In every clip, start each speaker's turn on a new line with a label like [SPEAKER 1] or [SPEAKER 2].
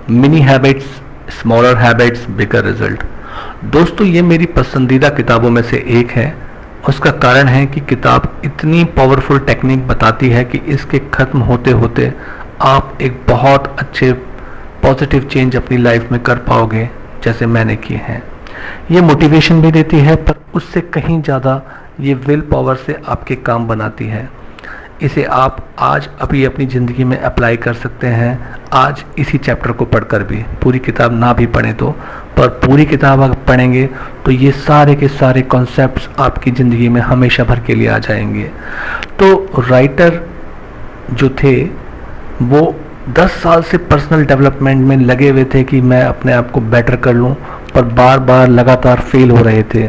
[SPEAKER 1] Mini habits, smaller habits, बिगर result. दोस्तों, ये मेरी पसंदीदा किताबों में से एक है। उसका कारण है कि किताब इतनी पावरफुल टेक्निक बताती है कि इसके ख़त्म होते होते आप एक बहुत अच्छे पॉजिटिव चेंज अपनी लाइफ में कर पाओगे, जैसे मैंने किए हैं। ये मोटिवेशन भी देती है, पर उससे कहीं ज़्यादा ये विल पावर से आपके काम बनाती है। इसे आप आज अभी अपनी ज़िंदगी में अप्लाई कर सकते हैं, आज इसी चैप्टर को पढ़कर भी। पूरी किताब ना भी पढ़ें तो, पर पूरी किताब अगर पढ़ेंगे तो ये सारे के सारे कॉन्सेप्ट्स आपकी ज़िंदगी में हमेशा भर के लिए आ जाएंगे। तो राइटर जो थे वो 10 साल से पर्सनल डेवलपमेंट में लगे हुए थे कि मैं अपने आप को बेटर कर लूं, पर बार बार लगातार फेल हो रहे थे।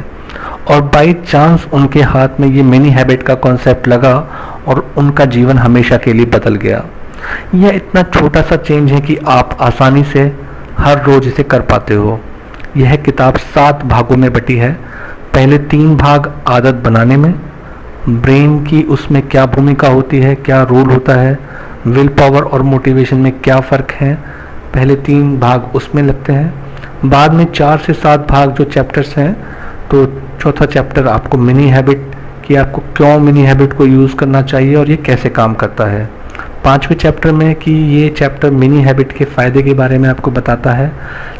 [SPEAKER 1] और बाई चांस उनके हाथ में ये मिनी हैबिट का कॉन्सेप्ट लगा और उनका जीवन हमेशा के लिए बदल गया। यह इतना छोटा सा चेंज है कि आप आसानी से हर रोज इसे कर पाते हो। यह किताब 7 भागों में बटी है। पहले 3 भाग आदत बनाने में, ब्रेन की उसमें क्या भूमिका होती है, क्या रोल होता है, विल पावर और मोटिवेशन में क्या फ़र्क है, पहले 3 भाग उसमें लगते हैं। बाद में 4 से 7 भाग जो चैप्टर्स हैं, तो चौथा चैप्टर आपको मिनी हैबिट कि आपको क्यों मिनी हैबिट को यूज़ करना चाहिए और ये कैसे काम करता है। 5वें चैप्टर में कि ये चैप्टर मिनी हैबिट के फ़ायदे के बारे में आपको बताता है।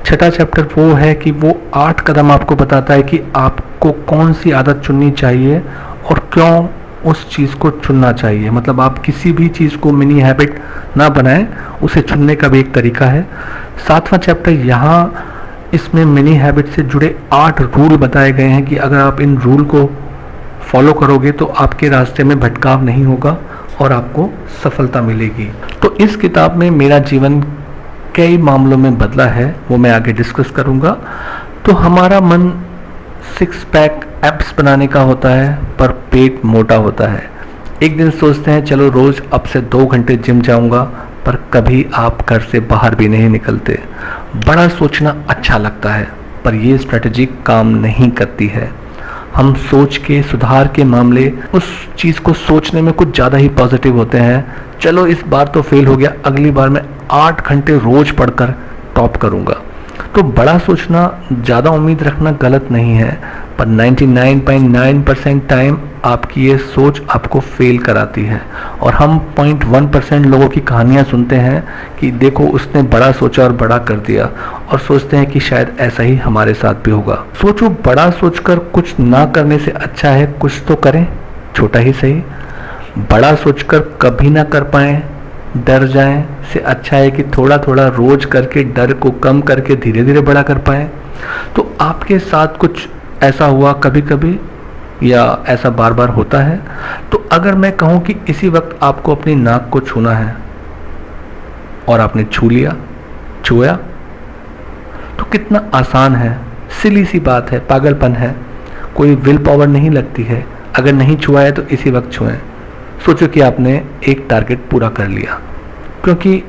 [SPEAKER 1] छठा चैप्टर वो है कि वो 8 कदम आपको बताता है कि आपको कौन सी आदत चुननी चाहिए और क्यों उस चीज़ को चुनना चाहिए। मतलब आप किसी भी चीज़ को मिनी हैबिट ना बनाएं, उसे चुनने का भी एक तरीका है। 7वां चैप्टर यहाँ इसमें मिनी हैबिट से जुड़े 8 रूल बताए गए हैं कि अगर आप इन रूल को फॉलो करोगे तो आपके रास्ते में भटकाव नहीं होगा और आपको सफलता मिलेगी। तो इस किताब में मेरा जीवन कई मामलों में बदला है, वो मैं आगे डिस्कस करूँगा। तो हमारा मन 6 पैक एब्स बनाने का होता है, पर पेट मोटा होता है। एक दिन सोचते हैं चलो रोज़ अब से 2 घंटे जिम जाऊँगा, पर कभी आप घर से बाहर भी नहीं निकलते। बड़ा सोचना अच्छा लगता है, पर ये स्ट्रेटजी काम नहीं करती है। हम सोच के सुधार के मामले उस चीज़ को सोचने में कुछ ज़्यादा ही पॉजिटिव होते हैं। चलो इस बार तो फेल हो गया, अगली बार मैं 8 घंटे रोज़ पढ़कर टॉप करूँगा। तो बड़ा सोचना, ज़्यादा उम्मीद रखना गलत नहीं है, पर 99.9% टाइम आपकी ये सोच आपको फेल कराती है। और हम 0.1% लोगों की कहानियाँ सुनते हैं कि देखो उसने बड़ा सोचा और बड़ा कर दिया, और सोचते हैं कि शायद ऐसा ही हमारे साथ भी होगा। सोचो, बड़ा सोचकर कुछ ना करने से अच्छा है कुछ तो करें, छोटा ही सही। बड़ा सोचकर कभी ना कर पाएं, डर जाएं, से अच्छा है कि थोड़ा थोड़ा रोज करके डर को कम करके धीरे धीरे बड़ा कर पाएं। तो आपके साथ कुछ ऐसा हुआ कभी कभी, या ऐसा बार बार होता है? तो अगर मैं कहूँ कि इसी वक्त आपको अपनी नाक को छूना है और आपने छू लिया, छुआ, तो कितना आसान है, सिली सी बात है, पागलपन है, कोई विल पावर नहीं लगती है। अगर नहीं छुआ है तो इसी वक्त छुएं। सोचो कि आपने एक टारगेट पूरा कर लिया, क्योंकि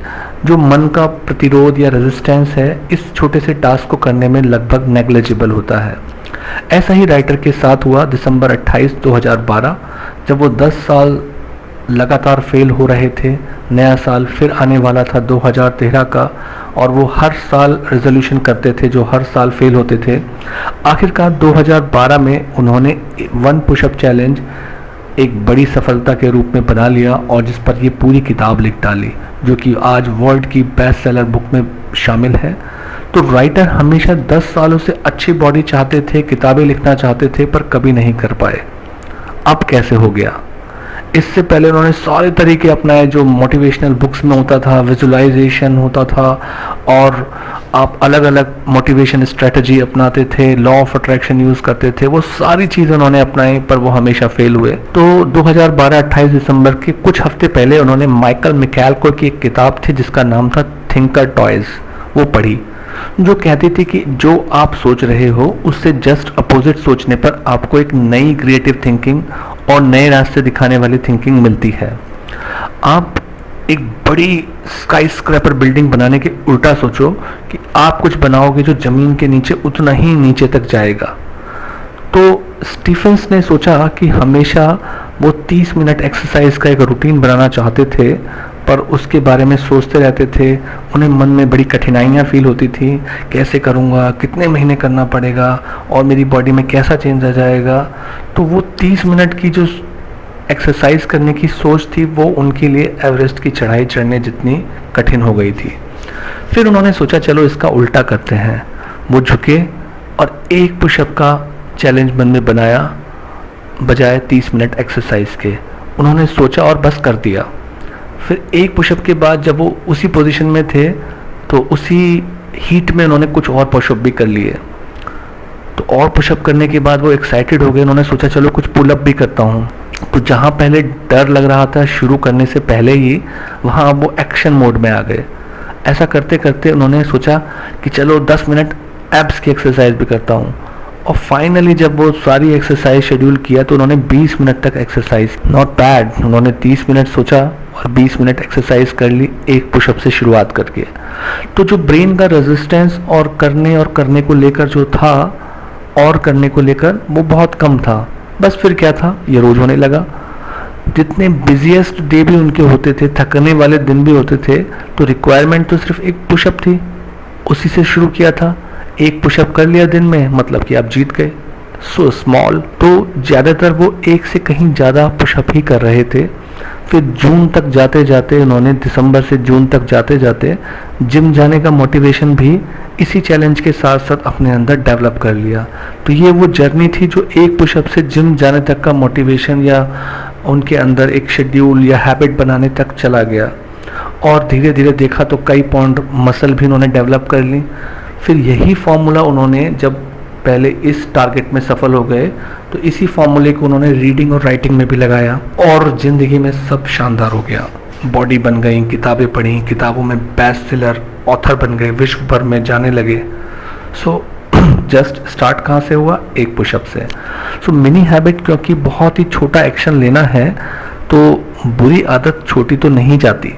[SPEAKER 1] जो मन का प्रतिरोध या रेजिस्टेंस है इस छोटे से टास्क को करने में लगभग नेग्लिजिबल होता है। ऐसा ही राइटर के साथ हुआ दिसंबर 28, 2012, जब वो 10 साल लगातार फेल हो रहे थे। नया साल फिर आने वाला था 2013 का, और वो हर साल रेजोल्यूशन करते थे जो हर साल फेल होते थे। आखिरकार 2012 में उन्होंने 1 पुशअप चैलेंज एक बड़ी सफलता के रूप में बना लिया, और जिस पर ये पूरी किताब लिख डाली, जो कि आज वर्ल्ड की बेस्ट सेलर बुक में शामिल है। तो राइटर हमेशा 10 सालों से अच्छी बॉडी चाहते थे, किताबें लिखना चाहते थे, पर कभी नहीं कर पाए। अब कैसे हो गया? इससे पहले उन्होंने सारे तरीके अपनाए जो मोटिवेशनल बुक्स में होता था, विजुअलाइजेशन होता था, और आप अलग अलग मोटिवेशन स्ट्रेटजी अपनाते थे, लॉ ऑफ अट्रैक्शन यूज़ करते थे। वो सारी चीज़ें उन्होंने अपनाई, पर वो हमेशा फेल हुए। तो 2012 28 दिसंबर के कुछ हफ्ते पहले उन्होंने माइकल मिकैल्को की एक किताब थी जिसका नाम था थिंकर टॉयज, वो पढ़ी, जो कहती थी कि जो आप सोच रहे हो उससे जस्ट अपोजिट सोचने पर आपको एक नई क्रिएटिव थिंकिंग और नए रास्ते दिखाने वाली थिंकिंग मिलती है। आप एक बड़ी स्काई स्क्रैपर बिल्डिंग बनाने के उल्टा सोचो कि आप कुछ बनाओगे जो जमीन के नीचे उतना ही नीचे तक जाएगा। तो स्टीफेंस ने सोचा कि हमेशा वो 30 मिनट एक्सरसाइज का एक रूटीन बनाना चाहते थे, पर उसके बारे में सोचते रहते थे। उन्हें मन में बड़ी कठिनाइयाँ फील होती थी, कैसे करूँगा, कितने महीने करना पड़ेगा और मेरी बॉडी में कैसा चेंज आ जाएगा। तो वो 30 मिनट की जो एक्सरसाइज करने की सोच थी वो उनके लिए एवरेस्ट की चढ़ाई चढ़ने जितनी कठिन हो गई थी। फिर उन्होंने सोचा चलो इसका उल्टा करते हैं। वो झुके और एक पुशअप का चैलेंज मन में बनाया बजाय 30 मिनट एक्सरसाइज के। उन्होंने सोचा और बस कर दिया। फिर एक पुशअप के बाद जब वो उसी पोजीशन में थे तो उसी हीट में उन्होंने कुछ और पुशअप भी कर लिए। तो और पुशअप करने के बाद वो एक्साइटेड हो गए। उन्होंने सोचा चलो कुछ पुलअप भी करता हूँ। तो जहाँ पहले डर लग रहा था शुरू करने से पहले ही, वहाँ वो एक्शन मोड में आ गए। ऐसा करते करते उन्होंने सोचा कि चलो 10 मिनट एब्स की एक्सरसाइज भी करता हूँ। और फाइनली जब वो सारी एक्सरसाइज शेड्यूल किया तो उन्होंने 20 मिनट तक एक्सरसाइज, नॉट बैड, उन्होंने 30 मिनट सोचा और 20 मिनट एक्सरसाइज कर ली एक पुशअप से शुरुआत करके। तो जो ब्रेन का रेजिस्टेंस और करने को लेकर जो था और करने को लेकर वो बहुत कम था। बस फिर क्या था, ये रोज होने लगा। जितने बिजिएस्ट डे भी उनके होते थे, थकने वाले दिन भी होते थे, तो रिक्वायरमेंट तो सिर्फ एक पुशअप थी। उसी से शुरू किया था, एक पुशअप कर लिया दिन में, मतलब कि आप जीत गए। So small. तो ज़्यादातर वो एक से कहीं ज़्यादा पुशअप ही कर रहे थे। फिर जून तक जाते जाते उन्होंने, दिसंबर से जून तक जाते जाते जिम जाने का मोटिवेशन भी इसी चैलेंज के साथ साथ अपने अंदर डेवलप कर लिया। तो ये वो जर्नी थी जो एक पुशअप से जिम जाने तक का मोटिवेशन या उनके अंदर एक शेड्यूल या हैबिट बनाने तक चला गया। और धीरे धीरे देखा तो कई पाउंड मसल भी उन्होंने डेवलप कर ली। फिर यही फॉर्मूला उन्होंने, जब पहले इस टारगेट में सफल हो गए तो इसी फॉर्मूले को उन्होंने रीडिंग और राइटिंग में भी लगाया और ज़िंदगी में सब शानदार हो गया। बॉडी बन गई, किताबें पढ़ी, किताबों में बेस्ट सेलर ऑथर बन गए, विश्व भर में जाने लगे। सो जस्ट स्टार्ट कहाँ से हुआ, एक पुशअप से। सो मिनी हैबिट, क्योंकि बहुत ही छोटा एक्शन लेना है तो बुरी आदत छोटी तो नहीं जाती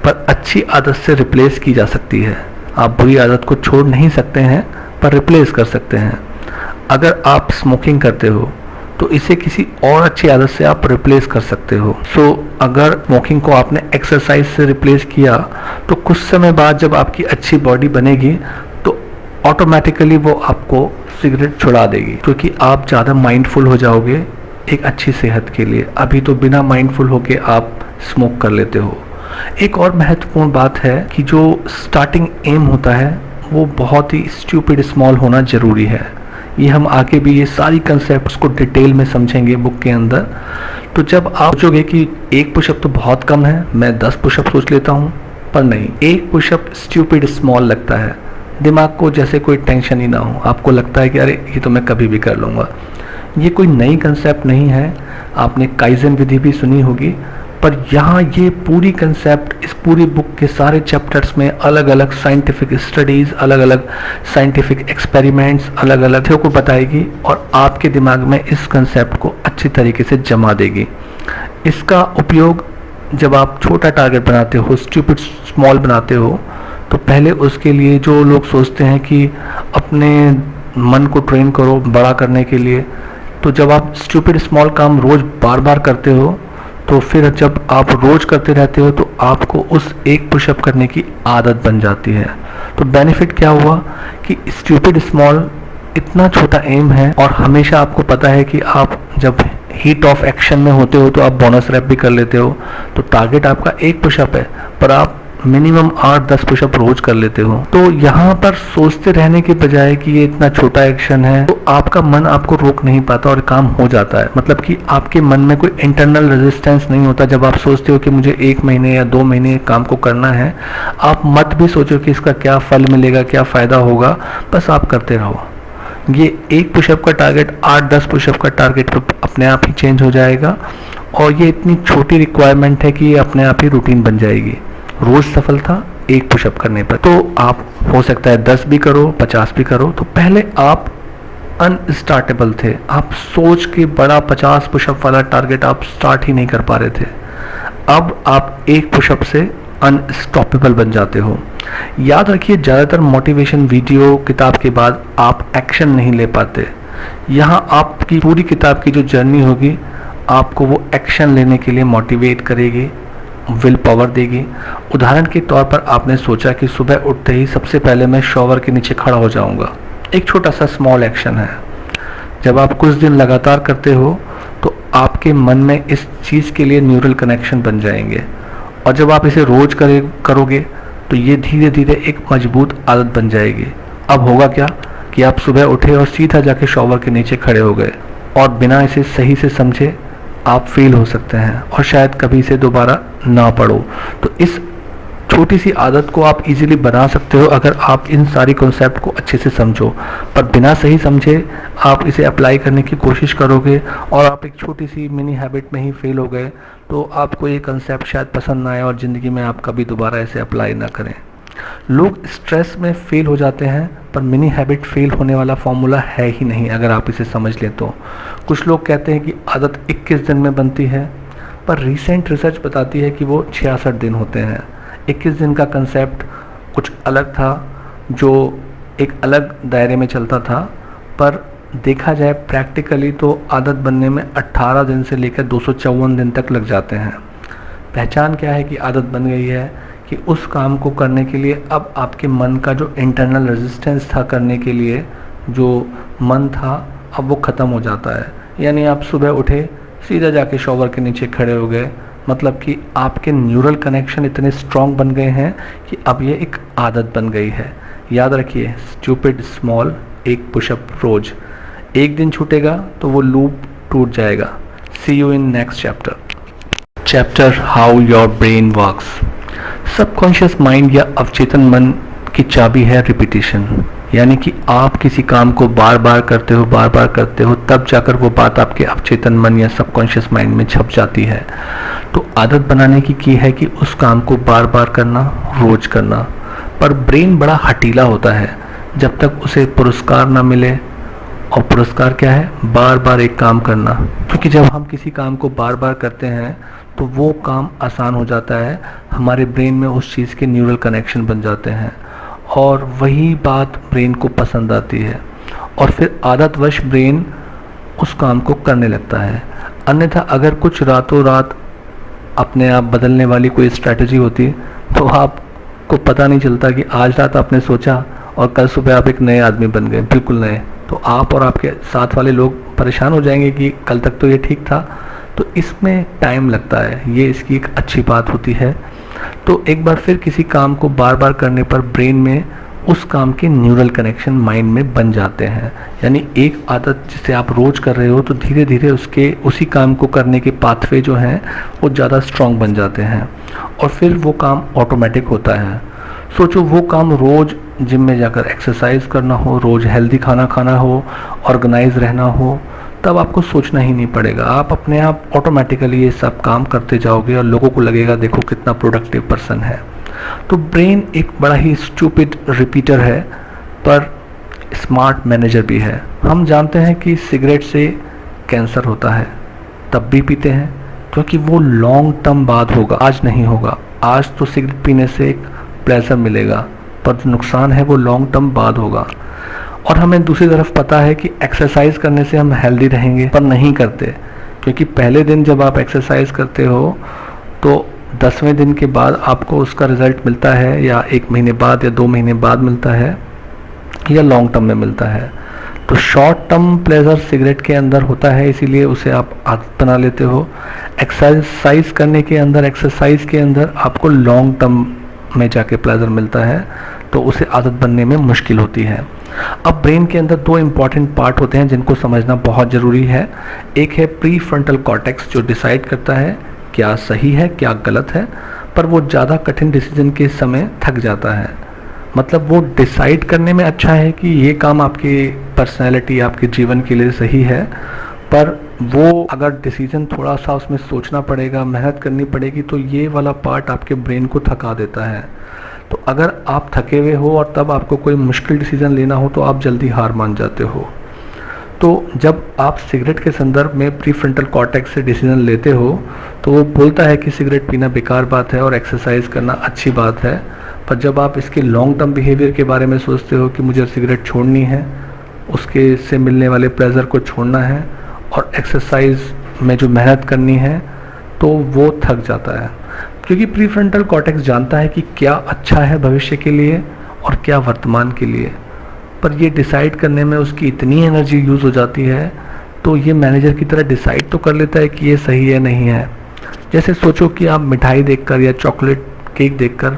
[SPEAKER 1] पर अच्छी आदत से रिप्लेस की जा सकती है। आप बुरी आदत को छोड़ नहीं सकते हैं पर रिप्लेस कर सकते हैं। अगर आप स्मोकिंग करते हो तो इसे किसी और अच्छी आदत से आप रिप्लेस कर सकते हो। सो अगर स्मोकिंग को आपने एक्सरसाइज से रिप्लेस किया तो कुछ समय बाद जब आपकी अच्छी बॉडी बनेगी तो ऑटोमेटिकली वो आपको सिगरेट छुड़ा देगी, क्योंकि आप ज़्यादा माइंडफुल हो जाओगे एक अच्छी सेहत के लिए। अभी तो बिना माइंडफुल होके आप स्मोक कर लेते हो। एक और महत्वपूर्ण बात है कि जो स्टार्टिंग एम होता है वो बहुत ही स्टूपिड स्मॉल होना ज़रूरी है। ये हम आगे भी ये सारी कंसेप्ट्स को डिटेल में समझेंगे बुक के अंदर। तो जब आप सोचोगे कि एक पुशअप तो बहुत कम है, मैं 10 पुशअप सोच लेता हूँ, पर नहीं, एक पुशअप स्टूपिड स्मॉल लगता है। दिमाग को जैसे कोई टेंशन ही ना हो, आपको लगता है कि अरे ये तो मैं कभी भी कर लूँगा। ये कोई नई कंसेप्ट नहीं है, आपने काइजन विधि भी सुनी होगी, पर यहाँ ये पूरी कंसेप्ट इस पूरी बुक के सारे चैप्टर्स में अलग अलग साइंटिफिक स्टडीज़, अलग अलग साइंटिफिक एक्सपेरिमेंट्स, अलग अलग चीज़ों को बताएगी और आपके दिमाग में इस कंसेप्ट को अच्छी तरीके से जमा देगी। इसका उपयोग जब आप छोटा टारगेट बनाते हो, स्टूपिड स्मॉल बनाते हो, तो पहले उसके लिए जो लोग सोचते हैं कि अपने मन को ट्रेन करो बड़ा करने के लिए, तो जब आप स्टूपिड स्मॉल काम रोज़ बार बार करते हो तो फिर जब आप रोज़ करते रहते हो तो आपको उस एक पुशअप करने की आदत बन जाती है। तो बेनिफिट क्या हुआ कि स्टूपिड स्मॉल इतना छोटा एम है और हमेशा आपको पता है कि आप जब हीट ऑफ एक्शन में होते हो तो आप बोनस रैप भी कर लेते हो। तो टारगेट आपका एक पुशअप है पर आप मिनिमम 8-10 पुशअप रोज कर लेते हो। तो यहाँ पर सोचते रहने के बजाय कि ये इतना छोटा एक्शन है, तो आपका मन आपको रोक नहीं पाता और काम हो जाता है। मतलब कि आपके मन में कोई इंटरनल रेजिस्टेंस नहीं होता। जब आप सोचते हो कि मुझे 1 महीने या 2 महीने काम को करना है, आप मत भी सोचो कि इसका क्या फल मिलेगा, क्या फ़ायदा होगा, बस आप करते रहो। ये एक पुशअप का टारगेट 8-10 पुशअप का टारगेट अपने आप ही चेंज हो जाएगा और ये इतनी छोटी रिक्वायरमेंट है कि ये अपने आप ही रूटीन बन जाएगी। रोज सफलता एक पुशअप करने पर। तो आप हो सकता है 10 भी करो, 50 भी करो। तो पहले आप अनस्टार्टेबल थे, आप सोच के बड़ा 50 पुशअप वाला टारगेट आप स्टार्ट ही नहीं कर पा रहे थे। अब आप एक पुशअप से अनस्टॉपेबल बन जाते हो। याद रखिए, ज़्यादातर मोटिवेशन वीडियो किताब के बाद आप एक्शन नहीं ले पाते। यहाँ आपकी पूरी किताब की जो जर्नी होगी आपको वो एक्शन लेने के लिए मोटिवेट करेगी, विल पावर देगी। उदाहरण के तौर पर आपने सोचा कि सुबह उठते ही सबसे पहले मैं शॉवर के नीचे खड़ा हो जाऊंगा। एक छोटा सा स्मॉल एक्शन है। जब आप कुछ दिन लगातार करते हो तो आपके मन में इस चीज़ के लिए न्यूरल कनेक्शन बन जाएंगे, और जब आप इसे रोज करोगे तो ये धीरे धीरे एक मजबूत आदत बन जाएगी। अब होगा क्या कि आप सुबह उठे और सीधा जाके शॉवर के नीचे खड़े हो गए, और बिना इसे सही से समझे आप फेल हो सकते हैं और शायद कभी इसे दोबारा ना पढ़ो। तो इस छोटी सी आदत को आप इजीली बना सकते हो अगर आप इन सारी कॉन्सेप्ट को अच्छे से समझो, पर बिना सही समझे आप इसे अप्लाई करने की कोशिश करोगे और आप एक छोटी सी मिनी हैबिट में ही फेल हो गए तो आपको ये कॉन्सेप्ट शायद पसंद ना आए और ज़िंदगी में आप कभी दोबारा इसे अप्लाई ना करें। लोग स्ट्रेस में फेल हो जाते हैं, पर मिनी हैबिट फेल होने वाला फॉर्मूला है ही नहीं अगर आप इसे समझ लें तो। कुछ लोग कहते हैं कि आदत 21 दिन में बनती है, पर रीसेंट रिसर्च बताती है कि वो 66 दिन होते हैं। 21 दिन का कंसेप्ट कुछ अलग था, जो एक अलग दायरे में चलता था, पर देखा जाए प्रैक्टिकली तो आदत बनने में 18 दिन से लेकर 254 दिन तक लग जाते हैं। पहचान क्या है कि आदत बन गई है कि उस काम को करने के लिए अब आपके मन का जो इंटरनल रेजिस्टेंस था करने के लिए, जो मन था, अब वो ख़त्म हो जाता है। यानी आप सुबह उठे, सीधा जाके शॉवर के नीचे खड़े हो गए, मतलब कि आपके न्यूरल कनेक्शन इतने स्ट्रॉन्ग बन गए हैं कि अब ये एक आदत बन गई है। याद रखिए, स्टूपिड स्मॉल, एक पुशअप रोज। एक दिन छूटेगा तो वो लूप टूट जाएगा। See you in next chapter how your brain works. Subconscious mind या अवचेतन मन की चाबी है रिपीटिशन, यानी कि आप किसी काम को बार बार करते हो तब जाकर वो बात आपके अवचेतन मन या सबकॉन्शियस माइंड में छप जाती है। तो आदत बनाने की है कि उस काम को बार बार करना, रोज करना। पर ब्रेन बड़ा हठीला होता है जब तक उसे पुरस्कार ना मिले। और पुरस्कार क्या है? बार बार एक काम करना। क्योंकि जब हम किसी काम को बार बार करते हैं तो वो काम आसान हो जाता है, हमारे ब्रेन में उस चीज़ के न्यूरल कनेक्शन बन जाते हैं और वही बात ब्रेन को पसंद आती है, और फिर आदतवश ब्रेन उस काम को करने लगता है। अन्यथा अगर कुछ रातों रात अपने आप बदलने वाली कोई स्ट्रैटेजी होती तो आपको पता नहीं चलता कि आज रात आपने सोचा और कल सुबह आप एक नए आदमी बन गए, बिल्कुल नए। तो आप और आपके साथ वाले लोग परेशान हो जाएंगे कि कल तक तो ये ठीक था। तो इसमें टाइम लगता है, ये इसकी एक अच्छी बात होती है। तो एक बार फिर किसी काम को बार बार करने पर ब्रेन में उस काम के न्यूरल कनेक्शन माइंड में बन जाते हैं। यानी एक आदत जिसे आप रोज कर रहे हो तो धीरे धीरे उसी काम को करने के पाथवे जो हैं वो ज़्यादा स्ट्रॉन्ग बन जाते हैं और फिर वो काम ऑटोमेटिक होता है। सोचो, वो काम रोज जिम में जाकर एक्सरसाइज करना हो, रोज हेल्दी खाना खाना हो, ऑर्गेनाइज रहना हो, तब आपको सोचना ही नहीं पड़ेगा। आप अपने आप ऑटोमेटिकली ये सब काम करते जाओगे और लोगों को लगेगा देखो कितना प्रोडक्टिव पर्सन है। तो ब्रेन एक बड़ा ही स्टूपिड रिपीटर है, पर स्मार्ट मैनेजर भी है। हम जानते हैं कि सिगरेट से कैंसर होता है, तब भी पीते हैं क्योंकि वो लॉन्ग टर्म बाद होगा, आज नहीं होगा। आज तो सिगरेट पीने से एक प्लेजर मिलेगा, पर जो नुकसान है वो लॉन्ग टर्म बाद होगा। और हमें दूसरी तरफ पता है कि एक्सरसाइज करने से हम हेल्दी रहेंगे, पर नहीं करते, क्योंकि पहले दिन जब आप एक्सरसाइज करते हो तो 10वें दिन के बाद आपको उसका रिजल्ट मिलता है, या 1 महीने बाद या 2 महीने बाद मिलता है, या लॉन्ग टर्म में मिलता है। तो शॉर्ट टर्म प्लेजर सिगरेट के अंदर होता है, इसीलिए उसे आप आदत बना लेते हो। एक्सरसाइज करने के अंदर, एक्सरसाइज के अंदर आपको लॉन्ग टर्म में जाके प्लेजर मिलता है, तो उसे आदत बनने में मुश्किल होती है। अब ब्रेन के अंदर 2 इंपॉर्टेंट पार्ट होते हैं जिनको समझना बहुत ज़रूरी है। एक है प्री फ्रंटल कॉर्टेक्स, जो डिसाइड करता है क्या सही है क्या गलत है, पर वो ज़्यादा कठिन डिसीजन के समय थक जाता है। मतलब वो डिसाइड करने में अच्छा है कि ये काम आपकी पर्सनैलिटी, आपके जीवन के लिए सही है, पर वो अगर डिसीजन थोड़ा सा उसमें सोचना पड़ेगा, मेहनत करनी पड़ेगी, तो ये वाला पार्ट आपके ब्रेन को थका देता है। तो अगर आप थके हुए हो और तब आपको कोई मुश्किल डिसीजन लेना हो तो आप जल्दी हार मान जाते हो। तो जब आप सिगरेट के संदर्भ में प्री फ्रंटल कॉर्टेक्स से डिसीजन लेते हो तो वो बोलता है कि सिगरेट पीना बेकार बात है और एक्सरसाइज करना अच्छी बात है। पर जब आप इसके लॉन्ग टर्म बिहेवियर के बारे में सोचते हो कि मुझे सिगरेट छोड़नी है, उसके से मिलने वाले प्लेजर को छोड़ना है और एक्सरसाइज में जो मेहनत करनी है, तो वो थक जाता है। क्योंकि प्रीफ्रंटल कॉर्टेक्स जानता है कि क्या अच्छा है भविष्य के लिए और क्या वर्तमान के लिए, पर ये डिसाइड करने में उसकी इतनी एनर्जी यूज़ हो जाती है, तो ये मैनेजर की तरह डिसाइड तो कर लेता है कि ये सही है नहीं है। जैसे सोचो कि आप मिठाई देखकर या चॉकलेट केक देखकर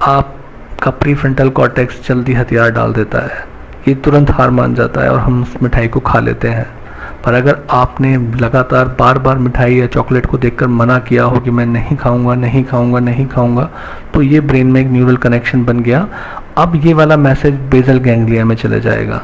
[SPEAKER 1] आपका प्रीफ्रंटल कॉर्टेक्स जल्दी हथियार डाल देता है, ये तुरंत हार मान जाता है और हम उस मिठाई को खा लेते हैं। पर अगर आपने लगातार बार बार मिठाई या चॉकलेट को देखकर मना किया हो कि मैं नहीं खाऊंगा नहीं खाऊंगा नहीं खाऊंगा, तो ये ब्रेन में एक न्यूरल कनेक्शन बन गया। अब ये वाला मैसेज बेसल गैंग्लिया में चले जाएगा।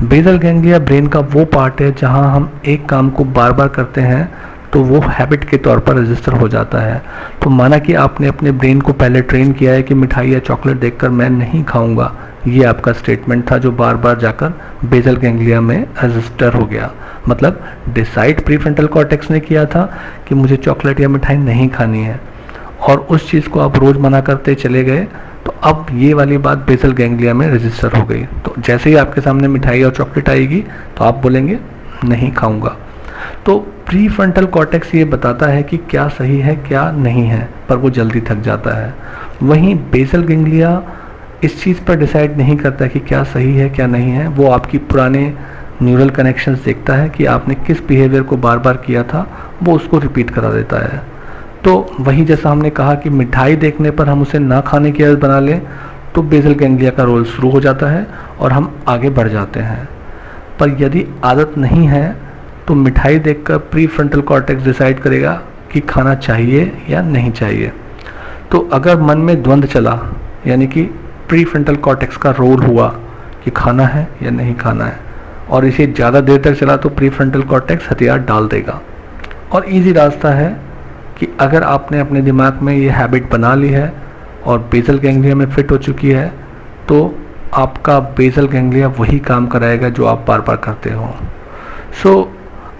[SPEAKER 1] बेसल गैंग्लिया ब्रेन का वो पार्ट है जहां हम एक काम को बार बार करते हैं तो वो हैबिट के तौर पर रजिस्टर हो जाता है। तो माना कि आपने अपने ब्रेन को पहले ट्रेन किया है कि मिठाई या चॉकलेट देखकर मैं नहीं खाऊंगा, ये आपका स्टेटमेंट था जो बार बार जाकर बेसल गैंग्लिया में रजिस्टर हो गया। मतलब डिसाइड प्रीफ्रंटल कॉर्टेक्स ने किया था कि मुझे चॉकलेट या मिठाई नहीं खानी है, और उस चीज़ को आप रोज़ मना करते चले गए, तो अब ये वाली बात बेसल गैंग्लिया में रजिस्टर हो गई। तो जैसे ही आपके सामने मिठाई और चॉकलेट आएगी तो आप बोलेंगे नहीं खाऊंगा। तो प्रीफ्रंटल कॉर्टेक्स ये बताता है कि क्या सही है क्या नहीं है, पर वो जल्दी थक जाता है। वहीं बेसल गैंग्लिया इस चीज़ पर डिसाइड नहीं करता कि क्या सही है क्या नहीं है, वो आपकी पुराने न्यूरल कनेक्शंस देखता है कि आपने किस बिहेवियर को बार बार किया था, वो उसको रिपीट करा देता है। तो वही जैसा हमने कहा कि मिठाई देखने पर हम उसे ना खाने की आदत बना लें, तो बेसल गैंग्लिया का रोल शुरू हो जाता है और हम आगे बढ़ जाते हैं। पर यदि आदत नहीं है तो मिठाई देखकर प्रीफ्रंटल कॉर्टेक्स डिसाइड करेगा कि खाना चाहिए या नहीं चाहिए। तो अगर मन में द्वंद्व चला, यानी कि प्रीफ्रंटल कॉर्टेक्स का रोल हुआ कि खाना है या नहीं खाना है, और इसे ज़्यादा देर तक चला, तो प्रीफ्रंटल कॉर्टेक्स हथियार डाल देगा। और इजी रास्ता है कि अगर आपने अपने दिमाग में ये हैबिट बना ली है और बेसल गैंग्लिया में फिट हो चुकी है, तो आपका बेसल गैंग्लिया वही काम कराएगा जो आप बार बार करते हो। सो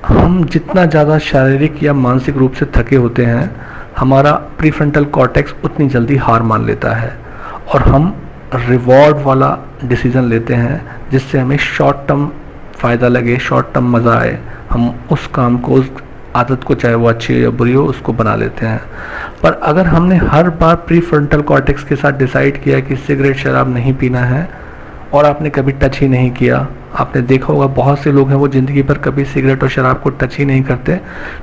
[SPEAKER 1] हम जितना ज़्यादा शारीरिक या मानसिक रूप से थके होते हैं, हमारा प्रीफ्रंटल कॉर्टेक्स उतनी जल्दी हार मान लेता है और हम रिवॉर्ड वाला डिसीजन लेते हैं, जिससे हमें शॉर्ट टर्म फ़ायदा लगे, शॉर्ट टर्म मज़ा आए। हम उस काम को, उस आदत को, चाहे वो अच्छी हो या बुरी हो, उसको बना लेते हैं। पर अगर हमने हर बार प्रीफ्रंटल कॉर्टेक्स के साथ डिसाइड किया कि सिगरेट शराब नहीं पीना है और आपने कभी टच ही नहीं किया, आपने देखा होगा बहुत से लोग हैं वो ज़िंदगी भर कभी सिगरेट और शराब को टच ही नहीं करते,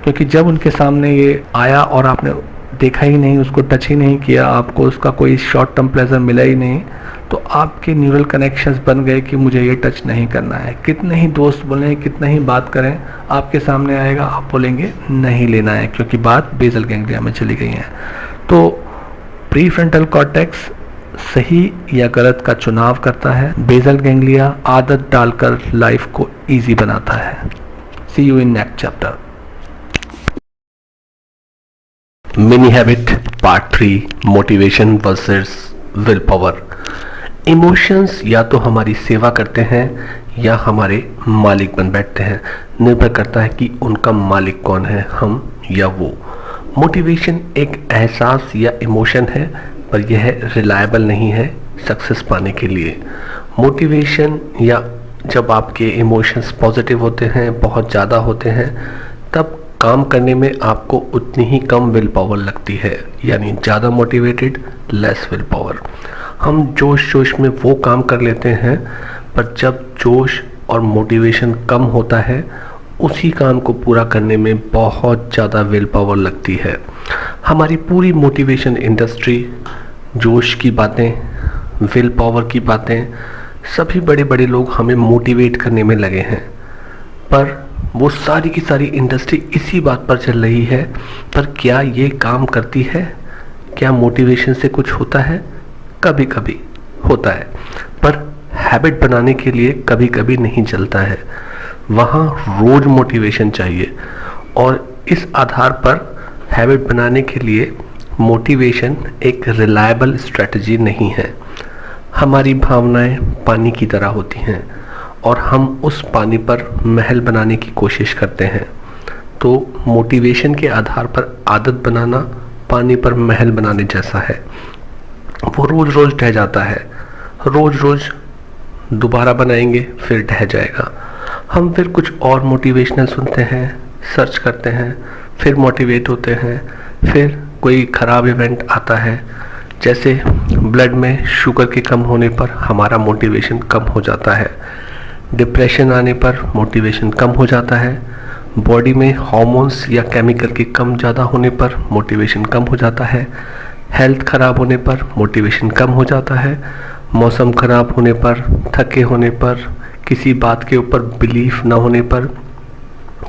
[SPEAKER 1] क्योंकि जब उनके सामने ये आया और आपने देखा ही नहीं, उसको टच ही नहीं किया, आपको उसका कोई शॉर्ट टर्म प्लेजर मिला ही नहीं, तो आपके न्यूरल कनेक्शंस बन गए कि मुझे ये टच नहीं करना है। कितने ही दोस्त बोलें, कितना ही बात करें, आपके सामने आएगा, आप बोलेंगे नहीं लेना है, क्योंकि बात बेसल गैंग्लिया में चली गई है। तो प्रीफ्रंटल कॉर्टेक्स सही या गलत का चुनाव करता है, बेसल गैंग्लिया आदत डालकर लाइफ को ईजी बनाता है। See you in next chapter.
[SPEAKER 2] Mini habit part 3, motivation versus will power. Emotions या तो हमारी सेवा करते हैं या हमारे मालिक बन बैठते हैं, निर्भर करता है कि उनका मालिक कौन है, हम या वो। मोटिवेशन एक एहसास या इमोशन है, पर यह रिलायबल नहीं है सक्सेस पाने के लिए। मोटिवेशन या जब आपके इमोशंस पॉजिटिव होते हैं, बहुत ज़्यादा होते हैं, तब काम करने में आपको उतनी ही कम विल पावर लगती है, यानी ज़्यादा मोटिवेटेड लेस विल पावर। हम जोश जोश में वो काम कर लेते हैं, पर जब जोश और मोटिवेशन कम होता है, उसी काम को पूरा करने में बहुत ज़्यादा विल पावर लगती है। हमारी पूरी मोटिवेशन इंडस्ट्री, जोश की बातें, विल पावर की बातें, सभी बड़े बड़े लोग हमें मोटिवेट करने में लगे हैं, पर वो सारी की सारी इंडस्ट्री इसी बात पर चल रही है, पर क्या ये काम करती है? क्या मोटिवेशन से कुछ होता है? कभी कभी होता है, पर हैबिट बनाने के लिए कभी कभी नहीं चलता है। वहाँ रोज मोटिवेशन चाहिए, और इस आधार पर हैबिट बनाने के लिए मोटिवेशन एक रिलायबल स्ट्रेटजी नहीं है। हमारी भावनाएं पानी की तरह होती हैं और हम उस पानी पर महल बनाने की कोशिश करते हैं। तो मोटिवेशन के आधार पर आदत बनाना पानी पर महल बनाने जैसा है। वो रोज रोज ढह जाता है, रोज रोज दोबारा बनाएंगे फिर ढह जाएगा। हम फिर कुछ और मोटिवेशनल सुनते हैं, सर्च करते हैं, फिर मोटिवेट होते हैं, फिर कोई ख़राब इवेंट आता है, जैसे ब्लड में शुगर के कम होने पर हमारा मोटिवेशन कम हो जाता है, डिप्रेशन आने पर मोटिवेशन कम हो जाता है, बॉडी में हार्मोन्स या केमिकल के कम ज़्यादा होने पर मोटिवेशन कम हो जाता है, हेल्थ ख़राब होने पर मोटिवेशन कम हो जाता है, मौसम ख़राब होने पर, थके होने पर, किसी बात के ऊपर बिलीफ ना होने पर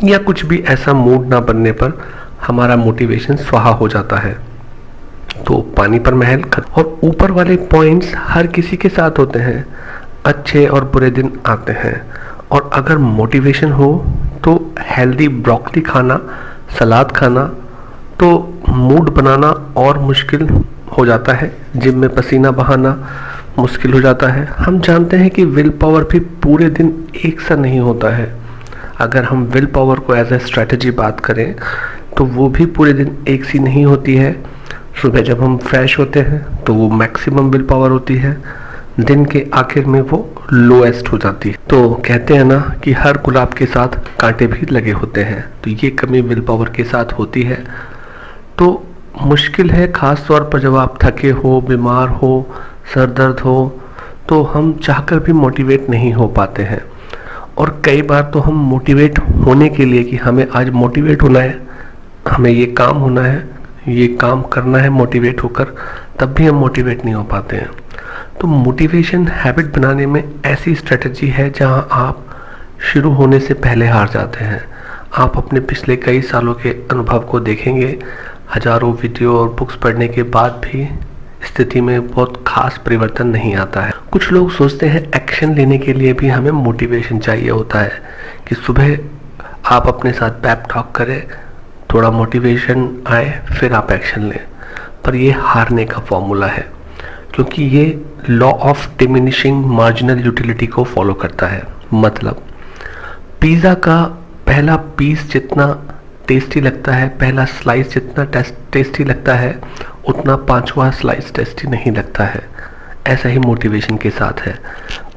[SPEAKER 2] या कुछ भी ऐसा मूड ना बनने पर हमारा मोटिवेशन स्वाहा हो जाता है। तो पानी पर महल और ऊपर वाले पॉइंट्स हर किसी के साथ होते हैं, अच्छे और बुरे दिन आते हैं। और अगर मोटिवेशन हो तो हेल्दी ब्रोकली खाना, सलाद खाना, तो मूड बनाना और मुश्किल हो जाता है, जिम में पसीना बहाना मुश्किल हो जाता है। हम जानते हैं कि विल पावर भी पूरे दिन एक सा नहीं होता है। अगर हम विल पावर को एज ए स्ट्रेटजी बात करें तो वो भी पूरे दिन एक सी नहीं होती है। सुबह जब हम फ्रेश होते हैं तो वो मैक्सिमम विल पावर होती है, दिन के आखिर में वो लोएस्ट हो जाती है। तो कहते हैं ना कि हर गुलाब के साथ कांटे भी लगे होते हैं, तो ये कमी विल पावर के साथ होती है। तो मुश्किल है ख़ास तौर पर जब आप थके हो, बीमार हो, सर दर्द हो, तो हम चाहकर भी मोटिवेट नहीं हो पाते हैं। और कई बार तो हम मोटिवेट होने के लिए कि हमें आज मोटिवेट होना है, हमें ये काम होना है, ये काम करना है मोटिवेट होकर, तब भी हम मोटिवेट नहीं हो पाते हैं। तो मोटिवेशन हैबिट बनाने में ऐसी स्ट्रेटजी है जहां आप शुरू होने से पहले हार जाते हैं। आप अपने पिछले कई सालों के अनुभव को देखेंगे, हजारों वीडियो और बुक्स पढ़ने के बाद भी स्थिति में बहुत खास परिवर्तन नहीं आता है। कुछ लोग सोचते हैं एक्शन लेने के लिए भी हमें मोटिवेशन चाहिए होता है, कि सुबह आप अपने साथ पैप टॉक करें, थोड़ा मोटिवेशन आए, फिर आप एक्शन लें। पर ये हारने का फॉर्मूला है, क्योंकि ये law of diminishing marginal utility को फॉलो करता है। मतलब पिज़्ज़ा का पहला पीस जितना टेस्टी लगता है, पहला स्लाइस जितना टेस्टी लगता है, उतना पांचवा स्लाइस टेस्टी नहीं लगता है। ऐसा ही मोटिवेशन के साथ है।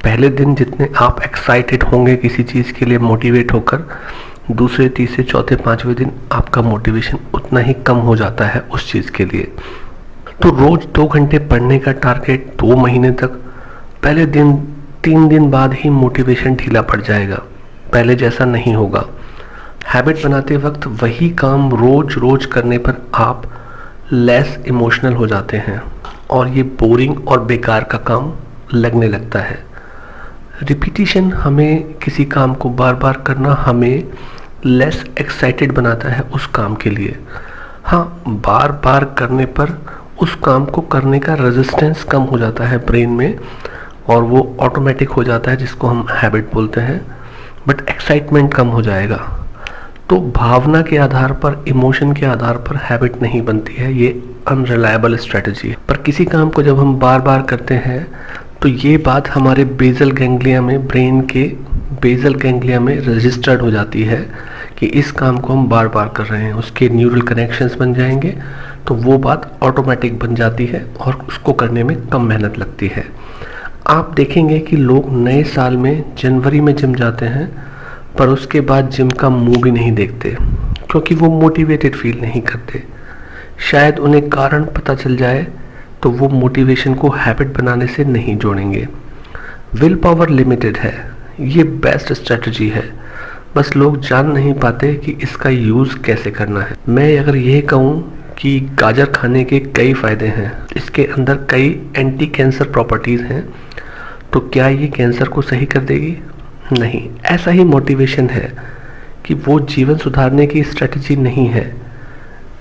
[SPEAKER 2] पहले दिन जितने आप एक्साइटेड होंगे किसी चीज़ के लिए मोटिवेट होकर, दूसरे, तीसरे, चौथे, पांचवें दिन आपका मोटिवेशन उतना ही कम हो जाता है उस चीज़ के लिए। तो रोज 2 घंटे पढ़ने का टारगेट 2 महीने तक, पहले दिन 3 दिन बाद ही मोटिवेशन ढीला पड़ जाएगा, पहले जैसा नहीं होगा। हैबिट बनाते वक्त वही काम रोज रोज करने पर आप लेस इमोशनल हो जाते हैं और ये बोरिंग और बेकार का काम लगने लगता है। रिपीटिशन हमें किसी काम को बार बार करना हमें लेस एक्साइटेड बनाता है उस काम के लिए। हाँ, बार बार करने पर उस काम को करने का रेजिस्टेंस कम हो जाता है ब्रेन में और वो ऑटोमेटिक हो जाता है, जिसको हम हैबिट बोलते हैं, बट एक्साइटमेंट कम हो जाएगा। तो भावना के आधार पर, इमोशन के आधार पर हैबिट नहीं बनती है, ये अनरिलायबल स्ट्रेटजी है। पर किसी काम को जब हम बार बार करते हैं तो ये बात हमारे बेसल गैंग्लिया में, ब्रेन के बेसल गैंग्लिया में रजिस्टर्ड हो जाती है कि इस काम को हम बार बार कर रहे हैं, उसके न्यूरल कनेक्शंस बन जाएंगे, तो वो बात ऑटोमेटिक बन जाती है और उसको करने में कम मेहनत लगती है। आप देखेंगे कि लोग नए साल में जनवरी में जिम जाते हैं, पर उसके बाद जिम का मुंह भी नहीं देखते, क्योंकि वो मोटिवेटेड फील नहीं करते। शायद उन्हें कारण पता चल जाए तो वो मोटिवेशन को हैबिट बनाने से नहीं जोड़ेंगे। विल पावर लिमिटेड है, ये बेस्ट स्ट्रेटजी है, बस लोग जान नहीं पाते कि इसका यूज़ कैसे करना है। मैं अगर यह कहूँ कि गाजर खाने के कई फ़ायदे हैं, इसके अंदर कई एंटी कैंसर प्रॉपर्टीज़ हैं, तो क्या ये कैंसर को सही कर देगी? नहीं। ऐसा ही मोटिवेशन है कि वो जीवन सुधारने की स्ट्रेटजी नहीं है।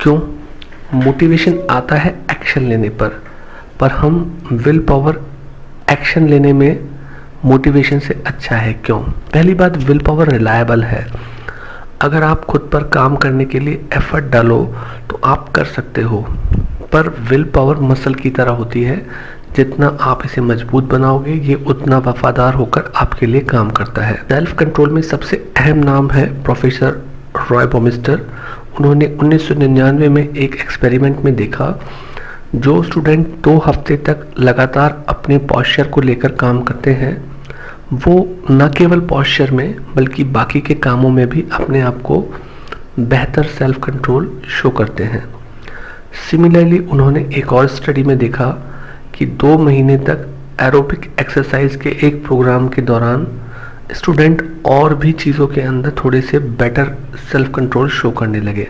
[SPEAKER 2] क्यों? मोटिवेशन आता है एक्शन लेने पर हम विल पावर एक्शन लेने में मोटिवेशन से अच्छा है। क्यों? पहली बात, विल पावर रिलायबल है। अगर आप खुद पर काम करने के लिए एफर्ट डालो तो आप कर सकते हो, पर विल पावर मसल की तरह होती है, जितना आप इसे मजबूत बनाओगे ये उतना वफादार होकर आपके लिए काम करता है। सेल्फ कंट्रोल में सबसे अहम नाम है प्रोफेसर रॉय बॉमिस्टर। उन्होंने 1999 में एक एक्सपेरिमेंट में देखा, जो स्टूडेंट 2 हफ्ते तक लगातार अपने पॉस्चर को लेकर काम करते हैं, वो न केवल पॉस्चर में बल्कि बाकी के कामों में भी अपने आप को बेहतर सेल्फ कंट्रोल शो करते हैं। सिमिलरली उन्होंने एक और स्टडी में देखा कि 2 महीने तक एरोबिक एक्सरसाइज के एक प्रोग्राम के दौरान स्टूडेंट और भी चीज़ों के अंदर थोड़े से बेटर सेल्फ कंट्रोल शो करने लगे।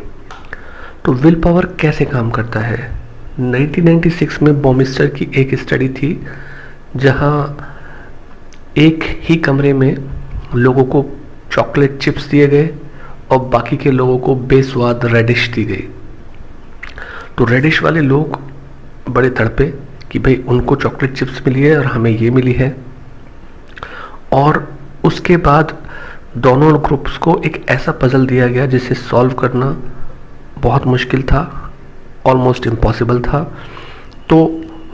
[SPEAKER 2] तो विल पावर कैसे काम करता है? 1996 में बॉमिस्टर की एक स्टडी थी जहां एक ही कमरे में लोगों को चॉकलेट चिप्स दिए गए और बाकी के लोगों को बेस्वाद रेडिश दी गई। तो रेडिश वाले लोग बड़े तड़पे कि भाई उनको चॉकलेट चिप्स मिली है और हमें ये मिली है। और उसके बाद दोनों ग्रुप्स को एक ऐसा पजल दिया गया जिसे सॉल्व करना बहुत मुश्किल था, ऑलमोस्ट इम्पॉसिबल था। तो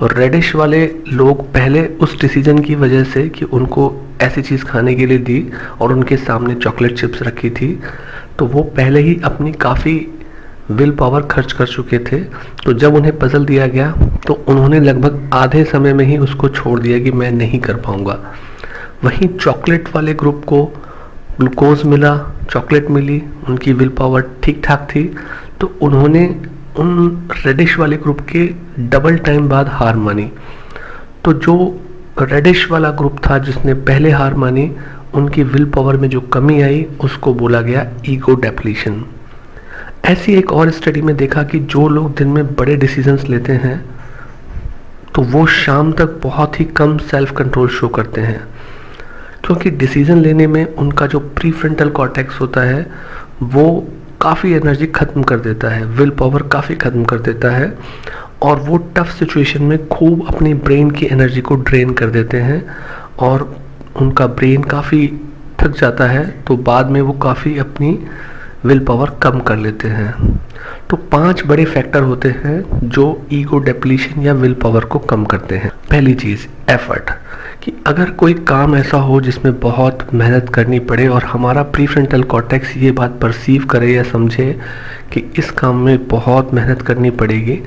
[SPEAKER 2] रेडिश वाले लोग पहले उस डिसीजन की वजह से कि उनको ऐसी चीज़ खाने के लिए दी और उनके सामने चॉकलेट चिप्स रखी थी, तो वो पहले ही अपनी काफ़ी विल पावर खर्च कर चुके थे। तो जब उन्हें पजल दिया गया तो उन्होंने लगभग आधे समय में ही उसको छोड़ दिया कि मैं नहीं कर पाऊँगा। वहीं चॉकलेट वाले ग्रुप को ग्लूकोज मिला, चॉकलेट मिली, उनकी विल पावर ठीक ठाक थी, तो उन्होंने उन रेडिश वाले ग्रुप के डबल टाइम बाद हार मानी। तो जो रेडिश वाला ग्रुप था जिसने पहले हार मानी, उनकी विल पावर में जो कमी आई उसको बोला गया ईगो डेप्लीशन। ऐसी एक और स्टडी में देखा कि जो लोग दिन में बड़े डिसीजंस लेते हैं तो वो शाम तक बहुत ही कम सेल्फ कंट्रोल शो करते हैं, क्योंकि डिसीजन लेने में उनका जो प्रीफ्रंटल कॉर्टेक्स होता है वो काफ़ी एनर्जी ख़त्म कर देता है, विल पावर काफ़ी ख़त्म कर देता है और वो टफ सिचुएशन में खूब अपनी ब्रेन की एनर्जी को ड्रेन कर देते हैं और उनका ब्रेन काफ़ी थक जाता है, तो बाद में वो काफ़ी अपनी विल पावर कम कर लेते हैं। तो 5 बड़े फैक्टर होते हैं जो ईगो डेप्लीशन या विल पावर को कम करते हैं। पहली चीज़ एफर्ट, कि अगर कोई काम ऐसा हो जिसमें बहुत मेहनत करनी पड़े और हमारा प्रीफ्रंटल कॉर्टेक्स ये बात परसीव करे या समझे कि इस काम में बहुत मेहनत करनी पड़ेगी,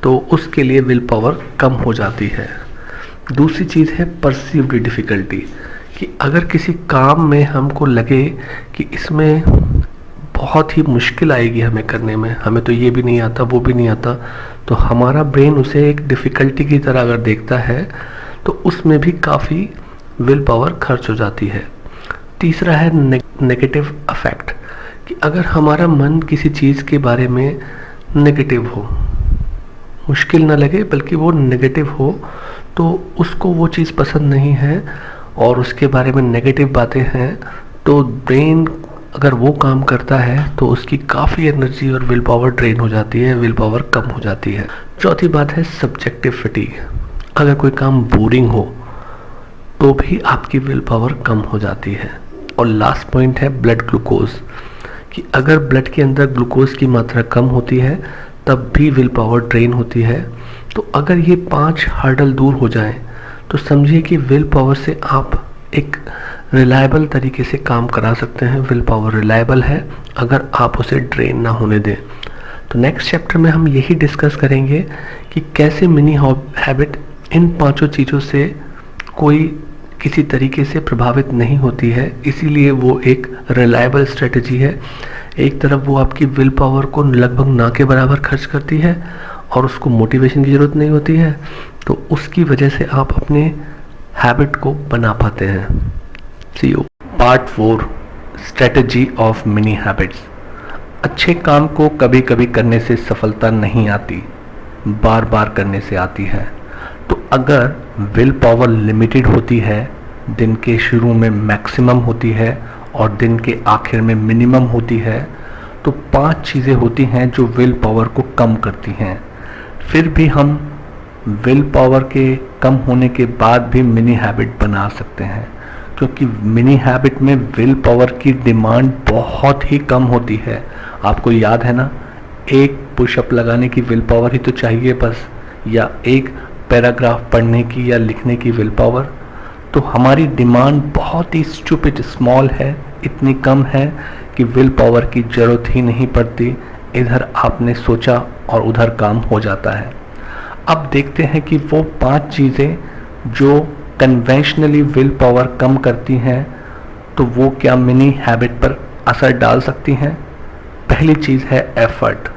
[SPEAKER 2] तो उसके लिए विल पावर कम हो जाती है। दूसरी चीज़ है परसीव्ड डिफ़िकल्टी, कि अगर किसी काम में हमको लगे कि इसमें बहुत ही मुश्किल आएगी हमें करने में, हमें तो ये भी नहीं आता वो भी नहीं आता, तो हमारा ब्रेन उसे एक डिफ़िकल्टी की तरह अगर देखता है तो उसमें भी काफ़ी विल पावर खर्च हो जाती है। तीसरा है नेगेटिव अफेक्ट, कि अगर हमारा मन किसी चीज़ के बारे में नेगेटिव हो, मुश्किल ना लगे बल्कि वो नेगेटिव हो, तो उसको वो चीज़ पसंद नहीं है और उसके बारे में नेगेटिव बातें हैं, तो ब्रेन अगर वो काम करता है तो उसकी काफ़ी एनर्जी और विल पावर ड्रेन हो जाती है, विल पावर कम हो जाती है। चौथी बात है सब्जेक्टिव फटीग, अगर कोई काम बोरिंग हो तो भी आपकी विल पावर कम हो जाती है। और लास्ट पॉइंट है ब्लड ग्लूकोज, कि अगर ब्लड के अंदर ग्लूकोज की मात्रा कम होती है तब भी विल पावर ड्रेन होती है। तो अगर ये 5 हर्डल दूर हो जाएं तो समझिए कि विल पावर से आप एक रिलायबल तरीके से काम करा सकते हैं। विल पावर रिलायबल है अगर आप उसे ड्रेन ना होने दें। तो नेक्स्ट चैप्टर में हम यही डिस्कस करेंगे कि कैसे मिनी हैबिट इन 5 चीज़ों से कोई किसी तरीके से प्रभावित नहीं होती है, इसीलिए वो एक रिलायबल स्ट्रेटजी है। एक तरफ वो आपकी विल पावर को लगभग ना के बराबर खर्च करती है और उसको मोटिवेशन की ज़रूरत नहीं होती है, तो उसकी वजह से आप अपने हैबिट को बना पाते हैं। See you. Part 4, strategy of mini habits. अच्छे काम को कभी कभी करने से सफलता नहीं आती, बार बार करने से आती है। तो अगर विल पावर लिमिटेड होती है, दिन के शुरू में मैक्सिमम होती है और दिन के आखिर में मिनिमम होती है, तो 5 चीज़ें होती हैं जो विल पावर को कम करती हैं। फिर भी हम विल पावर के कम होने के बाद भी मिनी हैबिट बना सकते हैं, क्योंकि मिनी हैबिट में विल पावर की डिमांड बहुत ही कम होती है। आपको याद है ना, एक पुशअप लगाने की विल पावर ही तो चाहिए बस, या एक पैराग्राफ पढ़ने की या लिखने की विल पावर। तो हमारी डिमांड बहुत ही स्टूपिड स्मॉल है, इतनी कम है कि विल पावर की ज़रूरत ही नहीं पड़ती। इधर आपने सोचा और उधर काम हो जाता है। अब देखते हैं कि वो 5 चीज़ें जो कन्वेंशनली विल पावर कम करती हैं, तो वो क्या मिनी हैबिट पर असर डाल सकती हैं। पहली चीज़ है एफर्ट।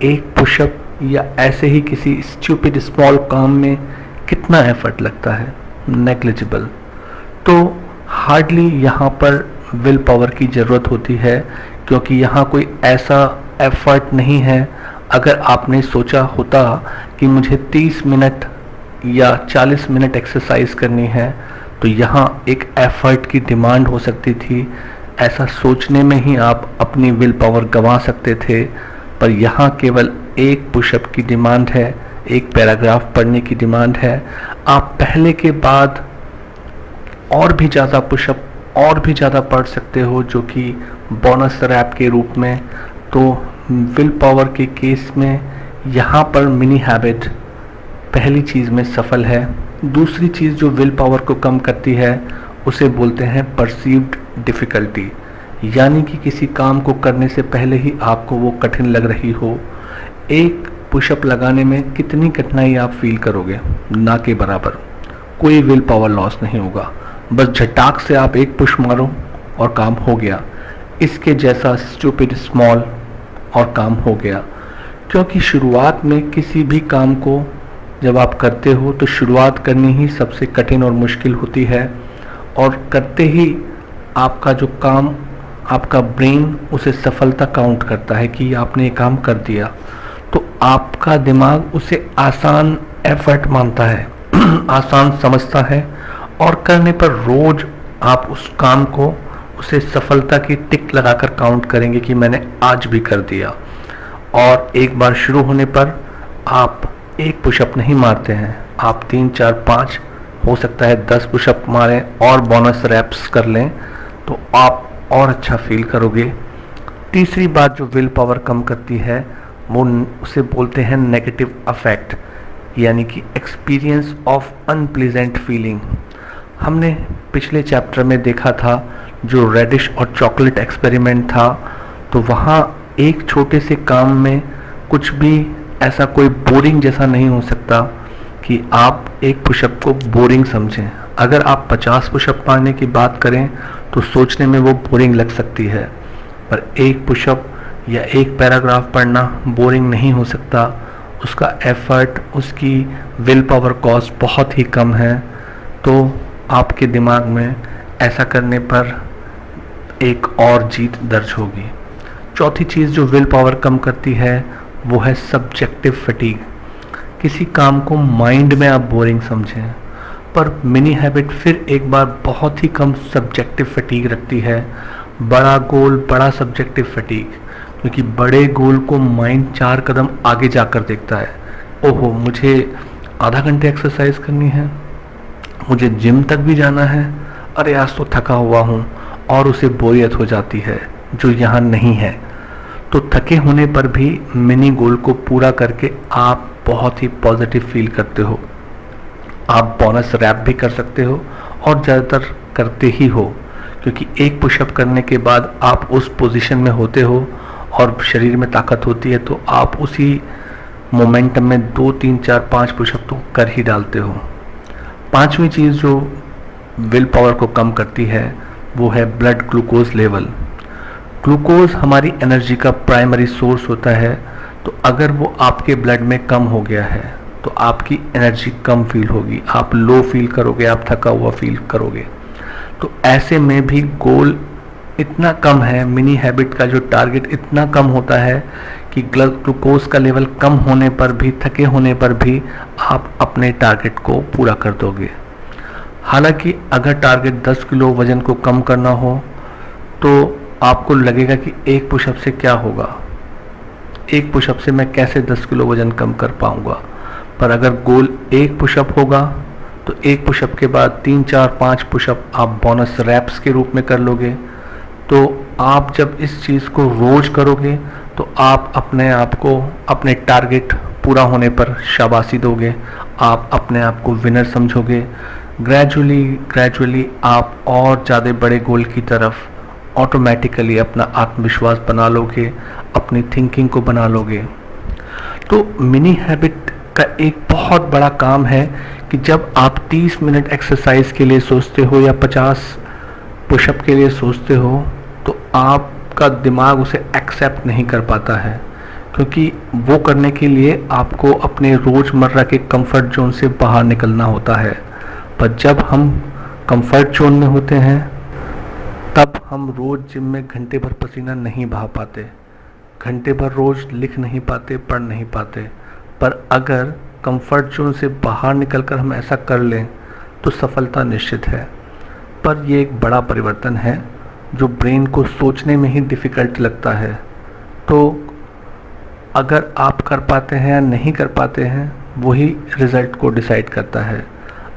[SPEAKER 2] एक पुशअप
[SPEAKER 1] या ऐसे ही किसी स्टूपिड स्मॉल काम में कितना एफर्ट लगता है, नेग्लिजिबल। तो हार्डली यहाँ पर विल पावर की ज़रूरत होती है, क्योंकि यहाँ कोई ऐसा एफर्ट नहीं है। अगर आपने सोचा होता कि मुझे 30 मिनट या 40 मिनट एक्सरसाइज करनी है, तो यहाँ एक एफर्ट की डिमांड हो सकती थी। ऐसा सोचने में ही आप अपनी विल पावर गंवा सकते थे। पर यहाँ केवल एक पुशअप की डिमांड है, एक पैराग्राफ पढ़ने की डिमांड है। आप पहले के बाद और भी ज़्यादा पुशअप और भी ज़्यादा पढ़ सकते हो, जो कि बोनस रैप के रूप में। तो विल पावर के केस में यहाँ पर मिनी हैबिट पहली चीज़ में सफल है। दूसरी चीज़ जो विल पावर को कम करती है उसे बोलते हैं परसीव्ड डिफ़िकल्टी, यानी कि किसी काम को करने से पहले ही आपको वो कठिन लग रही हो। एक पुशअप लगाने में कितनी कठिनाई आप फील करोगे, ना के बराबर। कोई विल पावर लॉस नहीं होगा, बस झटाक से आप एक पुश मारो और काम हो गया। इसके जैसा स्टूपिड स्मॉल और काम हो गया। क्योंकि शुरुआत में किसी भी काम को जब आप करते हो तो शुरुआत करनी ही सबसे कठिन और मुश्किल होती है, और करते ही आपका जो काम, आपका ब्रेन उसे सफलता काउंट करता है कि आपने ये काम कर दिया। तो आपका दिमाग उसे आसान एफर्ट मानता है आसान समझता है, और करने पर रोज आप उस काम को, उसे सफलता की टिक लगाकर काउंट करेंगे कि मैंने आज भी कर दिया। और एक बार शुरू होने पर आप एक पुशअप नहीं मारते हैं, आप 3, 4, 5, हो सकता है 10 पुशअप मारें और बोनस रैप्स कर लें, तो आप और अच्छा फील करोगे। तीसरी बात जो विल पावर कम करती है वो उसे बोलते हैं नेगेटिव अफेक्ट, यानी कि एक्सपीरियंस ऑफ अनप्लीजेंट फीलिंग। हमने पिछले चैप्टर में देखा था जो रेडिश और चॉकलेट एक्सपेरिमेंट था, तो वहाँ एक छोटे से काम में कुछ भी ऐसा कोई बोरिंग जैसा नहीं हो सकता कि आप एक पुशअप को बोरिंग समझें। अगर आप 50 पुशअप मारने की बात करें तो सोचने में वो बोरिंग लग सकती है, पर एक पुशअप या एक पैराग्राफ पढ़ना बोरिंग नहीं हो सकता। उसका एफर्ट, उसकी विल पावर कॉस्ट बहुत ही कम है। तो आपके दिमाग में ऐसा करने पर एक और जीत दर्ज होगी। चौथी चीज़ जो विल पावर कम करती है वो है सब्जेक्टिव फटीग। किसी काम को माइंड में आप बोरिंग समझें, पर मिनी हैबिट फिर एक बार बहुत ही कम सब्जेक्टिव फटीग रखती है। बड़ा गोल, बड़ा सब्जेक्टिव फटीग, क्योंकि बड़े गोल को माइंड 4 कदम आगे जाकर देखता है। ओहो, मुझे आधा घंटे एक्सरसाइज करनी है, मुझे जिम तक भी जाना है, अरे आज तो थका हुआ हूँ, और उसे बोरियत हो जाती है जो यहाँ नहीं है। तो थके होने पर भी मिनी गोल को पूरा करके आप बहुत ही पॉजिटिव फील करते हो। आप बोनस रैप भी कर सकते हो और ज़्यादातर करते ही हो, क्योंकि एक पुशअप करने के बाद आप उस पोजीशन में होते हो और शरीर में ताकत होती है, तो आप उसी मोमेंटम में 2, 3, 4, 5 पुशअप तो कर ही डालते हो। पांचवी चीज़ जो विल पावर को कम करती है वो है ब्लड ग्लूकोज लेवल। ग्लूकोज हमारी एनर्जी का प्राइमरी सोर्स होता है, तो अगर वो आपके ब्लड में कम हो गया है तो आपकी एनर्जी कम फील होगी, आप लो फील करोगे, आप थका हुआ फील करोगे। तो ऐसे में भी गोल इतना कम है, मिनी हैबिट का जो टारगेट इतना कम होता है कि ग्लूकोज का लेवल कम होने पर भी, थके होने पर भी आप अपने टारगेट को पूरा कर दोगे। हालांकि अगर टारगेट 10 किलो वजन को कम करना हो तो आपको लगेगा कि एक पुशअप से क्या होगा, एक पुशअप से मैं कैसे 10 किलो वजन कम कर पाऊंगा। पर अगर गोल एक पुशअप होगा तो एक पुशअप के बाद 3, 4, 5 पुशअप आप बोनस रैप्स के रूप में कर लोगे। तो आप जब इस चीज़ को रोज करोगे तो आप अपने आप को, अपने टारगेट पूरा होने पर शाबाशी दोगे, आप अपने आप को विनर समझोगे। ग्रेजुअली आप और ज़्यादा बड़े गोल की तरफ ऑटोमेटिकली अपना आत्मविश्वास बना लोगे, अपनी थिंकिंग को बना लोगे। तो मिनी हैबिट का एक बहुत बड़ा काम है कि जब आप 30 मिनट एक्सरसाइज के लिए सोचते हो या 50 पुशअप के लिए सोचते हो, तो आपका दिमाग उसे एक्सेप्ट नहीं कर पाता है, क्योंकि वो करने के लिए आपको अपने रोज़मर्रा के कंफर्ट जोन से बाहर निकलना होता है। पर जब हम कंफर्ट जोन में होते हैं तब हम रोज़ जिम में घंटे भर पसीना नहीं बहा पाते, घंटे भर रोज़ लिख नहीं पाते, पढ़ नहीं पाते। पर अगर कंफर्ट जोन से बाहर निकलकर हम ऐसा कर लें तो सफलता निश्चित है। पर ये एक बड़ा परिवर्तन है जो ब्रेन को सोचने में ही डिफ़िकल्ट लगता है। तो अगर आप कर पाते हैं या नहीं कर पाते हैं, वही रिज़ल्ट को डिसाइड करता है।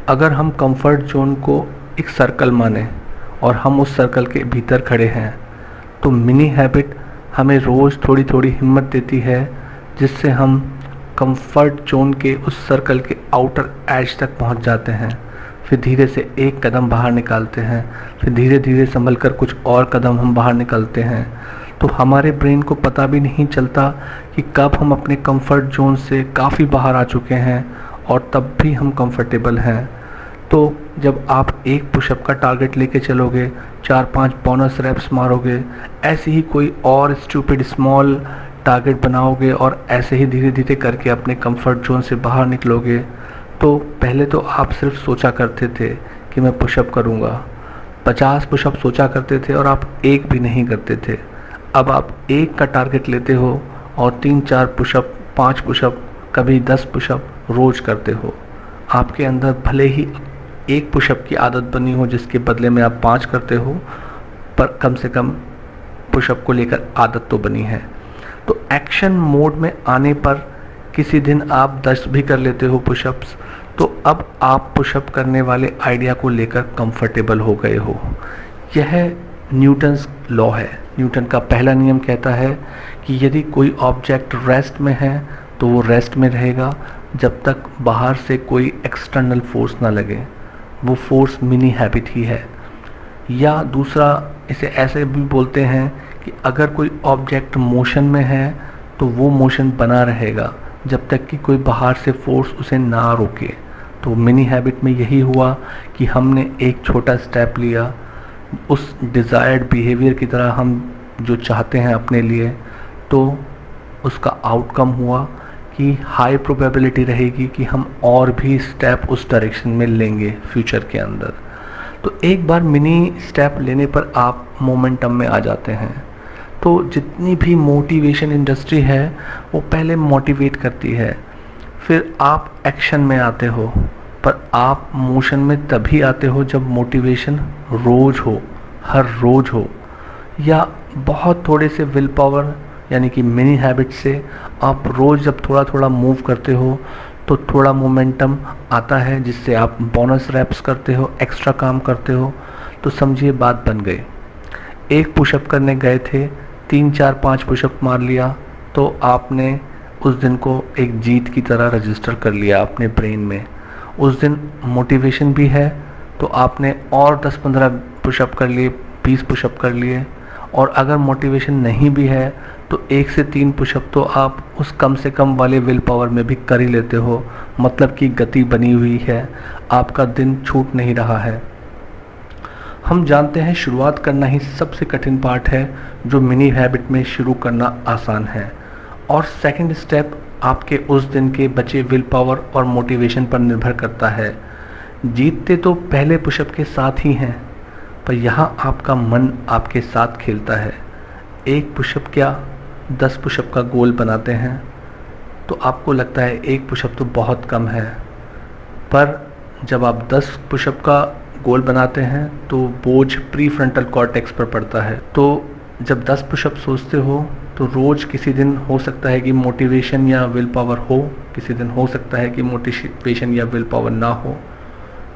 [SPEAKER 1] अगर हम कंफर्ट जोन को एक सर्कल माने और हम उस सर्कल के भीतर खड़े हैं, तो मिनी हैबिट हमें रोज़ थोड़ी थोड़ी हिम्मत देती है, जिससे हम कंफर्ट जोन के उस सर्कल के आउटर एज तक पहुंच जाते हैं। फिर धीरे से एक कदम बाहर निकालते हैं, फिर धीरे धीरे संभल कर कुछ और कदम हम बाहर निकालते हैं। तो हमारे ब्रेन को पता भी नहीं चलता कि कब हम अपने कंफर्ट जोन से काफ़ी बाहर आ चुके हैं और तब भी हम कंफर्टेबल हैं। तो जब आप एक पुशअप का टारगेट लेके चलोगे, 4-5 बोनस रेप्स मारोगे, ऐसे ही कोई और स्टूपिड स्मॉल टारगेट बनाओगे और ऐसे ही धीरे धीरे करके अपने कंफर्ट जोन से बाहर निकलोगे, तो पहले तो आप सिर्फ सोचा करते थे कि मैं पुशअप करूँगा, 50 पुशअप सोचा करते थे और आप एक भी नहीं करते थे। अब आप एक का टारगेट लेते हो और 3-4 पुशअप, 5 पुशअप, कभी 10 पुशअप रोज़ करते हो। आपके अंदर भले ही एक पुशअप की आदत बनी हो जिसके बदले में आप 5 करते हो, पर कम से कम पुशअप को लेकर आदत तो बनी है। तो एक्शन मोड में आने पर किसी दिन आप 10 भी कर लेते हो पुशअप्स, तो अब आप पुशअप करने वाले आइडिया को लेकर कंफर्टेबल हो गए हो। यह न्यूटन्स लॉ है। न्यूटन का पहला नियम कहता है कि यदि कोई ऑब्जेक्ट रेस्ट में है तो वो रेस्ट में रहेगा जब तक बाहर से कोई एक्सटर्नल फोर्स ना लगे। वो फोर्स मिनी हैबिट ही है। या दूसरा, इसे ऐसे भी बोलते हैं कि अगर कोई ऑब्जेक्ट मोशन में है तो वो मोशन बना रहेगा जब तक कि कोई बाहर से फोर्स उसे ना रोके। तो मिनी हैबिट में यही हुआ कि हमने एक छोटा स्टेप लिया, उस डिज़ायर्ड बिहेवियर की तरह हम जो चाहते हैं अपने लिए, तो उसका आउटकम हुआ कि हाई प्रोबेबिलिटी रहेगी कि हम और भी स्टेप उस डायरेक्शन में लेंगे फ्यूचर के अंदर। तो एक बार मिनी स्टेप लेने पर आप मोमेंटम में आ जाते हैं। तो जितनी भी मोटिवेशन इंडस्ट्री है वो पहले मोटिवेट करती है, फिर आप एक्शन में आते हो। पर आप मोशन में तभी आते हो जब मोटिवेशन रोज़ हो, हर रोज़ हो, या बहुत थोड़े से विल पावर यानी कि मिनी हैबिट से आप रोज़ जब थोड़ा थोड़ा मूव करते हो तो थोड़ा मोमेंटम आता है, जिससे आप बोनस रैप्स करते हो, एक्स्ट्रा काम करते हो। तो समझिए बात बन गई। एक पुशअप करने गए थे, 3-4-5 पुशअप मार लिया, तो आपने उस दिन को एक जीत की तरह रजिस्टर कर लिया अपने ब्रेन में। उस दिन मोटिवेशन भी है तो आपने और 10-15 पुशअप कर लिए, 20 पुशअप कर लिए। और अगर मोटिवेशन नहीं भी है तो 1 से 3 पुशअप तो आप उस कम से कम वाले विल पावर में भी कर ही लेते हो। मतलब कि गति बनी हुई है, आपका दिन छूट नहीं रहा है। हम जानते हैं शुरुआत करना ही सबसे कठिन पार्ट है, जो मिनी हैबिट में शुरू करना आसान है। और सेकंड स्टेप आपके उस दिन के बचे विल पावर और मोटिवेशन पर निर्भर करता है। जीतते तो पहले पुशअप के साथ ही हैं, पर यहाँ आपका मन आपके साथ खेलता है। एक पुशअप क्या 10 पुशअप का गोल बनाते हैं तो आपको लगता है एक पुशअप तो बहुत कम है, पर जब आप 10 पुशअप का गोल बनाते हैं तो बोझ प्री फ्रंटल कॉर्टेक्स पर पड़ता है। तो जब 10 पुशअप सोचते हो तो रोज़ किसी दिन हो सकता है कि मोटिवेशन या विल पावर हो, किसी दिन हो सकता है कि मोटिवेशन या विल पावर ना हो।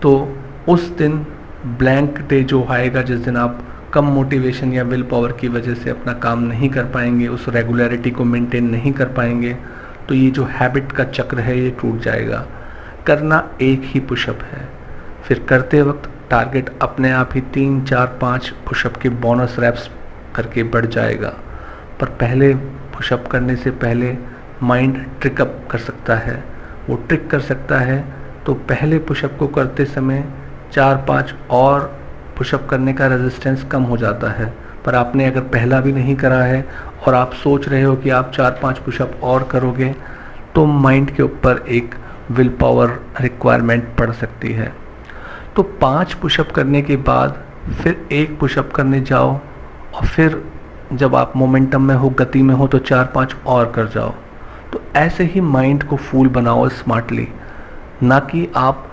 [SPEAKER 1] तो उस दिन ब्लैंक डे जो आएगा, जिस दिन आप कम मोटिवेशन या विल पावर की वजह से अपना काम नहीं कर पाएंगे, उस रेगुलरिटी को मेंटेन नहीं कर पाएंगे, तो ये जो हैबिट का चक्र है ये टूट जाएगा। करना एक ही पुशअप है, फिर करते वक्त टारगेट अपने आप ही 3-4-5 पुशअप के बोनस रैप्स करके बढ़ जाएगा। पर पहले पुशअप करने से पहले माइंड ट्रिकअप कर सकता है, वो ट्रिक कर सकता है। तो पहले पुशअप को करते समय 4-5 और पुशअप करने का रेजिस्टेंस कम हो जाता है। पर आपने अगर पहला भी नहीं करा है और आप सोच रहे हो कि आप 4-5 पुशअप और करोगे, तो माइंड के ऊपर एक विल पावर रिक्वायरमेंट पड़ सकती है। तो 5 पुशअप करने के बाद फिर 1 पुशअप करने जाओ, और फिर जब आप मोमेंटम में हो, गति में हो, तो 4-5 और कर जाओ। तो ऐसे ही माइंड को फूल बनाओ स्मार्टली, ना कि आप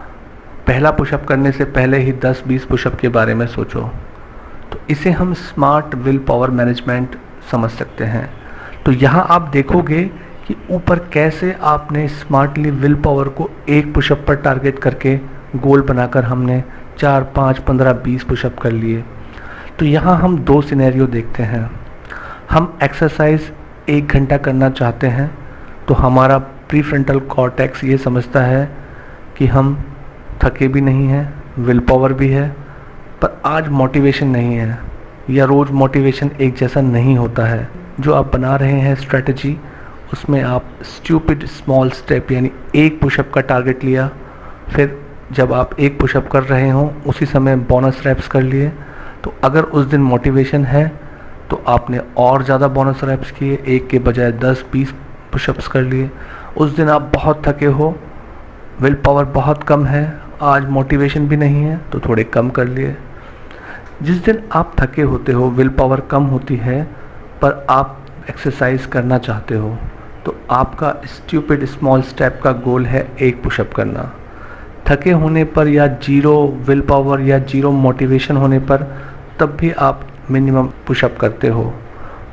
[SPEAKER 1] पहला पुशअप करने से पहले ही 10-20 पुशअप के बारे में सोचो। तो इसे हम स्मार्ट विल पावर मैनेजमेंट समझ सकते हैं। तो यहाँ आप देखोगे कि ऊपर कैसे आपने स्मार्टली विल पावर को 1 पुशअप पर टारगेट करके गोल बनाकर हमने 4, 5, 15, 20 पुशअप कर लिए। तो यहाँ हम 2 सिनेरियो देखते हैं। हम एक्सरसाइज 1 घंटा करना चाहते हैं, तो हमारा प्रीफ्रंटल कॉर्टेक्स ये समझता है कि हम थके भी नहीं हैं, विल पावर भी है, पर आज मोटिवेशन नहीं है, या रोज़ मोटिवेशन एक जैसा नहीं होता है। जो आप बना रहे हैं स्ट्रेटजी, उसमें आप स्टूपिड स्मॉल स्टेप यानी 1 पुशअप का टारगेट लिया, फिर जब आप 1 पुशअप कर रहे हों उसी समय बोनस रैप्स कर लिए। तो अगर उस दिन मोटिवेशन है तो आपने और ज़्यादा बोनस रैप्स किए, 1 के बजाय 10-20 पुशअप्स कर लिए। उस दिन आप बहुत थके हो, विल पावर बहुत कम है, आज मोटिवेशन भी नहीं है, तो थोड़े कम कर लिए। जिस दिन आप थके होते हो, विल पावर कम होती है, पर आप एक्सरसाइज करना चाहते हो, तो आपका स्टूपिड स्मॉल स्टेप का गोल है 1 पुशअप करना। थके होने पर या 0 विल पावर या 0 मोटिवेशन होने पर तब भी आप मिनिमम पुशअप करते हो,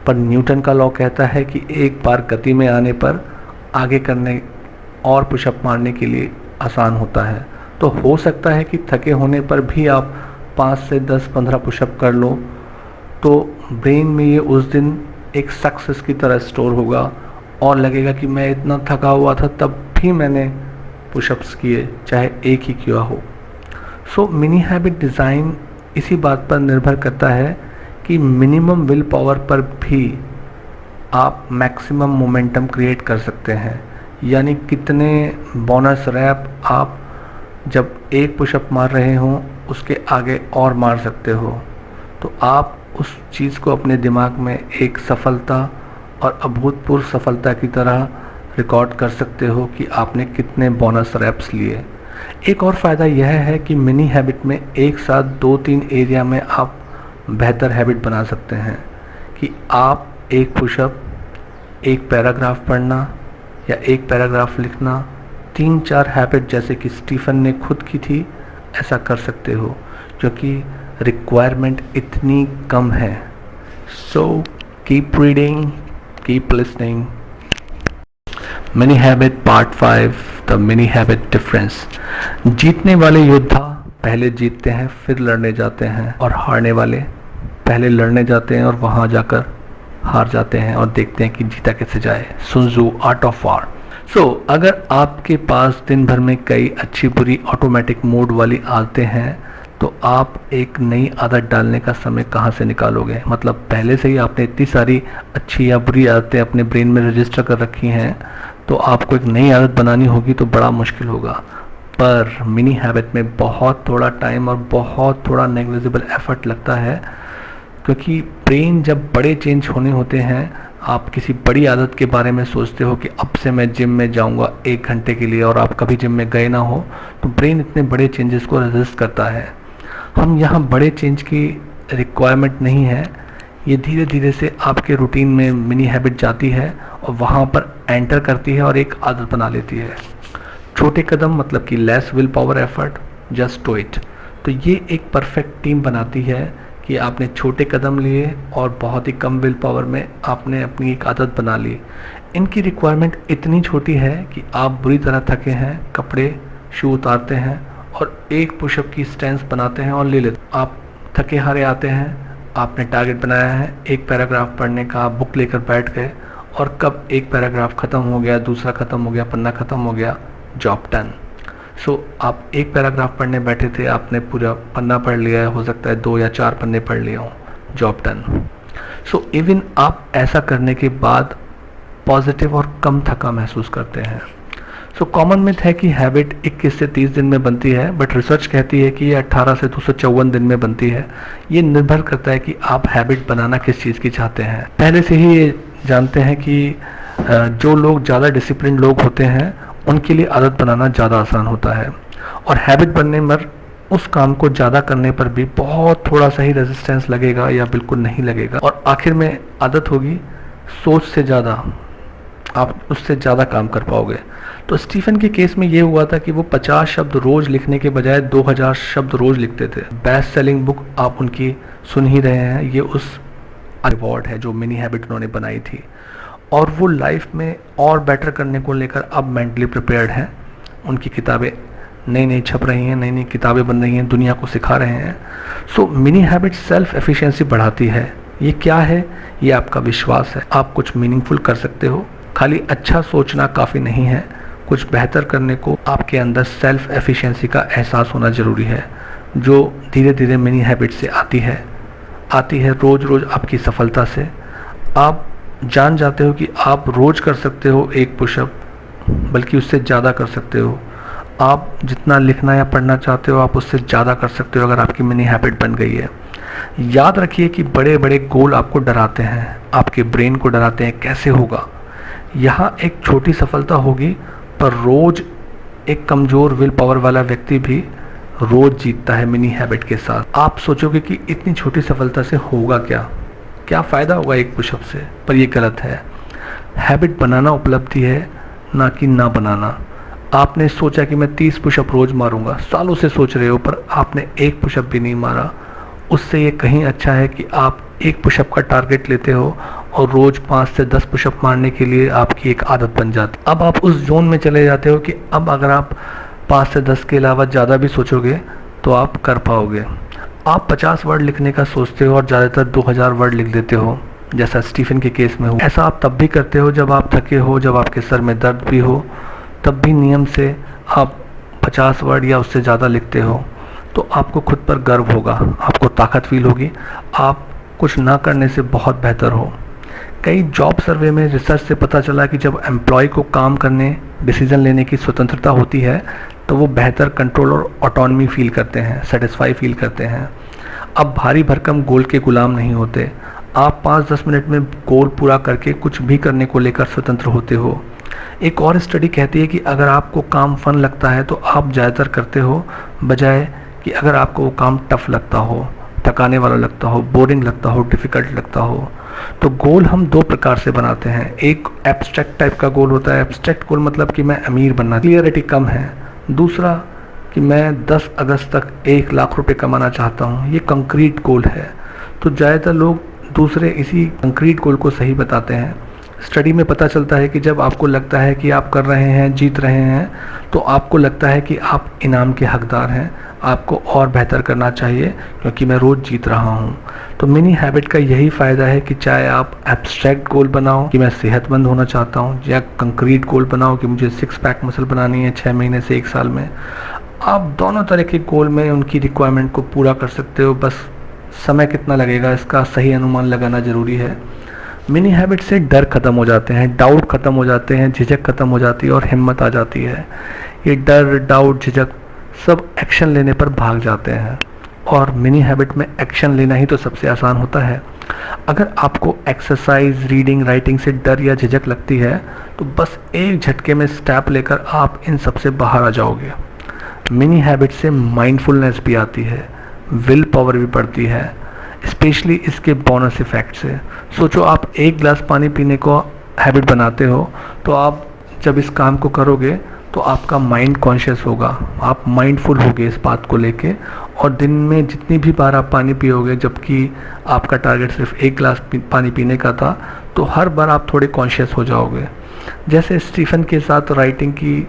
[SPEAKER 1] पर न्यूटन का लॉ कहता है कि एक बार गति में आने पर आगे करने और पुशअप मारने के लिए आसान होता है। तो हो सकता है कि थके होने पर भी आप 5 से 10-15 पुशअप कर लो, तो ब्रेन में ये उस दिन एक सक्सेस की तरह स्टोर होगा और लगेगा कि मैं इतना थका हुआ था तब भी मैंने पुशअप्स किए, चाहे 1 ही किया हो। सो मिनी हैबिट डिज़ाइन इसी बात पर निर्भर करता है कि मिनिमम विल पावर पर भी आप मैक्सिमम मोमेंटम क्रिएट कर सकते हैं, यानी कितने बोनस रैप आप जब 1 पुशअप मार रहे हों उसके आगे और मार सकते हो। तो आप उस चीज़ को अपने दिमाग में एक सफलता और अभूतपूर्व सफलता की तरह रिकॉर्ड कर सकते हो कि आपने कितने बोनस रैप्स लिए। एक और फ़ायदा यह है कि मिनी हैबिट में एक साथ 2-3 एरिया में आप बेहतर हैबिट बना सकते हैं, कि आप 1 पुशअप, 1 पैराग्राफ पढ़ना या 1 पैराग्राफ लिखना, 3-4 हैबिट जैसे कि स्टीफन ने खुद की थी, ऐसा कर सकते हो, क्योंकि रिक्वायरमेंट इतनी कम है। So keep reading, keep listening. Mini habit part 5, the mini habit difference. जीतने वाले योद्धा पहले जीतते हैं, फिर लड़ने जाते हैं, और हारने वाले पहले लड़ने जाते हैं और वहां जाकर हार जाते हैं और देखते हैं कि जीता कैसे जाए। सुन त्जू, आर्ट ऑफ वार। सो अगर आपके पास दिन भर में कई अच्छी बुरी ऑटोमेटिक मोड वाली आदतें हैं, तो आप एक नई आदत डालने का समय कहाँ से निकालोगे? मतलब पहले से ही आपने इतनी सारी अच्छी या बुरी आदतें अपने ब्रेन में रजिस्टर कर रखी हैं, तो आपको एक नई आदत बनानी होगी तो बड़ा मुश्किल होगा। पर मिनी हैबिट में बहुत थोड़ा टाइम और बहुत थोड़ा नेग्लिजिबल एफर्ट लगता है, क्योंकि ब्रेन जब बड़े चेंज होने होते हैं, आप किसी बड़ी आदत के बारे में सोचते हो कि अब से मैं जिम में जाऊंगा 1 घंटे के लिए, और आप कभी जिम में गए ना हो, तो ब्रेन इतने बड़े चेंजेस को रेजिस्ट करता है। हम यहाँ बड़े चेंज की रिक्वायरमेंट नहीं है, ये धीरे धीरे से आपके रूटीन में मिनी हैबिट जाती है और वहाँ पर एंटर करती है और एक आदत बना लेती है। छोटे कदम मतलब कि less will power effort, just do it. तो ये एक परफेक्ट टीम बनाती है कि आपने छोटे कदम लिए और बहुत ही कम विल पावर में आपने अपनी एक आदत बना ली। इनकी रिक्वायरमेंट इतनी छोटी है कि आप बुरी तरह थके हैं, कपड़े शू उतारते हैं और 1 पुशअप की स्टैंस बनाते हैं और ले लेते। आप थके हारे आते हैं, आपने टारगेट बनाया है 1 पैराग्राफ पढ़ने का, आप बुक लेकर बैठ गए, और कब 1 पैराग्राफ ख़त्म हो गया, दूसरा ख़त्म हो गया, पन्ना ख़त्म हो गया, जॉब डन। सो आप 1 पैराग्राफ पढ़ने बैठे थे, आपने पूरा पन्ना पढ़ लिया है, हो सकता है 2 या 4 पन्ने पढ़ लिए हों, जॉब डन। सो इवन आप ऐसा करने के बाद पॉजिटिव और कम थका महसूस करते हैं। सो कॉमन मिथ है कि हैबिट 21 से 30 दिन में बनती है, बट रिसर्च कहती है कि ये 18 से 254 दिन में बनती है। ये निर्भर करता है कि आप हैबिट बनाना किस चीज़ की चाहते हैं। पहले से ही ये जानते हैं कि जो लोग ज़्यादा डिसिप्लिन लोग होते हैं उनके लिए आदत बनाना ज़्यादा आसान होता है, और हैबिट बनने पर उस काम को ज़्यादा करने पर भी बहुत थोड़ा सा ही रेजिस्टेंस लगेगा या बिल्कुल नहीं लगेगा, और आखिर में आदत होगी सोच से ज़्यादा, आप उससे ज़्यादा काम कर पाओगे। तो स्टीफन के केस में ये हुआ था कि वो 50 शब्द रोज़ लिखने के बजाय 2000 शब्द रोज़ लिखते थे। बेस्ट सेलिंग बुक आप उनकी सुन ही रहे हैं, ये उस अवार्ड है जो मिनी हैबिट उन्होंने बनाई थी, और वो लाइफ में और बेटर करने को लेकर अब मेंटली प्रिपेयर्ड हैं। उनकी किताबें नई नई छप रही हैं, नई नई किताबें बन रही हैं, दुनिया को सिखा रहे हैं। सो मिनी हैबिट सेल्फ एफिशिएंसी बढ़ाती है। ये क्या है? ये आपका विश्वास है, आप कुछ मीनिंगफुल कर सकते हो। खाली अच्छा सोचना काफ़ी नहीं है, कुछ बेहतर करने को आपके अंदर सेल्फ एफिशिएंसी का एहसास होना ज़रूरी है, जो धीरे धीरे मिनी हैबिट से आती है रोज़ रोज़ आपकी सफलता से। आप जान जाते हो कि आप रोज़ कर सकते हो एक पुशअप, बल्कि उससे ज़्यादा कर सकते हो। आप जितना लिखना या पढ़ना चाहते हो आप उससे ज़्यादा कर सकते हो अगर आपकी मिनी हैबिट बन गई है। याद रखिए कि बड़े बड़े गोल आपको डराते हैं, आपके ब्रेन को डराते हैं, कैसे होगा। यहाँ एक छोटी सफलता होगी, पर रोज़ एक कमज़ोर विल पावर वाला व्यक्ति भी रोज़ जीतता है मिनी हैबिट के साथ। आप सोचोगे कि इतनी छोटी सफलता से होगा क्या फ़ायदा होगा एक पुशअप से, पर ये गलत है। हैबिट बनाना उपलब्धि है, ना कि ना बनाना। आपने सोचा कि मैं 30 पुशअप रोज़ मारूंगा, सालों से सोच रहे हो, पर आपने एक पुशअप भी नहीं मारा। उससे ये कहीं अच्छा है कि आप एक पुशअप का टारगेट लेते हो और रोज़ 5 से 10 पुशअप मारने के लिए आपकी एक आदत बन जाती। अब आप उस जोन में चले जाते हो कि अब अगर आप 5 से 10 के अलावा ज़्यादा भी सोचोगे तो आप कर पाओगे। आप 50 वर्ड लिखने का सोचते हो और ज़्यादातर 2000 वर्ड लिख देते हो, जैसा स्टीफन के केस में हो। ऐसा आप तब भी करते हो जब आप थके हो, जब आपके सर में दर्द भी हो, तब भी नियम से आप 50 वर्ड या उससे ज़्यादा लिखते हो। तो आपको खुद पर गर्व होगा, आपको ताकत फील होगी, आप कुछ ना करने से बहुत बेहतर हो। कई जॉब सर्वे में रिसर्च से पता चला कि जब एम्प्लॉय को काम करने, डिसीजन लेने की स्वतंत्रता होती है तो वो बेहतर कंट्रोल और ऑटोनॉमी फील करते हैं, सेटिस्फाई फील करते हैं। अब भारी भरकम गोल के गुलाम नहीं होते। आप 5-10 मिनट में गोल पूरा करके कुछ भी करने को लेकर स्वतंत्र होते हो। एक और स्टडी कहती है कि अगर आपको काम फन लगता है तो आप ज़्यादातर करते हो, बजाय कि अगर आपको वो काम टफ लगता हो, थकाने वाला लगता हो, बोरिंग लगता हो, डिफ़िकल्ट लगता हो। तो गोल हम 2 प्रकार से बनाते हैं। एक एब्स्ट्रैक्ट टाइप का गोल होता है। एब्स्ट्रैक्ट गोल मतलब कि मैं अमीर बनना, क्लियरिटी कम है। दूसरा कि मैं 10 अगस्त तक 1 लाख रुपए कमाना चाहता हूँ, ये कंक्रीट गोल है। तो ज़्यादातर लोग दूसरे इसी कंक्रीट गोल को सही बताते हैं। स्टडी में पता चलता है कि जब आपको लगता है कि आप कर रहे हैं, जीत रहे हैं, तो आपको लगता है कि आप इनाम के हकदार हैं, आपको और बेहतर करना चाहिए क्योंकि मैं रोज़ जीत रहा हूँ। तो मिनी हैबिट का यही फ़ायदा है कि चाहे आप एब्स्ट्रैक्ट गोल बनाओ कि मैं सेहतमंद होना चाहता हूँ, या कंक्रीट गोल बनाओ कि मुझे 6 पैक मसल बनानी है 6 महीने से 1 साल में, आप दोनों तरह के गोल में उनकी रिक्वायरमेंट को पूरा कर सकते हो। बस समय कितना लगेगा इसका सही अनुमान लगाना ज़रूरी है। मिनी हैबिट से डर ख़त्म हो जाते हैं, डाउट ख़त्म हो जाते हैं, झिझक ख़त्म हो जाती है और हिम्मत आ जाती है। ये डर, डाउट, झिझक सब एक्शन लेने पर भाग जाते हैं, और मिनी हैबिट में एक्शन लेना ही तो सबसे आसान होता है। अगर आपको एक्सरसाइज, रीडिंग, राइटिंग से डर या झिझक लगती है तो बस एक झटके में स्टेप लेकर आप इन सब से बाहर आ जाओगे। मिनी हैबिट से माइंडफुलनेस भी आती है, विल पावर भी बढ़ती है, स्पेशली इसके बोनस इफेक्ट से। सोचो आप 1 गिलास पानी पीने को हैबिट बनाते हो, तो आप जब इस काम को करोगे तो आपका माइंड कॉन्शियस होगा, आप माइंडफुल होगे इस बात को लेके, और दिन में जितनी भी बार आप पानी पियोगे, जबकि आपका टारगेट सिर्फ 1 गिलास पानी पीने का था, तो हर बार आप थोड़े कॉन्शियस हो जाओगे। जैसे स्टीफन के साथ राइटिंग की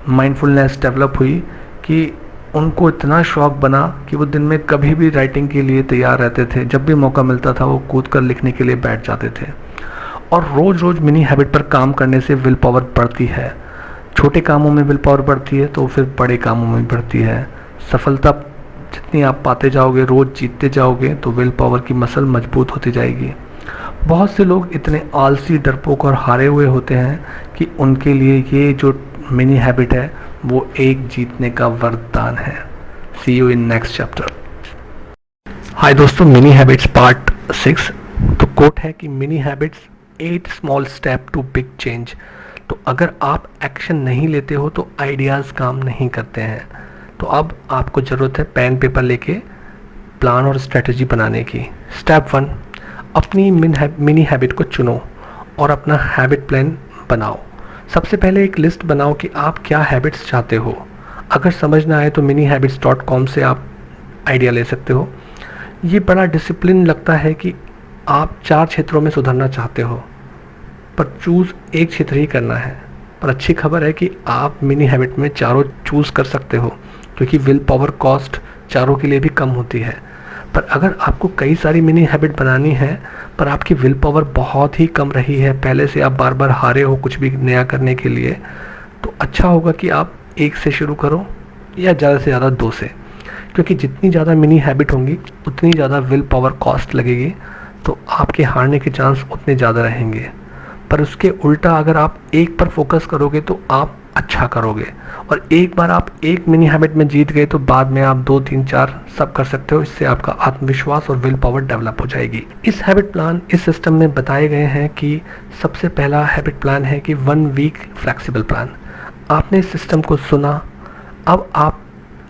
[SPEAKER 1] माइंडफुलनेस डेवलप हुई कि उनको इतना शौक बना कि वो दिन में कभी भी राइटिंग के लिए तैयार रहते थे। जब भी मौका मिलता था वो कूद कर लिखने के लिए बैठ जाते थे। और रोज़ रोज़ मिनी हैबिट पर काम करने से विल पावर बढ़ती है। छोटे कामों में विल पावर बढ़ती है तो फिर बड़े कामों में बढ़ती है। सफलता जितनी आप पाते जाओगे, रोज़ जीतते जाओगे, तो विल पावर की मसल मजबूत होती जाएगी। बहुत से लोग इतने आलसी, डरपोक और हारे हुए होते हैं कि उनके लिए ये जो मिनी हैबिट है वो एक जीतने का वरदान है। See you in next chapter. Hi दोस्तों, मिनी हैबिट्स पार्ट 6। तो कोट है कि mini habits
[SPEAKER 2] 8 small step to big change. तो अगर आप एक्शन नहीं लेते हो तो आइडियाज़ काम नहीं करते हैं। तो अब आपको ज़रूरत है पेन पेपर लेके प्लान और स्ट्रेटजी बनाने की। स्टेप 1, अपनी मिनी हैबिट को चुनो और अपना हैबिट प्लान बनाओ। सबसे पहले एक लिस्ट बनाओ कि आप क्या हैबिट्स चाहते हो। अगर समझ ना आए तो minihabits.com से आप आइडिया ले सकते हो। ये बड़ा डिसिप्लिन लगता है कि आप 4 क्षेत्रों में सुधरना चाहते हो, पर चूज़ एक क्षेत्र ही करना है। पर अच्छी खबर है कि आप मिनी हैबिट में चारों चूज़ कर सकते हो, क्योंकि विल पावर कॉस्ट चारों के लिए भी कम होती है। पर अगर आपको कई सारी मिनी हैबिट बनानी है पर आपकी विल पावर बहुत ही कम रही है, पहले से आप बार बार हारे हो कुछ भी नया करने के लिए, तो अच्छा होगा कि आप 1 से शुरू करो या ज़्यादा से ज़्यादा 2 से, क्योंकि जितनी ज़्यादा मिनी हैबिट होंगी उतनी ज़्यादा विल पावर कॉस्ट लगेगी, तो आपके हारने के चांस उतने ज़्यादा रहेंगे। पर उसके उल्टा अगर आप एक पर फोकस करोगे तो आप अच्छा करोगे, और एक बार आप एक मिनी हैबिट में जीत गए तो बाद में आप 2, 3, 4 सब कर सकते हो। इससे आपका आत्मविश्वास और विल पावर डेवलप हो जाएगी। इस हैबिट प्लान इस सिस्टम में बताए गए हैं कि सबसे पहला हैबिट प्लान है कि 1 वीक फ्लेक्सिबल प्लान। आपने इस सिस्टम को सुना, अब आप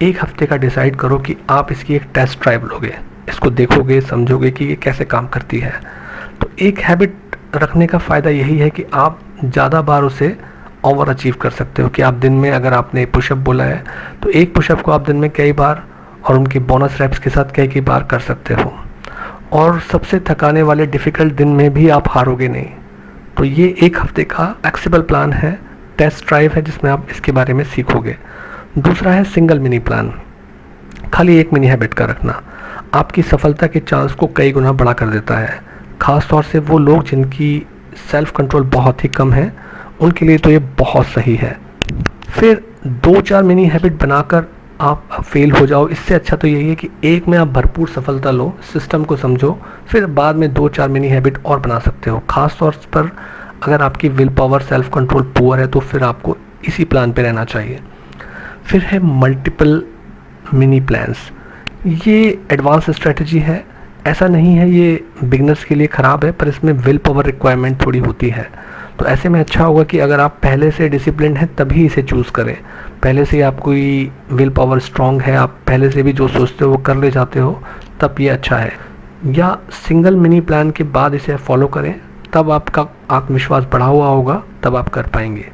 [SPEAKER 2] 1 हफ्ते का डिसाइड करो कि आप इसकी एक टेस्ट ड्राइव लोगे, इसको देखोगे, समझोगे कि ये कैसे काम करती है। तो एक हैबिट रखने का फ़ायदा यही है कि आप ज़्यादा बार उसे ओवर अचीव कर सकते हो। कि आप दिन में, अगर आपने पुशअप बोला है तो एक पुशअप को आप दिन में कई बार और उनके बोनस रैप्स के साथ कई बार कर सकते हो, और सबसे थकाने वाले डिफ़िकल्ट दिन में भी आप हारोगे नहीं। तो ये 1 हफ्ते का फ्लेक्सिबल प्लान है, टेस्ट ड्राइव है, जिसमें आप इसके बारे में सीखोगे। दूसरा है सिंगल मिनी प्लान। खाली एक मिनी हैबिट का रखना आपकी सफलता के चांस को कई गुना बढ़ा कर देता है। ख़ास तौर से वो लोग जिनकी सेल्फ कंट्रोल बहुत ही कम है, उनके लिए तो ये बहुत सही है। फिर 2-4 मिनी हैबिट बनाकर आप फेल हो जाओ, इससे अच्छा तो यही है कि एक में आप भरपूर सफलता लो, सिस्टम को समझो, फिर बाद में 2-4 मिनी हैबिट और बना सकते हो। ख़ास तौर पर अगर आपकी will power, self control poor है तो फिर आपको इसी प्लान पे रहना चाहिए। फिर है मल्टीपल मिनी प्लान्स। ये एडवांस स्ट्रेटजी है, ऐसा नहीं है ये बिगनर्स के लिए ख़राब है, पर इसमें विल पावर रिक्वायरमेंट थोड़ी होती है। तो ऐसे में अच्छा होगा कि अगर आप पहले से डिसिप्लिन हैं तभी इसे चूज़ करें। पहले से आपकी विल पावर स्ट्रांग है, आप पहले से भी जो सोचते हो वो कर ले जाते हो, तब ये अच्छा है। या सिंगल मिनी प्लान के बाद इसे फॉलो करें, तब आपका आत्मविश्वास बढ़ा हुआ होगा, तब आप कर पाएंगे।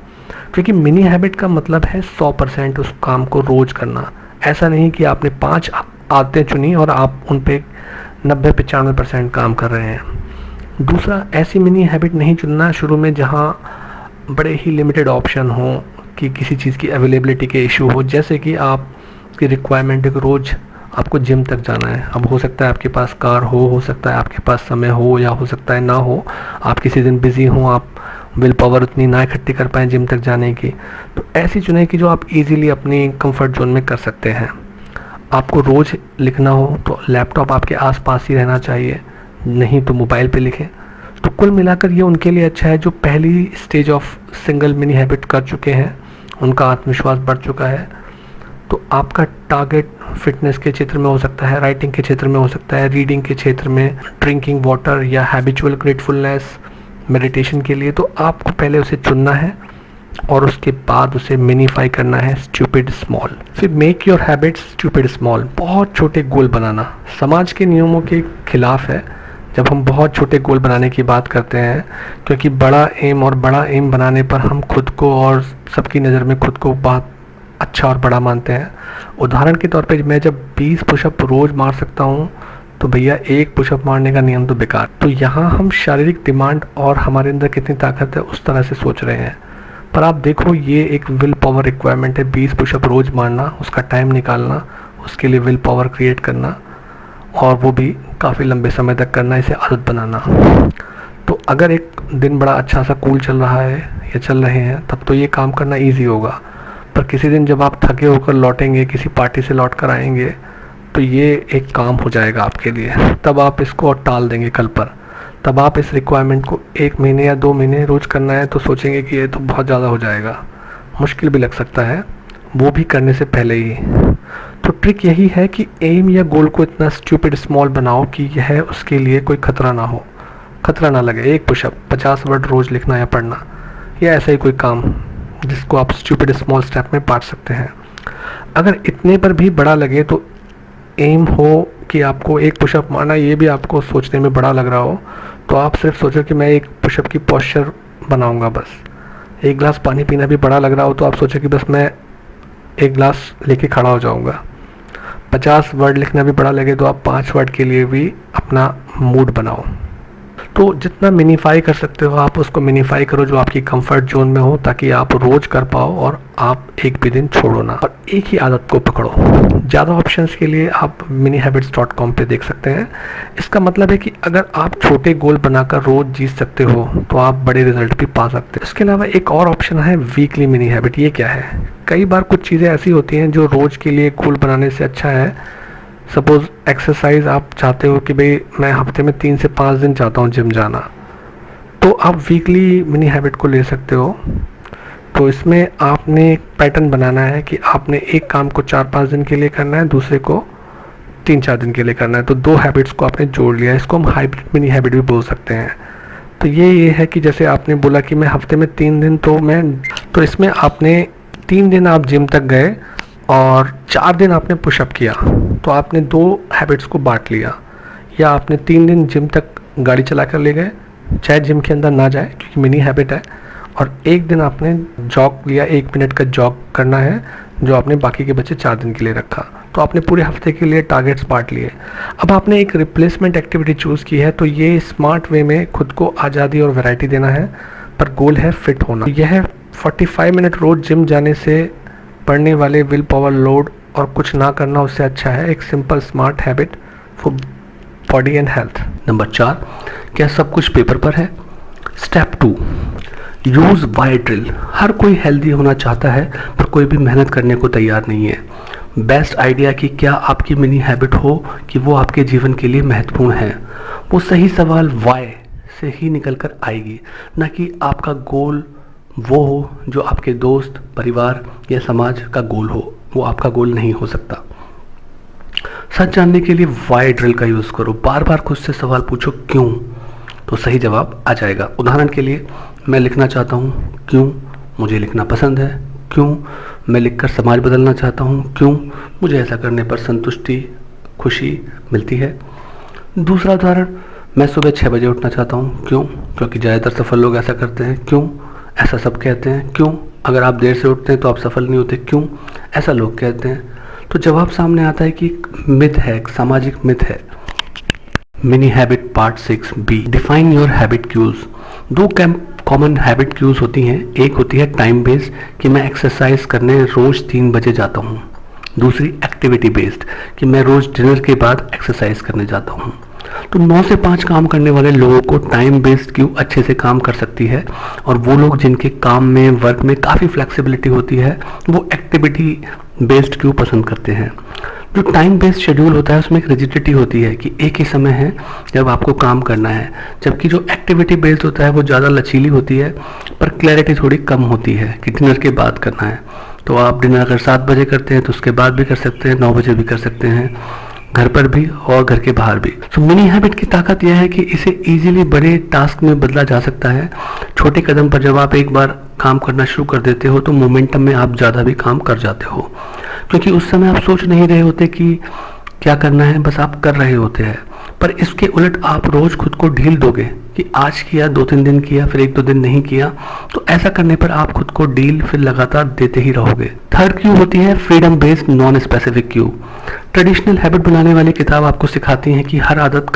[SPEAKER 2] क्योंकि मिनी हैबिट का मतलब है 100% उस काम को रोज़ करना। ऐसा नहीं कि आपने 5 आदतें चुनी और आप उन पे 90-95% काम कर रहे हैं। दूसरा, ऐसी मिनी हैबिट नहीं चुनना शुरू में जहाँ बड़े ही लिमिटेड ऑप्शन हो, कि किसी चीज़ की अवेलेबिलिटी के इशू हो, जैसे कि आपकी रिक्वायरमेंट है कि रोज़ आपको जिम तक जाना है। अब हो सकता है आपके पास कार हो सकता है आपके पास समय हो, या हो सकता है ना हो, आप किसी दिन बिज़ी हो, आप विल पावर उतनी ना इकट्ठी कर पाएँ जिम तक जाने की। तो ऐसी चुनें कि जो आप इजीली अपनी कंफर्ट जोन में कर सकते हैं। आपको रोज़ लिखना हो तो लैपटॉप आपके आसपास ही रहना चाहिए, नहीं तो मोबाइल पे लिखें। तो कुल मिलाकर ये उनके लिए अच्छा है जो पहली stage of single mini habit कर चुके हैं, उनका आत्मविश्वास बढ़ चुका है। तो आपका टारगेट फिटनेस के क्षेत्र में हो सकता है, राइटिंग के क्षेत्र में हो सकता है, रीडिंग के क्षेत्र में, ड्रिंकिंग वाटर या हैबिचुअल ग्रेटफुलनेस, मेडिटेशन के लिए। तो आपको पहले उसे चुनना है और उसके बाद उसे मिनीफाई करना है, स्टूपिड स्मॉल। फिर make your habits stupid small. बहुत छोटे गोल बनाना समाज के नियमों के खिलाफ है जब हम बहुत छोटे गोल बनाने की बात करते हैं, क्योंकि बड़ा एम बनाने पर हम खुद को और सबकी नज़र में खुद को बहुत अच्छा और बड़ा मानते हैं। उदाहरण के तौर पे मैं जब 20 पुशअप रोज़ मार सकता हूँ तो भैया 1 पुशअप मारने का नियम तो बेकार। तो यहाँ हम शारीरिक डिमांड और हमारे अंदर कितनी ताकत है उस तरह से सोच रहे हैं। पर आप देखो, ये एक विल पावर रिक्वायरमेंट है, 20 पुशअप रोज़ मारना, उसका टाइम निकालना, उसके लिए विल पावर क्रिएट करना, और वो भी काफ़ी लंबे समय तक करना, इसे आदत बनाना। तो अगर एक दिन बड़ा अच्छा सा कूल चल रहा है या चल रहे हैं तब तो ये काम करना ईजी होगा। पर किसी दिन जब आप थके होकर लौटेंगे, किसी पार्टी से लौट कर आएंगे, तो ये एक काम हो जाएगा आपके लिए, तब आप इसको और टाल देंगे कल पर। तब आप इस रिक्वायरमेंट को 1 महीने या 2 महीने रोज़ करना है तो सोचेंगे कि ये तो बहुत ज़्यादा हो जाएगा, मुश्किल भी लग सकता है, वो भी करने से पहले ही। तो ट्रिक यही है कि एम या गोल को इतना स्टूपिड स्मॉल बनाओ कि यह उसके लिए कोई खतरा ना हो।
[SPEAKER 3] खतरा ना लगे, एक पुशअप 50 वर्ड रोज़ लिखना या पढ़ना, या ऐसा ही कोई काम जिसको आप स्टूपिड स्मॉल स्टेप में बांट सकते हैं। अगर इतने पर भी बड़ा लगे तो एम हो कि आपको एक पुशअप मारना, ये भी आपको सोचने में बड़ा लग रहा हो, तो आप सिर्फ सोचो कि मैं एक पुशअप की पोस्चर बनाऊंगा बस। एक गिलास पानी पीना भी बड़ा लग रहा हो तो आप सोचो कि बस मैं एक गिलास लेके खड़ा हो जाऊंगा। 50 वर्ड लिखना भी बड़ा लगे तो आप 5 वर्ड के लिए भी अपना मूड बनाओ। तो जितना मिनीफाई कर सकते हो आप उसको मिनीफाई करो जो आपकी कंफर्ट जोन में हो, ताकि आप रोज कर पाओ और आप एक भी दिन छोड़ो ना, और एक ही आदत को पकड़ो। ज़्यादा ऑप्शंस के लिए आप minihabits.com पे देख सकते हैं। इसका मतलब है कि अगर आप छोटे गोल बनाकर रोज जीत सकते हो तो आप बड़े रिजल्ट भी पा सकते हैं। इसके अलावा एक और ऑप्शन है वीकली मिनी हैबिट। ये क्या है? कई बार कुछ चीज़ें ऐसी होती हैं जो रोज़ के लिए गोल बनाने से अच्छा है। सपोज़ एक्सरसाइज आप चाहते हो कि भाई मैं हफ्ते में 3 से 5 दिन चाहता हूँ जिम जाना, तो आप वीकली मिनी हैबिट को ले सकते हो। तो इसमें आपने एक पैटर्न बनाना है कि आपने एक काम को 4-5 दिन के लिए करना है, दूसरे को 3-4 दिन के लिए करना है। तो 2 हैबिट्स को आपने जोड़ लिया, इसको हम हाइब्रिड मिनी हैबिट भी बोल सकते हैं। तो ये है कि जैसे आपने बोला कि मैं हफ्ते में 3 दिन तो इसमें आपने 3 दिन आप जिम तक गए और 4 दिन आपने पुशअप किया, तो आपने 2 हैबिट्स को बांट लिया। या आपने 3 दिन जिम तक गाड़ी चला कर ले गए, चाहे जिम के अंदर ना जाए क्योंकि मिनी हैबिट है, और 1 दिन आपने जॉग लिया, 1 मिनट का जॉग करना है जो आपने बाकी के बचे 4 दिन के लिए रखा। तो आपने पूरे हफ्ते के लिए टारगेट्स बांट लिए। अब आपने एक रिप्लेसमेंट एक्टिविटी चूज़ की है, तो ये स्मार्ट वे में खुद को आज़ादी और वैरायटी देना है, पर गोल है फिट होना। यह 45 मिनट रोज़ जिम जाने से पढ़ने वाले विल पावर लोड और कुछ ना करना उससे अच्छा है एक simple smart habit for body and health.
[SPEAKER 2] Number 4, क्या सब कुछ पेपर पर है? Step 2, use why drill. हर कोई हेल्दी होना चाहता है पर कोई भी मेहनत करने को तैयार नहीं है। बेस्ट आइडिया कि क्या आपकी मिनी हैबिट हो कि वो आपके जीवन के लिए महत्वपूर्ण है। वो सही सवाल वाई से ही निकल कर आएगी, ना कि आपका गोल वो हो जो आपके दोस्त, परिवार या समाज का गोल हो। वो आपका गोल नहीं हो सकता। सच जानने के लिए वाई ड्रिल का यूज़ करो। बार बार खुद से सवाल पूछो क्यों, तो सही जवाब आ जाएगा। उदाहरण के लिए, मैं लिखना चाहता हूँ, क्यों? मुझे लिखना पसंद है, क्यों? मैं लिखकर समाज बदलना चाहता हूँ, क्यों? मुझे ऐसा करने पर संतुष्टि, खुशी मिलती है। दूसरा उदाहरण, मैं सुबह 6 बजे उठना चाहता हूँ, क्यों? क्योंकि ज़्यादातर सफल लोग ऐसा करते हैं, क्यों? ऐसा सब कहते हैं, क्यों? अगर आप देर से उठते हैं तो आप सफल नहीं होते, क्यों? ऐसा लोग कहते हैं। तो जवाब सामने आता है कि मिथ है, एक सामाजिक मिथ है। Mini habit part 6B, define your habit cues. 2 common habit cues होती हैं। एक होती है टाइम बेस्ड कि मैं एक्सरसाइज करने रोज 3 बजे जाता हूँ। दूसरी एक्टिविटी बेस्ड कि मैं रोज डिनर के बाद एक्सरसाइज करने जाता हूँ। तो 9 से 5 काम करने वाले लोगों को टाइम बेस्ड क्यू अच्छे से काम कर सकती है, और वो लोग जिनके काम में, वर्क में काफ़ी फ्लेक्सिबिलिटी होती है, वो एक्टिविटी बेस्ड क्यू पसंद करते हैं। जो टाइम बेस्ड शेड्यूल होता है उसमें एक रिजिडिटी होती है कि एक ही समय है जब आपको काम करना है, जबकि जो एक्टिविटी बेस्ड होता है वो ज़्यादा लचीली होती है, पर क्लैरिटी थोड़ी कम होती है कि डिनर के बाद करना है। तो आप डिनर अगर 7 बजे करते हैं तो उसके बाद भी कर सकते हैं, 9 बजे भी कर सकते हैं, घर पर भी और घर के बाहर भी। तो मिनी हैबिट की ताकत यह है कि इसे इजीली बड़े टास्क में बदला जा सकता है। छोटे कदम पर जब आप एक बार काम करना शुरू कर देते हो तो मोमेंटम में आप ज़्यादा भी काम कर जाते हो, क्योंकि उस समय आप सोच नहीं रहे होते कि क्या करना है, बस आप कर रहे होते हैं। पर इसके उलट आप रोज़ खुद को ढील दोगे कि आज किया, 2-3 दिन किया, फिर 1-2 दिन नहीं किया, तो ऐसा करने पर आप खुद को ढील फिर लगातार देते ही रहोगे। थर्ड क्यू होती है freedom based non specific Q. Traditional habit बनाने वाली किताब आपको सिखाती है कि हर आदत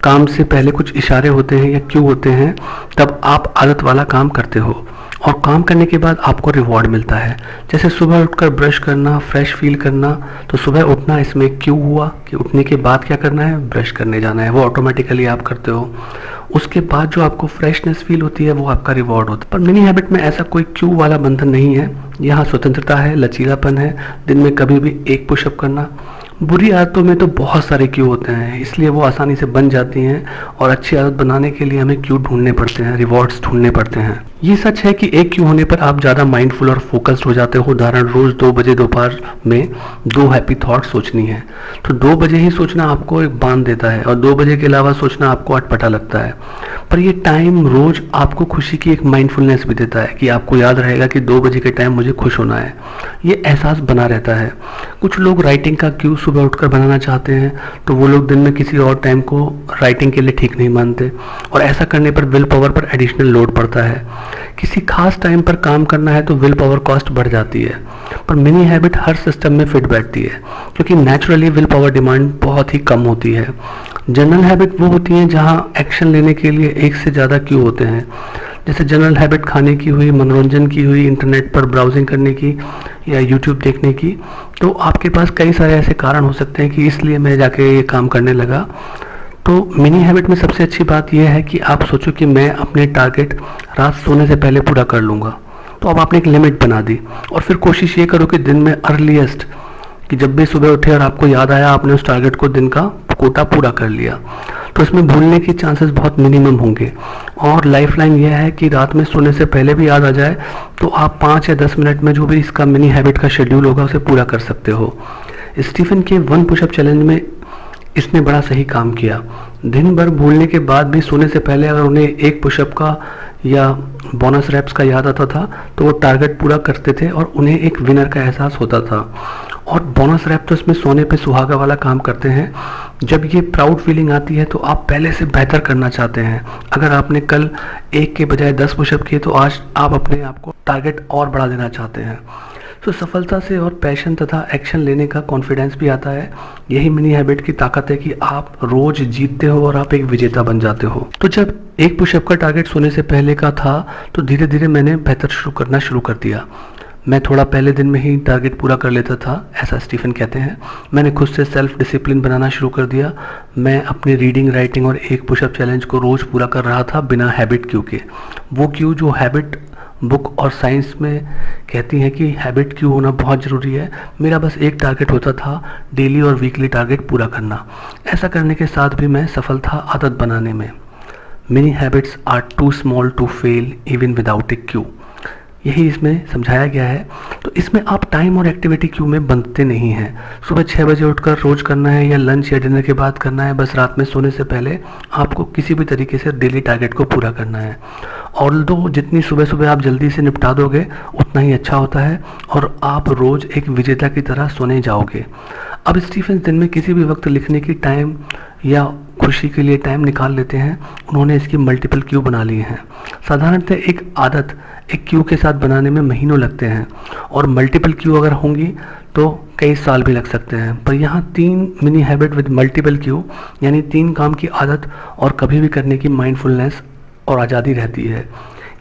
[SPEAKER 2] काम से पहले कुछ इशारे होते हैं या क्यू होते हैं, तब आप आदत वाला काम करते हो और काम करने के बाद आपको रिवॉर्ड मिलता है। जैसे सुबह उठकर ब्रश करना, फ्रेश फील करना, तो सुबह उठना इसमें क्यू हुआ कि उठने के बाद क्या करना है, ब्रश करने जाना है, वो ऑटोमेटिकली आप करते हो। उसके बाद जो आपको फ्रेशनेस फील होती है वो आपका रिवॉर्ड होता है। पर मिनी हैबिट में ऐसा कोई क्यू वाला बंधन नहीं है। यहाँ स्वतंत्रता है, लचीलापन है, दिन में कभी भी एक पुशअप करना। बुरी आदतों में तो बहुत सारे क्यू होते हैं, इसलिए वो आसानी से बन जाती हैं, और अच्छी आदत बनाने के लिए हमें क्यू ढूंढने पड़ते हैं, रिवॉर्ड्स ढूंढने पड़ते हैं।
[SPEAKER 3] ये सच है कि एक क्यू होने पर आप ज़्यादा माइंडफुल और फोकस्ड हो जाते हो। उदाहरण, रोज 2 बजे दोपहर में 2 हैप्पी थॉट सोचनी है, तो 2 बजे ही सोचना आपको एक बांध देता है और 2 बजे के अलावा सोचना आपको अटपटा लगता है। पर ये टाइम रोज आपको खुशी की एक माइंडफुलनेस भी देता है कि आपको याद रहेगा कि 2 बजे के टाइम मुझे खुश होना है। ये एहसास बना रहता है। कुछ लोग राइटिंग का क्यू सुबह उठकर बनाना चाहते हैं, तो वो लोग दिन में किसी और टाइम को राइटिंग के लिए ठीक नहीं मानते और ऐसा करने पर विल पावर पर एडिशनल लोड पड़ता है। किसी खास टाइम पर काम करना है तो विल पावर कॉस्ट बढ़ जाती है, पर मिनी हैबिट हर सिस्टम में फिट बैठती है क्योंकि नेचुरली विल पावर डिमांड बहुत ही कम होती है। जनरल हैबिट वो होती हैं जहां एक्शन लेने के लिए एक से ज़्यादा क्यू होते हैं। जैसे जनरल हैबिट खाने की हुई, मनोरंजन की हुई, इंटरनेट पर ब्राउजिंग करने की या यूट्यूब देखने की, तो आपके पास कई सारे ऐसे कारण हो सकते हैं कि इसलिए मैं जाके ये काम करने लगा। तो मिनी हैबिट में सबसे अच्छी बात यह है कि आप सोचो कि मैं अपने टारगेट रात सोने से पहले पूरा कर लूँगा। तो अब आपने एक लिमिट बना दी और फिर कोशिश ये करो कि दिन में अर्लीस्ट, कि जब भी सुबह उठे और आपको याद आया आपने उस टारगेट को दिन का कोटा पूरा कर लिया, तो इसमें भूलने की चांसेस बहुत मिनिमम होंगे। और लाइफलाइन यह है कि रात में सोने से पहले भी याद आ जाए तो आप 5 या 10 मिनट में जो भी इसका मिनी हैबिट का शेड्यूल होगा उसे पूरा कर सकते हो। स्टीफन के 1 पुशअप चैलेंज में इसने बड़ा सही काम किया। दिन भर भूलने के बाद भी सोने से पहले अगर उन्हें 1 पुशअप का या बोनस रैप्स का याद आता था तो वो टारगेट पूरा करते थे और उन्हें एक विनर का एहसास होता था। और बोनस रैप तो इसमें सोने पे सुहागा वाला काम करते हैं। जब ये प्राउड फीलिंग आती है तो आप पहले से बेहतर करना चाहते हैं। अगर आपने कल 1 के बजाय 10 पुशअप किए तो आज आप अपने आप को टारगेट और बढ़ा देना चाहते हैं। तो सफलता से और पैशन तथा एक्शन लेने का कॉन्फिडेंस भी आता है। यही मिनी हैबिट की ताकत है कि आप रोज जीतते हो और आप एक विजेता बन जाते हो। तो जब 1 पुशअप का टारगेट सोने से पहले का था तो धीरे धीरे मैंने बेहतर करना शुरू कर दिया। मैं थोड़ा पहले दिन में ही टारगेट पूरा कर लेता था, ऐसा स्टीफन कहते हैं। मैंने खुद से सेल्फ डिसिप्लिन बनाना शुरू कर दिया। मैं अपनी रीडिंग, राइटिंग और 1 पुशअप चैलेंज को रोज़ पूरा कर रहा था बिना हैबिट क्यू के। वो क्यू जो हैबिट बुक और साइंस में कहती हैं कि हैबिट क्यू होना बहुत ज़रूरी है, मेरा बस एक टारगेट होता था, डेली और वीकली टारगेट पूरा करना। ऐसा करने के साथ भी मैं सफल था आदत बनाने में। Mini habits are too small to fail even without a cue, यही इसमें समझाया गया है। तो इसमें आप टाइम और एक्टिविटी क्यू में बंधते नहीं हैं। सुबह 6 बजे उठकर रोज करना है या लंच या डिनर के बाद करना है, बस रात में सोने से पहले आपको किसी भी तरीके से डेली टारगेट को पूरा करना है। और दो जितनी सुबह सुबह आप जल्दी से निपटा दोगे उतना ही अच्छा होता है और आप रोज एक विजेता की तरह सोने जाओगे। अब स्टीफन दिन में किसी भी वक्त लिखने की टाइम या खुशी के लिए टाइम निकाल लेते हैं। उन्होंने इसकी मल्टीपल क्यू बना ली हैं। साधारणतः एक आदत एक क्यू के साथ बनाने में महीनों लगते हैं और मल्टीपल क्यू अगर होंगी तो कई साल भी लग सकते हैं। पर यहाँ 3 mini habit with multiple Q यानी 3 काम की आदत और कभी भी करने की माइंडफुलनेस और आज़ादी रहती है।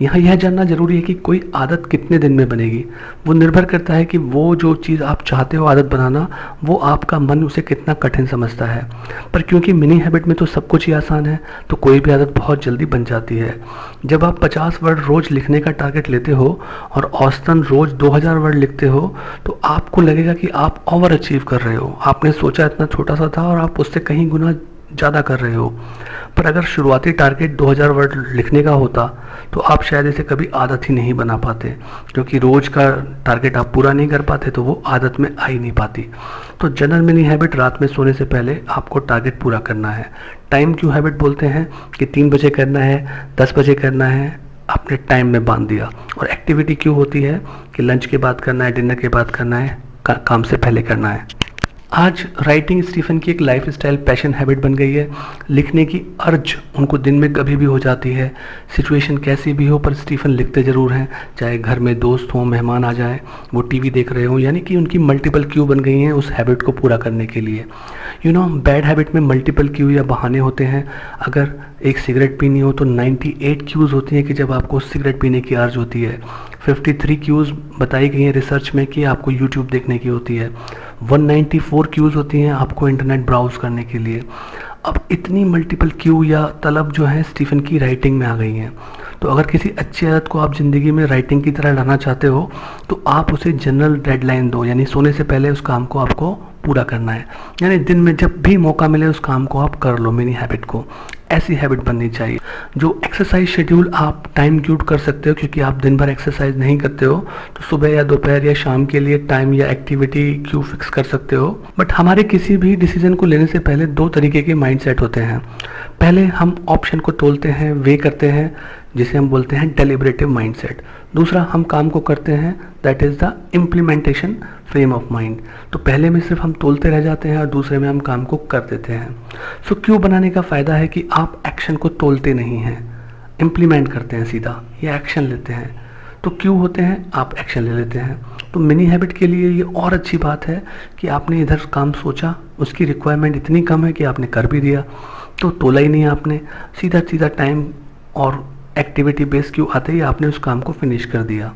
[SPEAKER 3] यहाँ यह जानना जरूरी है कि कोई आदत कितने दिन में बनेगी। वो निर्भर करता है कि वो जो चीज़ आप चाहते हो आदत बनाना, वो आपका मन उसे कितना कठिन समझता है। पर क्योंकि मिनी हैबिट में तो सब कुछ ही आसान है, तो कोई भी आदत बहुत जल्दी बन जाती है। जब आप 50 वर्ड रोज़ लिखने का टारगेट लेते हो और औसतन रोज़ 2000 वर्ड लिखते हो तो आपको लगेगा कि आप ओवर अचीव कर रहे हो। आपने सोचा इतना छोटा सा था और आप उससे कहीं गुना ज़्यादा कर रहे हो। पर अगर शुरुआती टारगेट 2000 वर्ड लिखने का होता तो आप शायद इसे कभी आदत ही नहीं बना पाते, क्योंकि रोज़ का टारगेट आप पूरा नहीं कर पाते तो वो आदत में आ ही नहीं पाती। तो जनरल मिनी हैबिट रात में सोने से पहले आपको टारगेट पूरा करना है। टाइम क्यू हैबिट बोलते हैं कि 3 बजे करना है, 10 बजे करना है, आपने टाइम में बांध दिया। और एक्टिविटी क्यू होती है कि लंच के बाद करना है, डिनर के बाद करना है, काम से पहले करना है। आज राइटिंग स्टीफन की एक लाइफ स्टाइल पैशन हैबिट बन गई है। लिखने की अर्ज उनको दिन में कभी भी हो जाती है, सिचुएशन कैसी भी हो, पर स्टीफन लिखते ज़रूर हैं। चाहे घर में दोस्त हों, मेहमान आ जाए, वो टीवी देख रहे हों, यानी कि उनकी मल्टीपल क्यू बन गई हैं उस हैबिट को पूरा करने के लिए। बैड हैबिट में मल्टीपल क्यू या बहाने होते हैं। अगर एक सिगरेट पीनी हो तो 98 क्यूज़ होती हैं कि जब आपको सिगरेट पीने की अर्ज होती है। 53 क्यूज़ बताई गई हैं रिसर्च में कि आपको यूट्यूब देखने की होती है। 194 क्यूज़ होती हैं आपको इंटरनेट ब्राउज करने के लिए। अब इतनी मल्टीपल क्यू या तलब जो है स्टीफन की राइटिंग में आ गई हैं। तो अगर किसी अच्छी आदत को आप ज़िंदगी में राइटिंग की तरह लाना चाहते हो तो आप उसे जनरल डेडलाइन दो, यानी सोने से पहले उस काम को आपको पूरा करना है। यानी दिन में जब भी मौका मिले उस काम को आप कर लो, मिनी हैबिट को। ऐसी हैबिट बननी चाहिए। जो एक्सरसाइज शेड्यूल आप टाइम क्यूट कर सकते हो, क्योंकि आप दिन भर एक्सरसाइज नहीं करते हो, तो सुबह या दोपहर या शाम के लिए टाइम या एक्टिविटी क्यू फिक्स कर सकते हो। बट हमारे किसी भी डिसीजन को लेने से पहले दो तरीके के माइंडसेट होते हैं। पहले हम ऑप्शन को तोलते हैं, वे करते हैं, जिसे हम बोलते हैं डेलिब्रेटिव माइंडसेट। दूसरा, हम काम को करते हैं, that is the implementation frame of mind. तो पहले में सिर्फ हम तोलते रह जाते हैं और दूसरे में हम काम को कर देते हैं। सो क्यों बनाने का फ़ायदा है कि आप एक्शन को तोलते नहीं हैं, इम्प्लीमेंट करते हैं सीधा, या एक्शन लेते हैं। तो क्यों होते हैं, आप एक्शन ले लेते हैं। तो मिनी हैबिट के लिए ये और अच्छी बात है कि आपने इधर काम सोचा, उसकी रिक्वायरमेंट इतनी कम है कि आपने कर भी दिया, तो तोला ही नहीं आपने, सीधा सीधा टाइम और एक्टिविटी बेस क्यू आते ही आपने उस काम को फिनिश कर दिया।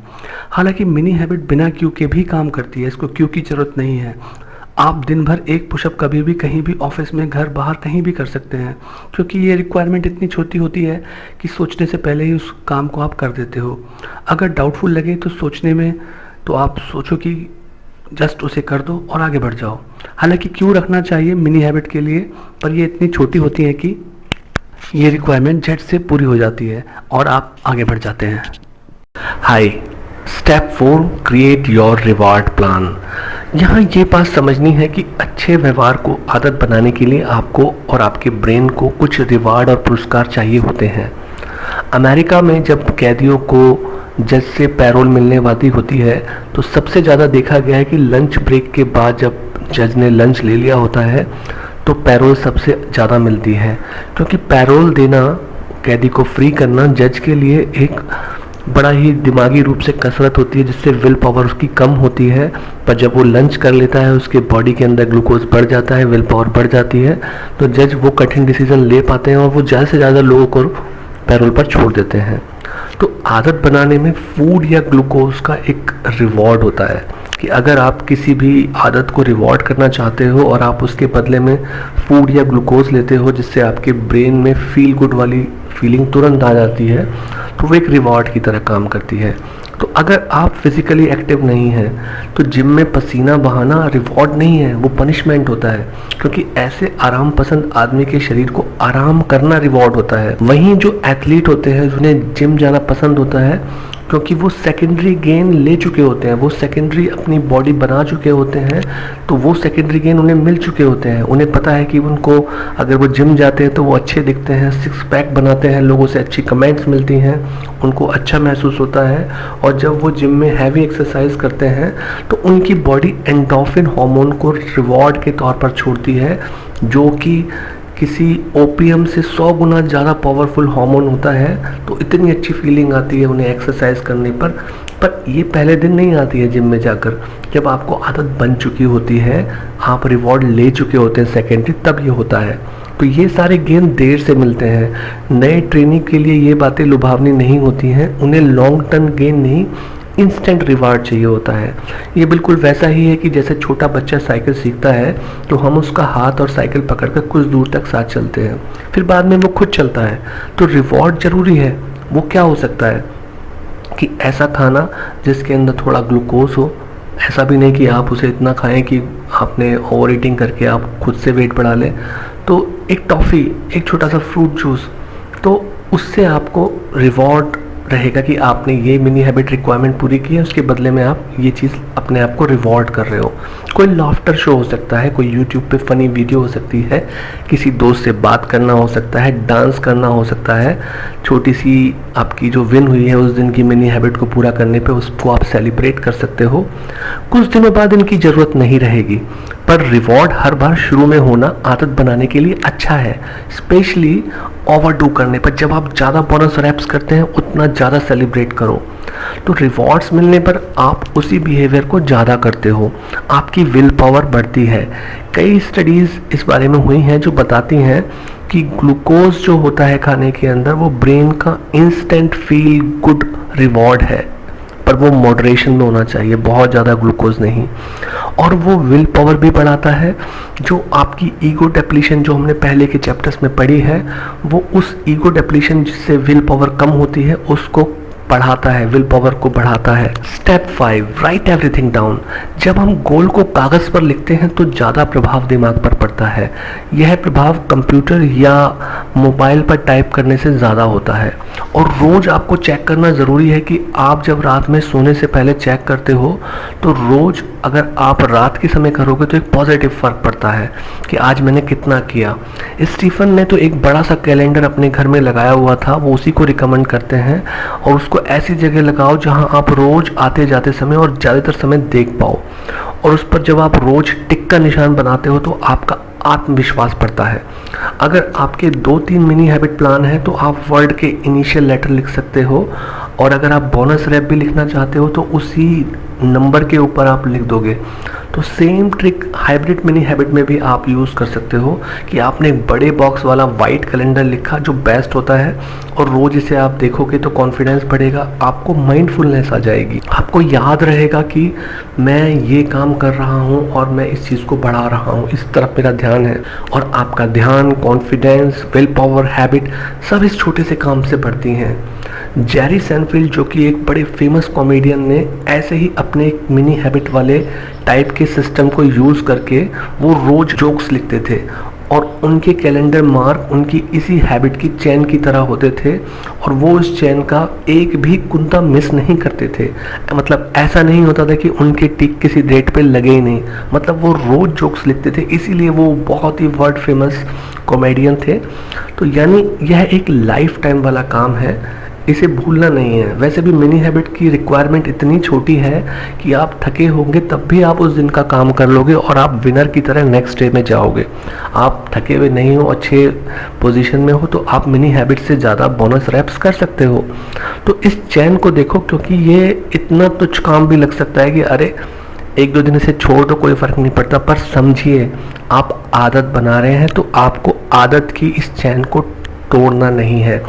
[SPEAKER 3] हालांकि मिनी हैबिट बिना क्यू के भी काम करती है, इसको क्यू की ज़रूरत नहीं है। आप दिन भर एक पुशअप कभी भी कहीं भी, ऑफिस में, घर, बाहर कहीं भी कर सकते हैं, क्योंकि ये रिक्वायरमेंट इतनी छोटी होती है कि सोचने से पहले ही उस काम को आप कर देते हो। अगर डाउटफुल लगे तो सोचने में, तो आप सोचो कि जस्ट उसे कर दो और आगे बढ़ जाओ। हालांकि क्यों रखना चाहिए मिनी हैबिट के लिए, पर ये इतनी छोटी होती है कि ये रिक्वायरमेंट झट से पूरी हो जाती है और आप आगे बढ़ जाते हैं।
[SPEAKER 2] Hi, step 4, create your reward plan. यहाँ ये बात समझनी है कि अच्छे व्यवहार को आदत बनाने के लिए आपको और आपके ब्रेन को कुछ रिवार्ड और पुरस्कार चाहिए होते हैं। अमेरिका में जब कैदियों को जज से पैरोल मिलने वाली होती है, तो सबसे ज़्यादा देखा गया है कि लंच ब्रेक के बाद जब जज ने लंच ले लिया होता है तो पैरोल सबसे ज़्यादा मिलती है, क्योंकि पैरोल देना, कैदी को फ्री करना जज के लिए एक बड़ा ही दिमागी रूप से कसरत होती है, जिससे विल पावर उसकी कम होती है। पर जब वो लंच कर लेता है, उसके बॉडी के अंदर ग्लूकोज बढ़ जाता है, विल पावर बढ़ जाती है, तो जज वो कठिन डिसीजन ले पाते हैं और वो ज़्यादा से ज़्यादा लोगों को पैरोल पर छोड़ देते हैं। तो आदत बनाने में फूड या ग्लूकोज का एक रिवॉर्ड होता है कि अगर आप किसी भी आदत को रिवॉर्ड करना चाहते हो और आप उसके बदले में फूड या ग्लूकोज लेते हो, जिससे आपके ब्रेन में फील गुड वाली फीलिंग तुरंत आ जाती है, तो वो एक रिवॉर्ड की तरह काम करती है। तो अगर आप फिजिकली एक्टिव नहीं हैं, तो जिम में पसीना बहाना रिवॉर्ड नहीं है, वो पनिशमेंट होता है, क्योंकि ऐसे आराम पसंद आदमी के शरीर को आराम करना रिवॉर्ड होता है। वहीं जो एथलीट होते हैं, जिन्हें जिम जाना पसंद होता है, क्योंकि वो सेकेंडरी गेन ले चुके होते हैं, वो सेकेंडरी अपनी बॉडी बना चुके होते हैं, तो वो सेकेंडरी गेन उन्हें मिल चुके होते हैं। उन्हें पता है कि उनको, अगर वो जिम जाते हैं तो वो अच्छे दिखते हैं, सिक्स पैक बनाते हैं, लोगों से अच्छी कमेंट्स मिलती हैं, उनको अच्छा महसूस होता है। और जब वो जिम में हैवी एक्सरसाइज करते हैं तो उनकी बॉडी एंडोर्फिन हार्मोन को रिवॉर्ड के तौर पर छोड़ती है, जो कि किसी ओपीएम से 100 गुना ज़्यादा पावरफुल हार्मोन होता है। तो इतनी अच्छी फीलिंग आती है उन्हें एक्सरसाइज करने पर ये पहले दिन नहीं आती है जिम में जाकर, जब आपको आदत बन चुकी होती है, आप रिवॉर्ड ले चुके होते हैं सेकेंडरी, तब ये होता है। तो ये सारे गेन देर से मिलते हैं। नए ट्रेनिंग के लिए ये बातें लुभावनी नहीं होती हैं, उन्हें लॉन्ग टर्म गेन नहीं, इंस्टेंट रिवार्ड चाहिए होता है। ये बिल्कुल वैसा ही है कि जैसे छोटा बच्चा साइकिल सीखता है तो हम उसका हाथ और साइकिल पकड़कर कुछ दूर तक साथ चलते हैं, फिर बाद में वो खुद चलता है। तो रिवॉर्ड जरूरी है। वो क्या हो सकता है कि ऐसा खाना जिसके अंदर थोड़ा ग्लूकोज हो, ऐसा भी नहीं कि आप उसे इतना खाएं कि आपने ओवर ईटिंग करके आप खुद से वेट बढ़ा लें। तो एक टॉफ़ी, एक छोटा सा फ्रूट जूस, तो उससे आपको रिवॉर्ड रहेगा कि आपने ये मिनी हैबिट रिक्वायरमेंट पूरी की है, उसके बदले में आप ये चीज़ अपने आप को रिवॉर्ड कर रहे हो। कोई लाफ्टर शो हो सकता है, कोई यूट्यूब पे फनी वीडियो हो सकती है, किसी दोस्त से बात करना हो सकता है, डांस करना हो सकता है। छोटी सी आपकी जो विन हुई है उस दिन की मिनी हैबिट को पूरा करने पे, उसको आप सेलिब्रेट कर सकते हो। कुछ दिनों बाद इनकी ज़रूरत नहीं रहेगी, पर रिवॉर्ड हर बार शुरू में होना आदत बनाने के लिए अच्छा है, स्पेशली ओवरडू करने पर। जब आप ज़्यादा बोनस रैप्स करते हैं उतना ज़्यादा सेलिब्रेट करो, तो रिवॉर्ड्स मिलने पर आप उसी बिहेवियर को ज़्यादा करते हो, आपकी विल पावर बढ़ती है। कई स्टडीज़ इस बारे में हुई हैं जो बताती हैं कि ग्लूकोज जो होता है खाने के अंदर, वो ब्रेन का इंस्टेंट फील गुड रिवॉर्ड है, पर वो मॉडरेशन में होना चाहिए, बहुत ज़्यादा ग्लूकोज नहीं। और वो विल पावर भी बढ़ाता है। जो आपकी ईगो डेप्लीशन जो हमने पहले के चैप्टर्स में पढ़ी है, वो उस ईगो डेप्लीशन जिससे विल पावर कम होती है उसको बढ़ाता है, विल पावर को बढ़ाता है। Step 5, right everything down. जब हम गोल को कागज़ पर लिखते हैं तो ज़्यादा प्रभाव दिमाग पर पड़ता है। यह प्रभाव कंप्यूटर या मोबाइल पर टाइप करने से ज़्यादा होता है। और रोज़ आपको चेक करना ज़रूरी है कि आप जब रात में सोने से पहले चेक करते हो तो रोज़ अगर आप रात के समय करोगे तो एक पॉजिटिव फ़र्क पड़ता है कि आज मैंने कितना किया। स्टीफन ने तो एक बड़ा सा कैलेंडर अपने घर में लगाया हुआ था, वो उसी को रिकमेंड करते हैं। और उसको ऐसी जगह लगाओ जहां आप रोज़ आते जाते समय और ज़्यादातर समय देख पाओ। और उस पर जब आप रोज़ टिक का निशान बनाते हो तो आपका आत्मविश्वास बढ़ता है। अगर आपके 2-3 मिनी हैबिट प्लान है तो आप वर्ड के इनिशियल लेटर लिख सकते हो, और अगर आप बोनस रैप भी लिखना चाहते हो तो उसी नंबर के ऊपर आप लिख दोगे। तो same trick hybrid mini habit में भी आप यूज़ कर सकते हो कि आपने एक बड़े बॉक्स वाला वाइट कैलेंडर लिखा जो बेस्ट होता है, और रोज़ इसे आप देखोगे तो कॉन्फिडेंस बढ़ेगा, आपको माइंडफुलनेस आ जाएगी, आपको याद रहेगा कि मैं ये काम कर रहा हूँ और मैं इस चीज़ को बढ़ा रहा हूँ, इस तरफ मेरा ध्यान है। और आपका ध्यान, कॉन्फिडेंस, विल पावर, हैबिट सब इस छोटे से काम से बढ़ती हैं। जेरी सेनफील्ड जो कि एक बड़े फेमस कॉमेडियन ने ऐसे ही अपने एक मिनी हैबिट वाले टाइप के सिस्टम को यूज़ करके वो रोज़ जोक्स लिखते थे, और उनके कैलेंडर मार्क उनकी इसी हैबिट की चेन की तरह होते थे, और वो इस चेन का एक भी कुंता मिस नहीं करते थे। मतलब ऐसा नहीं होता था कि उनके टिक किसी डेट पे लगे ही नहीं, मतलब वो रोज़ जोक्स लिखते थे, इसीलिए वो बहुत ही वर्ल्ड फेमस कॉमेडियन थे। तो यानी यह एक लाइफ टाइम वाला काम है, इसे भूलना नहीं है। वैसे भी मिनी हैबिट की रिक्वायरमेंट इतनी छोटी है कि आप थके होंगे तब भी आप उस दिन का काम कर लोगे और आप विनर की तरह नेक्स्ट डे में जाओगे। आप थके हुए नहीं हो, अच्छे पोजीशन में हो, तो आप मिनी हैबिट से ज़्यादा बोनस रैप्स कर सकते हो। तो इस चैन को देखो, क्योंकि ये इतना तुच्छ काम भी लग सकता है कि अरे 1-2 दिन इसे छोड़ दो, कोई फ़र्क नहीं पड़ता, पर समझिए आप आदत बना रहे हैं तो आपको आदत की इस चैन को तोड़ना नहीं है।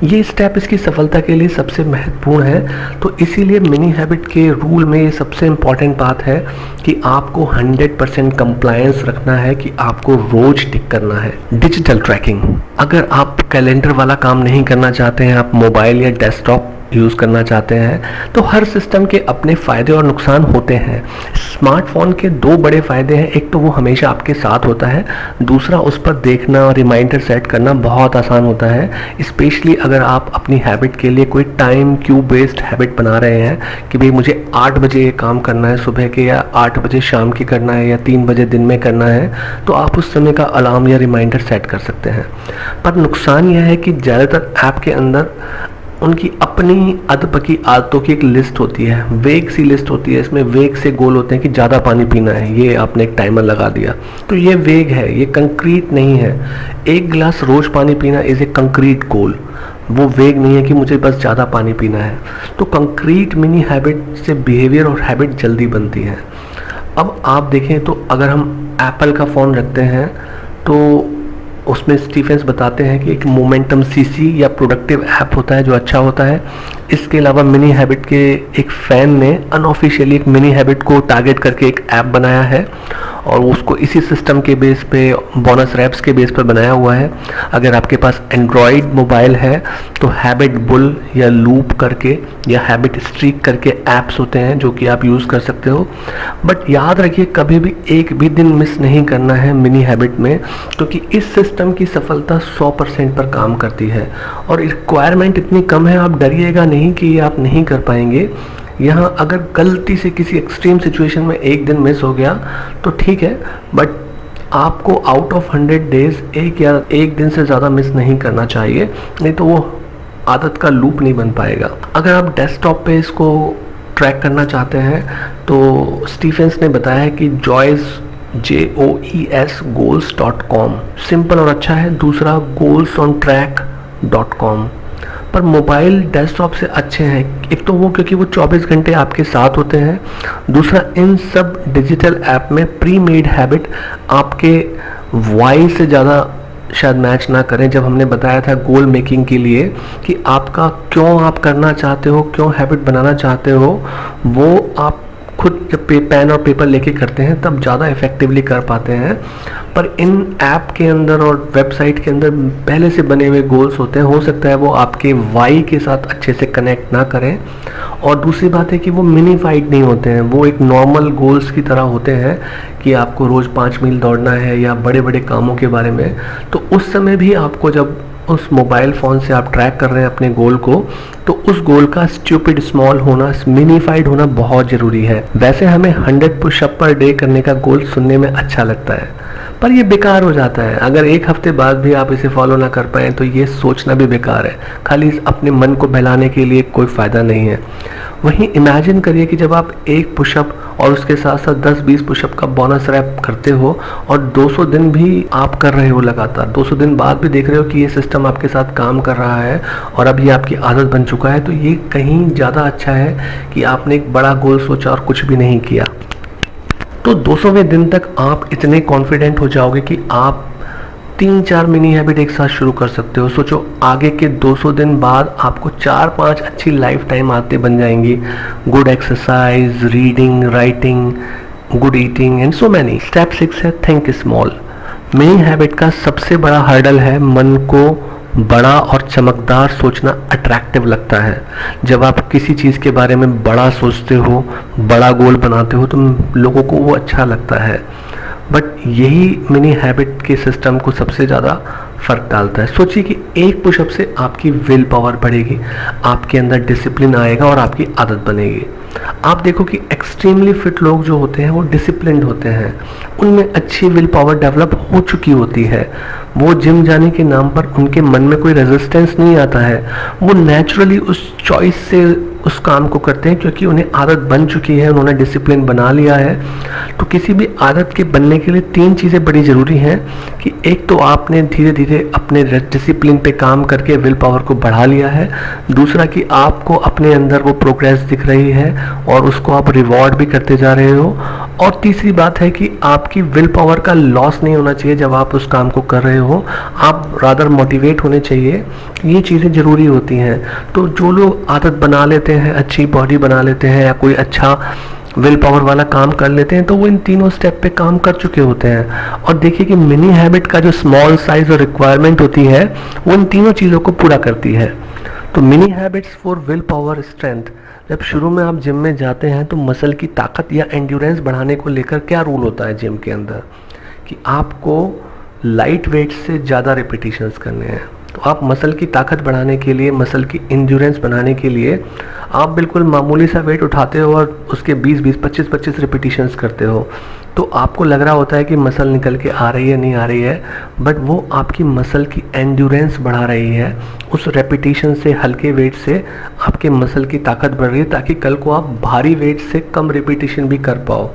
[SPEAKER 2] ये स्टेप इसकी सफलता के लिए सबसे महत्वपूर्ण है। तो इसीलिए मिनी हैबिट के रूल में ये सबसे इम्पॉर्टेंट बात है कि आपको 100% कंप्लायंस रखना है, कि आपको रोज टिक करना है। डिजिटल ट्रैकिंग, अगर आप कैलेंडर वाला काम नहीं करना चाहते हैं, आप मोबाइल या डेस्कटॉप यूज़ करना चाहते हैं, तो हर सिस्टम के अपने फ़ायदे और नुकसान होते हैं। स्मार्टफोन के 2 बड़े फ़ायदे हैं, एक तो वो हमेशा आपके साथ होता है, दूसरा उस पर देखना और रिमाइंडर सेट करना बहुत आसान होता है। स्पेशली अगर आप अपनी हैबिट के लिए कोई टाइम क्यू बेस्ड हैबिट बना रहे हैं कि भाई मुझे 8 बजे ये काम करना है सुबह के, या 8 बजे शाम की करना है, या 3 बजे दिन में करना है, तो आप उस समय का अलार्म या रिमाइंडर सेट कर सकते हैं। पर नुकसान यह है कि ज़्यादातर ऐप के अंदर उनकी अपनी अधपकी आदतों की एक लिस्ट होती है, वेग सी लिस्ट होती है। इसमें वेग से गोल होते हैं कि ज़्यादा पानी पीना है, ये आपने एक टाइमर लगा दिया, तो ये वेग है, ये कंक्रीट नहीं है। 1 गिलास रोज़ पानी पीना इज़ ए कंक्रीट गोल, वो वेग नहीं है कि मुझे बस ज़्यादा पानी पीना है। तो कंक्रीट मिनी हैबिट से बिहेवियर और हैबिट जल्दी बनती है। अब आप देखें तो अगर हम एप्पल का फ़ोन रखते हैं तो उसमें स्टीफेंस बताते हैं कि एक मोमेंटम सीसी या प्रोडक्टिव ऐप होता है जो अच्छा होता है। इसके अलावा मिनी हैबिट के एक फ़ैन ने अनऑफिशियली एक मिनी हैबिट को टारगेट करके एक ऐप बनाया है, और उसको इसी सिस्टम के बेस पे, बोनस रैप्स के बेस पर बनाया हुआ है। अगर आपके पास एंड्रॉयड मोबाइल है तो हैबिट बुल या लूप करके या हैबिट स्ट्रीक करके ऐप्स होते हैं जो कि आप यूज़ कर सकते हो। बट याद रखिए, कभी भी एक भी दिन मिस नहीं करना है मिनी हैबिट में, क्योंकि इस सिस्टम की सफलता 100% पर काम करती है और रिक्वायरमेंट इतनी कम है, आप डरिएगा नहीं कि ये आप नहीं कर पाएंगे। यहाँ अगर गलती से किसी एक्सट्रीम सिचुएशन में एक दिन मिस हो गया तो ठीक है, बट आपको आउट ऑफ 100 डेज एक दिन से ज़्यादा मिस नहीं करना चाहिए, नहीं तो वो आदत का लूप नहीं बन पाएगा। अगर आप डेस्कटॉप पे इसको ट्रैक करना चाहते हैं तो स्टीफेंस ने बताया है कि JOES goals.com सिंपल और अच्छा है। दूसरा goalsontrack.com, पर मोबाइल डेस्कटॉप से अच्छे हैं। एक तो वो क्योंकि वो 24 घंटे आपके साथ होते हैं, दूसरा इन सब डिजिटल ऐप में प्री मेड हैबिट आपके वॉइस से ज़्यादा शायद मैच ना करें। जब हमने बताया था गोल मेकिंग के लिए कि आपका क्यों आप करना चाहते हो, क्यों हैबिट बनाना चाहते हो, वो आप खुद जब पेन और पेपर लेके करते हैं तब ज़्यादा इफेक्टिवली कर पाते हैं। पर इन ऐप के अंदर और वेबसाइट के अंदर पहले से बने हुए गोल्स होते हैं, हो सकता है वो आपके वाई के साथ अच्छे से कनेक्ट ना करें। और दूसरी बात है कि वो मिनीफाइड नहीं होते हैं, वो एक नॉर्मल गोल्स की तरह होते हैं कि आपको रोज़ 5 मील दौड़ना है या बड़े बड़े कामों के बारे में। तो उस समय भी आपको, जब उस मोबाइल फ़ोन से आप ट्रैक कर रहे हैं अपने गोल को, तो उस गोल का स्टूपिड स्मॉल होना, मिनीफाइड होना बहुत ज़रूरी है। वैसे हमें 100 पुशअप पर डे करने का गोल सुनने में अच्छा लगता है, पर ये बेकार हो जाता है। अगर एक हफ्ते बाद भी आप इसे फॉलो ना कर पाएँ तो ये सोचना भी बेकार है, खाली अपने मन को बहलाने के लिए कोई फ़ायदा नहीं है। वहीं इमेजिन करिए कि जब आप एक पुशअप और उसके साथ साथ 10-20 पुशअप का बोनस रैप करते हो और 200 दिन भी आप कर रहे हो लगातार, 200 दिन बाद भी देख रहे हो कि ये सिस्टम आपके साथ काम कर रहा है और अब ये आपकी आदत बन चुका है, तो ये कहीं ज़्यादा अच्छा है कि आपने एक बड़ा गोल सोचा और कुछ भी नहीं किया। तो 200वें दिन तक आप इतने कॉन्फिडेंट हो जाओगे कि आप 3-4 मिनी हैबिट एक साथ शुरू कर सकते हो। सोचो आगे के 200 दिन बाद आपको 4-5 अच्छी लाइफ टाइम आदतें बन जाएंगी। Good exercise, reading, writing, good eating and so many. Step 6 है थिंक स्मॉल। मिनी हैबिट का सबसे बड़ा हर्डल है मन को बड़ा और चमकदार सोचना अट्रैक्टिव लगता है। जब आप किसी चीज़ के बारे में बड़ा सोचते हो, बड़ा गोल बनाते हो, तो लोगों को वो अच्छा लगता है। बट यही मिनी हैबिट के सिस्टम को सबसे ज़्यादा फ़र्क डालता है। सोचिए कि एक पुशअप से आपकी विल पावर बढ़ेगी, आपके अंदर डिसिप्लिन आएगा और आपकी आदत बनेगी। आप देखो कि एक्सट्रीमली फिट लोग जो होते हैं वो डिसिप्लिन्ड होते हैं, उनमें अच्छी विल पावर डेवलप हो चुकी होती है। वो जिम जाने के नाम पर उनके मन में कोई रेजिस्टेंस नहीं आता है, वो नेचुरली उस चॉइस से उस काम को करते हैं क्योंकि उन्हें आदत बन चुकी है, उन्होंने डिसिप्लिन बना लिया है। तो किसी भी आदत के बनने के लिए 3 चीज़ें बड़ी ज़रूरी हैं कि एक तो आपने धीरे धीरे अपने डिसिप्लिन पे काम करके विल पावर को बढ़ा लिया है, दूसरा कि आपको अपने अंदर वो प्रोग्रेस दिख रही है और उसको आप रिवॉर्ड भी करते जा रहे हो, और तीसरी बात है कि आपकी विल पावर का लॉस नहीं होना चाहिए जब आप उस काम को कर रहे हो, आप रादर मोटिवेट होने चाहिए। ये चीज़ें ज़रूरी होती हैं। तो जो लोग आदत बना लेते हैं, अच्छी बॉडी बना लेते हैं या कोई अच्छा विल पावर वाला काम कर लेते हैं, तो वो इन तीनों स्टेप पे काम कर चुके होते हैं। और देखिए कि मिनी हैबिट का जो स्मॉल साइज और रिक्वायरमेंट होती है वो इन तीनों चीज़ों को पूरा करती है। तो mini habits for will power strength. जब शुरू में आप जिम में जाते हैं तो मसल की ताकत या एंड्योरेंस बढ़ाने को लेकर क्या रूल होता है जिम के अंदर कि आपको लाइट वेट से ज़्यादा रिपीटिशंस करने हैं। तो आप मसल की ताकत बढ़ाने के लिए, मसल की एंड्योरेंस बढ़ाने के लिए आप बिल्कुल मामूली सा वेट उठाते हो और उसके 20-20, 25-25 रिपीटिशंस करते हो। तो आपको लग रहा होता है कि मसल निकल के आ रही है, नहीं आ रही है, बट वो आपकी मसल की एंड्योरेंस बढ़ा रही है। उस रेपिटेशन से, हल्के वेट से आपके मसल की ताकत बढ़ रही है ताकि कल को आप भारी वेट से कम रिपीटिशन भी कर पाओ।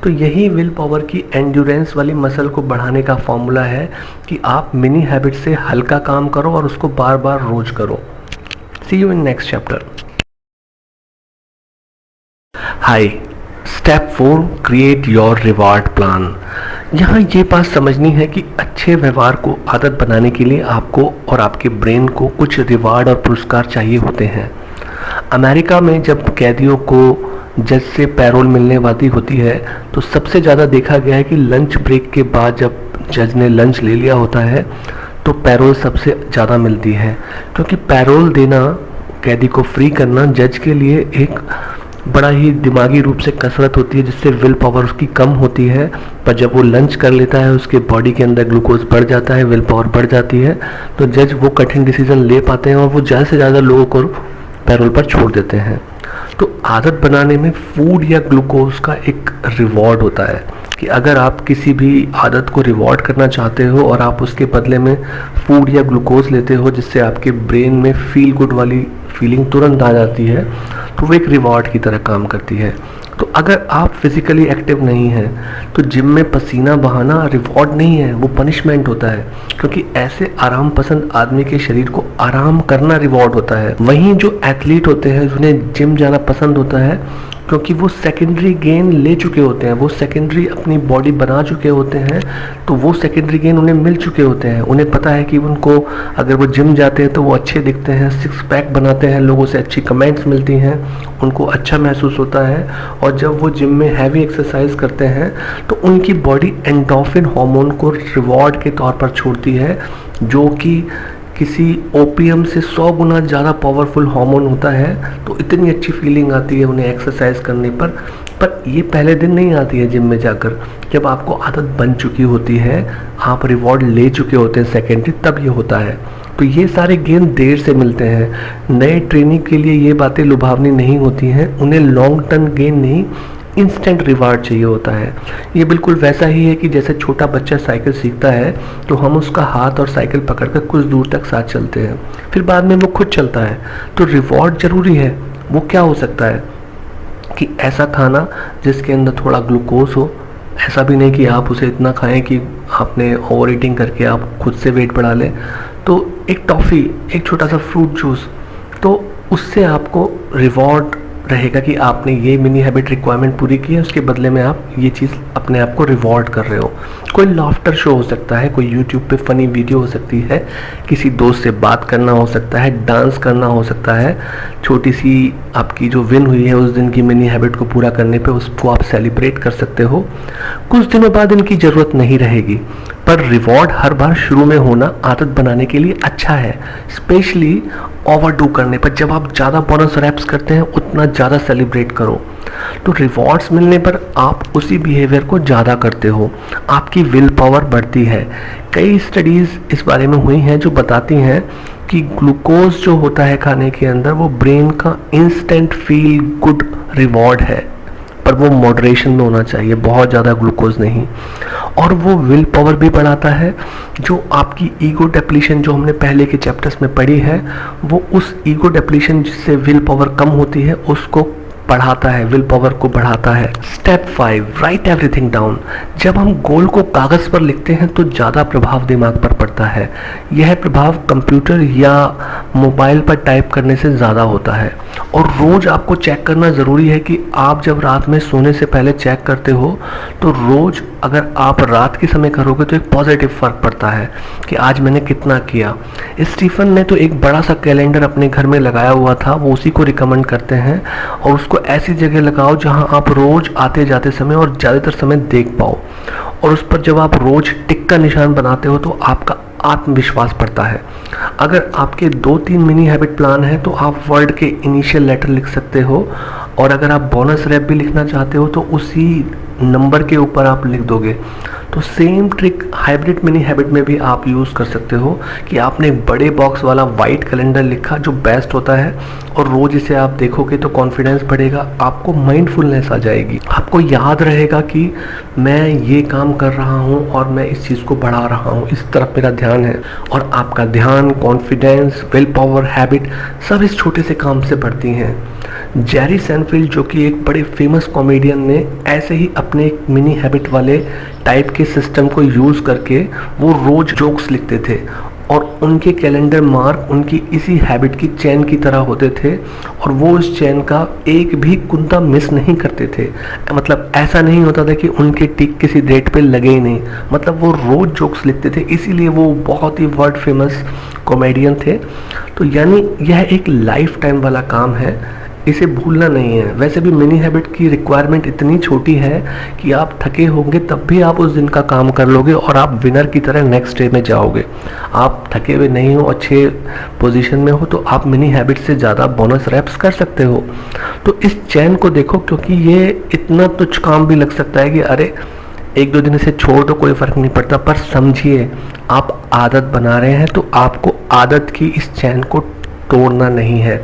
[SPEAKER 2] तो यही विल पावर की एंड्योरेंस वाली मसल को बढ़ाने का फॉर्मूला है कि आप मिनी हैबिट से हल्का काम करो और उसको बार बार रोज करो। See you in next chapter. Hi, step 4 create your reward plan. यहाँ ये बात समझनी है कि अच्छे व्यवहार को आदत बनाने के लिए आपको और आपके ब्रेन को कुछ रिवार्ड और पुरस्कार चाहिए होते हैं। अमेरिका में जब कैदियों को जज से पैरोल मिलने वाली होती है तो सबसे ज़्यादा देखा गया है कि लंच ब्रेक के बाद जब जज ने लंच ले लिया होता है तो पैरोल सबसे ज़्यादा मिलती है, क्योंकि पैरोल देना, कैदी को फ्री करना जज के लिए एक बड़ा ही दिमागी रूप से कसरत होती है जिससे विल पावर उसकी कम होती है। पर जब वो लंच कर लेता है उसके बॉडी के अंदर ग्लूकोज बढ़ जाता है, विल पावर बढ़ जाती है, तो जज वो कठिन डिसीजन ले पाते हैं और वो ज़्यादा से ज़्यादा लोगों को पैरोल पर छोड़ देते हैं। तो आदत बनाने में फूड या ग्लूकोज का एक रिवॉर्ड होता है कि अगर आप किसी भी आदत को रिवॉर्ड करना चाहते हो और आप उसके बदले में फूड या ग्लूकोज लेते हो जिससे आपके ब्रेन में फील गुड वाली फीलिंग तुरंत आ जाती है, तो वो एक रिवॉर्ड की तरह काम करती है। तो अगर आप फिजिकली एक्टिव नहीं हैं तो जिम में पसीना बहाना रिवॉर्ड नहीं है, वो पनिशमेंट होता है, क्योंकि ऐसे आराम पसंद आदमी के शरीर को आराम करना रिवॉर्ड होता है। वहीं जो एथलीट होते हैं जिन्हें जिम जाना पसंद होता है क्योंकि वो सेकेंडरी गेन ले चुके होते हैं, वो सेकेंडरी अपनी बॉडी बना चुके होते हैं, तो वो सेकेंडरी गेन उन्हें मिल चुके होते हैं। उन्हें पता है कि उनको अगर वो जिम जाते हैं तो वो अच्छे दिखते हैं, सिक्स पैक बनाते हैं, लोगों से अच्छी कमेंट्स मिलती हैं, उनको अच्छा महसूस होता है। और जब वो जिम में हैवी एक्सरसाइज करते हैं तो उनकी बॉडी एंडोर्फिन हार्मोन को रिवॉर्ड के तौर पर छोड़ती है, जो कि किसी ओपीएम से 100 गुना ज़्यादा पावरफुल हार्मोन होता है। तो इतनी अच्छी फीलिंग आती है उन्हें एक्सरसाइज करने पर ये पहले दिन नहीं आती है जिम में जाकर। जब आपको आदत बन चुकी होती है, आप रिवॉर्ड ले चुके होते हैं सेकेंडरी, तब ये होता है। तो ये सारे गेन देर से मिलते हैं। नए ट्रेनिंग के लिए ये बातें लुभावनी नहीं होती हैं, उन्हें लॉन्ग टर्म गेन नहीं, इंस्टेंट रिवार्ड चाहिए होता है। ये बिल्कुल वैसा ही है कि जैसे छोटा बच्चा साइकिल सीखता है तो हम उसका हाथ और साइकिल पकड़कर कुछ दूर तक साथ चलते हैं, फिर बाद में वो खुद चलता है। तो रिवॉर्ड ज़रूरी है। वो क्या हो सकता है कि ऐसा खाना जिसके अंदर थोड़ा ग्लूकोज हो, ऐसा भी नहीं कि आप उसे इतना खाएं कि आपने ओवर ईटिंग करके आप खुद से वेट बढ़ा लें। तो एक टॉफ़ी, एक छोटा सा फ्रूट जूस, तो उससे आपको रिवॉर्ड रहेगा कि आपने ये मिनी हैबिट रिक्वायरमेंट पूरी की है, उसके बदले में आप ये चीज़ अपने आप को रिवॉर्ड कर रहे हो। कोई लाफ्टर शो हो सकता है, कोई यूट्यूब पे फ़नी वीडियो हो सकती है, किसी दोस्त से बात करना हो सकता है, डांस करना हो सकता है। छोटी सी आपकी जो विन हुई है उस दिन की मिनी हैबिट को पूरा करने पे, उसको आप सेलिब्रेट कर सकते हो। कुछ दिनों बाद इनकी ज़रूरत नहीं रहेगी, पर रिवॉर्ड हर बार शुरू में होना आदत बनाने के लिए अच्छा है, स्पेशली ओवरडू करने पर। जब आप ज़्यादा बोनस रैप्स करते हैं उतना ज़्यादा सेलिब्रेट करो, तो रिवॉर्ड्स मिलने पर आप उसी बिहेवियर को ज़्यादा करते हो, आपकी विल पावर बढ़ती है। कई स्टडीज़ इस बारे में हुई हैं जो बताती हैं कि ग्लूकोज जो होता है खाने के अंदर, वो ब्रेन का इंस्टेंट फील गुड रिवॉर्ड है, पर वो मॉडरेशन में होना चाहिए, बहुत ज़्यादा ग्लूकोज नहीं। और वो विल पावर भी बढ़ाता है। जो आपकी ईगो डेप्लीशन जो हमने पहले के चैप्टर्स में पढ़ी है, वो उस ईगो डेप्लीशन जिससे विल पावर कम होती है उसको बढ़ाता है, विल पावर को बढ़ाता है। Step 5, right everything down. जब हम गोल को कागज़ पर लिखते हैं तो ज़्यादा प्रभाव दिमाग पर पड़ता है। यह प्रभाव कंप्यूटर या मोबाइल पर टाइप करने से ज़्यादा होता है। और रोज़ आपको चेक करना ज़रूरी है कि आप जब रात में सोने से पहले चेक करते हो तो रोज़ अगर आप रात के समय करोगे तो एक पॉजिटिव फ़र्क पड़ता है कि आज मैंने कितना किया। स्टीफन ने तो एक बड़ा सा कैलेंडर अपने घर में लगाया हुआ था, वो उसी को रिकमेंड करते हैं। और उसको ऐसी जगह लगाओ जहां आप रोज आते जाते समय और ज़्यादातर समय देख पाओ। और उस पर जब आप रोज टिक का निशान बनाते हो तो आपका आत्मविश्वास बढ़ता है। अगर आपके 2-3 मिनी हैबिट प्लान है तो आप वर्ड के इनिशियल लेटर लिख सकते हो, और अगर आप बोनस रैप भी लिखना चाहते हो तो उसी नंबर के ऊपर आप लिख दोगे। तो same trick hybrid mini habit में भी आप यूज़ कर सकते हो कि आपने एक बड़े बॉक्स वाला वाइट कैलेंडर लिखा जो बेस्ट होता है, और रोज़ इसे आप देखोगे तो कॉन्फिडेंस बढ़ेगा, आपको माइंडफुलनेस आ जाएगी, आपको याद रहेगा कि मैं ये काम कर रहा हूँ और मैं इस चीज़ को बढ़ा रहा हूँ, इस तरफ मेरा ध्यान है। और आपका ध्यान, कॉन्फिडेंस, विल पावर, हैबिट सब इस छोटे से काम से बढ़ती हैं। जेरी सैनफील्ड जो कि एक बड़े फेमस कॉमेडियन ने ऐसे ही अपने एक मिनी हैबिट वाले टाइप के सिस्टम को यूज़ करके वो रोज़ जोक्स लिखते थे, और उनके कैलेंडर मार्क उनकी इसी हैबिट की चैन की तरह होते थे, और वो उस चैन का एक भी कुंता मिस नहीं करते थे। मतलब ऐसा नहीं होता था कि उनके टिक किसी डेट पे लगे ही नहीं, मतलब वो रोज़ जोक्स लिखते थे, इसीलिए वो बहुत ही वर्ल्ड फेमस कॉमेडियन थे। तो यानी यह एक लाइफ टाइम वाला काम है, इसे भूलना नहीं है। वैसे भी मिनी हैबिट की रिक्वायरमेंट इतनी छोटी है कि आप थके होंगे तब भी आप उस दिन का काम कर लोगे और आप विनर की तरह नेक्स्ट डे में जाओगे। आप थके हुए नहीं हो, अच्छे पोजीशन में हो, तो आप मिनी हैबिट से ज़्यादा बोनस रैप्स कर सकते हो। तो इस चैन को देखो, क्योंकि ये इतना तुच्छ काम भी लग सकता है कि अरे 1-2 दिन इसे छोड़ दो, कोई फ़र्क नहीं पड़ता, पर समझिए आप आदत बना रहे हैं तो आपको आदत की इस चैन को तोड़ना नहीं है।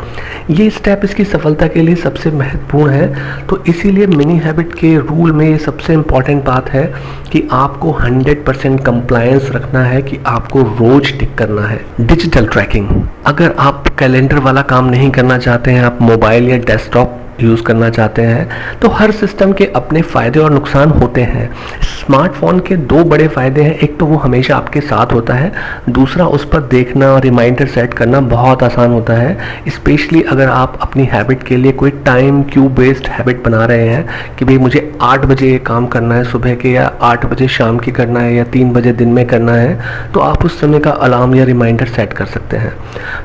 [SPEAKER 2] ये स्टेप इसकी सफलता के लिए सबसे महत्वपूर्ण है। तो इसीलिए मिनी हैबिट के रूल में ये सबसे इम्पॉर्टेंट बात है कि आपको 100% कंप्लायंस रखना है, कि आपको रोज टिक करना है। डिजिटल ट्रैकिंग, अगर आप कैलेंडर वाला काम नहीं करना चाहते हैं, आप मोबाइल या डेस्कटॉप यूज़ करना चाहते हैं। तो हर सिस्टम के अपने फ़ायदे और नुकसान होते हैं। स्मार्टफोन के दो बड़े फ़ायदे हैं, एक तो वो हमेशा आपके साथ होता है, दूसरा उस पर देखना और रिमाइंडर सेट करना बहुत आसान होता है, स्पेशली अगर आप अपनी हैबिट के लिए कोई टाइम क्यूब बेस्ड हैबिट बना रहे हैं कि भाई मुझे 8 बजे ये काम करना है सुबह के, या 8 बजे शाम की करना है, या 3 बजे दिन में करना है, तो आप उस समय का अलार्म या रिमाइंडर सेट कर सकते हैं।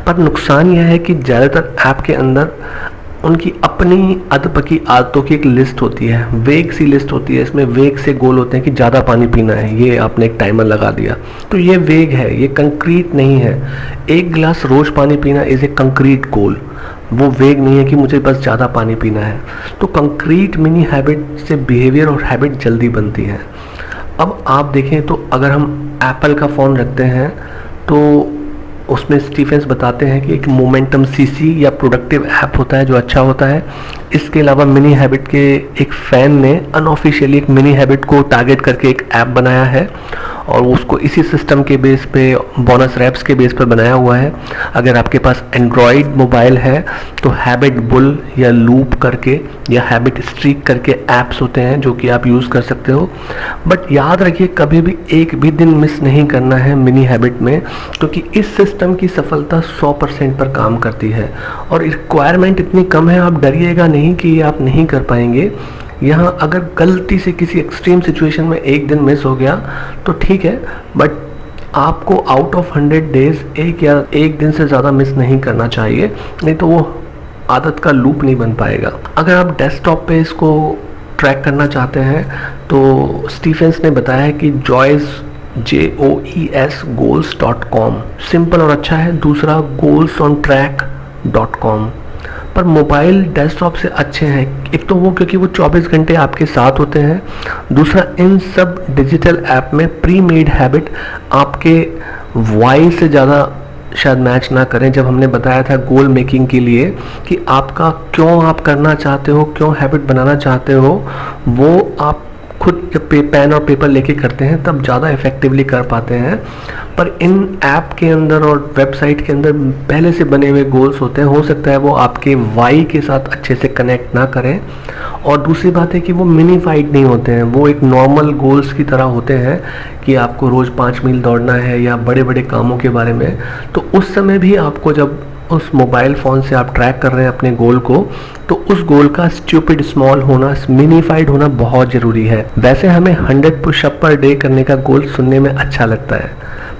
[SPEAKER 2] पर नुकसान यह है कि ज़्यादातर ऐप के अंदर उनकी अपनी अधपकी आदतों की एक लिस्ट होती है, वेग सी लिस्ट होती है। इसमें वेग से गोल होते हैं कि ज़्यादा पानी पीना है, ये आपने एक टाइमर लगा दिया, तो ये वेग है, ये कंक्रीट नहीं है। 1 गिलास रोज़ पानी पीना इज़ ए कंक्रीट गोल, वो वेग नहीं है कि मुझे बस ज़्यादा पानी पीना है। तो कंक्रीट मिनी हैबिट से बिहेवियर और हैबिट जल्दी बनती है। अब आप देखें तो अगर हम एप्पल का फ़ोन रखते हैं तो उसमें स्टीफेंस बताते हैं कि एक मोमेंटम सीसी या प्रोडक्टिव ऐप होता है जो अच्छा होता है। इसके अलावा मिनी हैबिट के एक फ़ैन ने अनऑफिशियली एक मिनी हैबिट को टारगेट करके एक ऐप बनाया है और उसको इसी सिस्टम के बेस पे, बोनस रैप्स के बेस पर बनाया हुआ है। अगर आपके पास एंड्रॉयड मोबाइल है तो हैबिट बुल या लूप करके या हैबिट स्ट्रीक करके ऐप्स होते हैं जो कि आप यूज़ कर सकते हो। बट याद रखिए कभी भी एक भी दिन मिस नहीं करना है मिनी हैबिट में, क्योंकि इस सिस्टम की सफलता 100% पर काम करती है और रिक्वायरमेंट इतनी कम है, आप डरिएगा नहीं कि ये आप नहीं कर पाएंगे। यहाँ अगर गलती से किसी एक्सट्रीम सिचुएशन में एक दिन मिस हो गया तो ठीक है, बट आपको आउट ऑफ 100 डेज एक दिन से ज़्यादा मिस नहीं करना चाहिए, नहीं तो वो आदत का लूप नहीं बन पाएगा। अगर आप डेस्कटॉप पे इसको ट्रैक करना चाहते हैं तो स्टीफेंस ने बताया है कि JOES goals.com सिंपल और अच्छा है। दूसरा goalsontrack.com पर मोबाइल डेस्कटॉप से अच्छे हैं। एक तो वो क्योंकि वो 24 घंटे आपके साथ होते हैं, दूसरा इन सब डिजिटल ऐप में प्री मेड हैबिट आपके वाई से ज़्यादा शायद मैच ना करें। जब हमने बताया था गोल मेकिंग के लिए कि आपका क्यों आप करना चाहते हो, क्यों हैबिट बनाना चाहते हो, वो आप खुद जब पेन और पेपर लेके करते हैं तब ज़्यादा इफेक्टिवली कर पाते हैं। पर इन ऐप के अंदर और वेबसाइट के अंदर पहले से बने हुए गोल्स होते हैं, हो सकता है वो आपके वाई के साथ अच्छे से कनेक्ट ना करें। और दूसरी बात है कि वो मिनीफाइड नहीं होते हैं, वो एक नॉर्मल गोल्स की तरह होते हैं कि आपको रोज़ 5 मील दौड़ना है या बड़े बड़े कामों के बारे में। तो उस समय भी आपको जब उस मोबाइल फ़ोन से आप ट्रैक कर रहे हैं अपने गोल को, तो उस गोल का स्टूपिड स्मॉल होना, मिनीफाइड होना बहुत ज़रूरी है। वैसे हमें 100 पुशअप पर डे करने का गोल सुनने में अच्छा लगता है,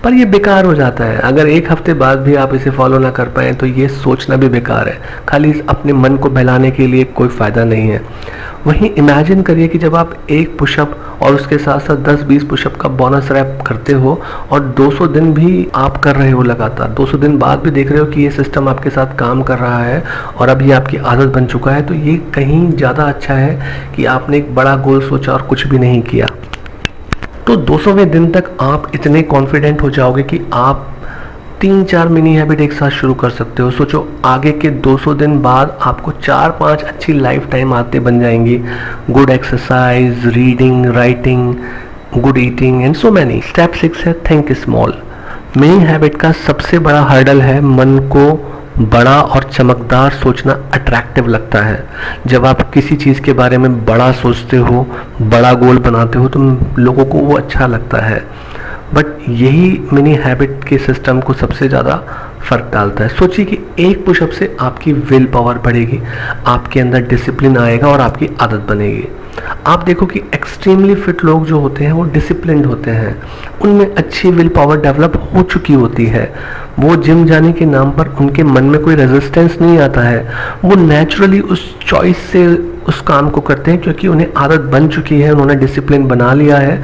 [SPEAKER 2] पर ये बेकार हो जाता है। अगर एक हफ्ते बाद भी आप इसे फॉलो ना कर पाएँ तो ये सोचना भी बेकार है, खाली अपने मन को बहलाने के लिए कोई फ़ायदा नहीं है। वहीं इमेजिन करिए कि जब आप एक पुशअप और उसके साथ साथ 10-20 पुशअप का बोनस रैप करते हो और 200 दिन भी आप कर रहे हो लगातार, 200 दिन बाद भी देख रहे हो कि ये सिस्टम आपके साथ काम कर रहा है और अब ये आपकी आदत बन चुका है, तो ये कहीं ज़्यादा अच्छा है कि आपने एक बड़ा गोल सोचा और कुछ भी नहीं किया। तो 200वें दिन तक आप इतने कॉन्फिडेंट हो जाओगे कि आप 3-4 मिनी हैबिट एक साथ शुरू कर सकते हो। सोचो आगे के 200 दिन बाद आपको 4-5 अच्छी लाइफ टाइम आदतें बन जाएंगी। Good exercise, reading, writing, good eating and so many. Step 6 है थिंक स्मॉल। मिनी हैबिट का सबसे बड़ा हर्डल है मन को बड़ा और चमकदार सोचना अट्रैक्टिव लगता है। जब आप किसी चीज़ के बारे में बड़ा सोचते हो, बड़ा गोल बनाते हो, तो लोगों को वो अच्छा लगता है। बट यही मिनी हैबिट के सिस्टम को सबसे ज़्यादा फ़र्क डालता है। सोचिए कि एक पुशअप से आपकी विल पावर बढ़ेगी, आपके अंदर डिसिप्लिन आएगा और आपकी आदत बनेगी। आप देखो कि एक्सट्रीमली फिट लोग जो होते हैं वो डिसिप्लिन्ड होते हैं, उनमें अच्छी विल पावर डेवलप हो चुकी होती है। वो जिम जाने के नाम पर उनके मन में कोई रेजिस्टेंस नहीं आता है, वो नेचुरली उस चॉइस से उस काम को करते हैं क्योंकि उन्हें आदत बन चुकी है, उन्होंने डिसिप्लिन बना लिया है।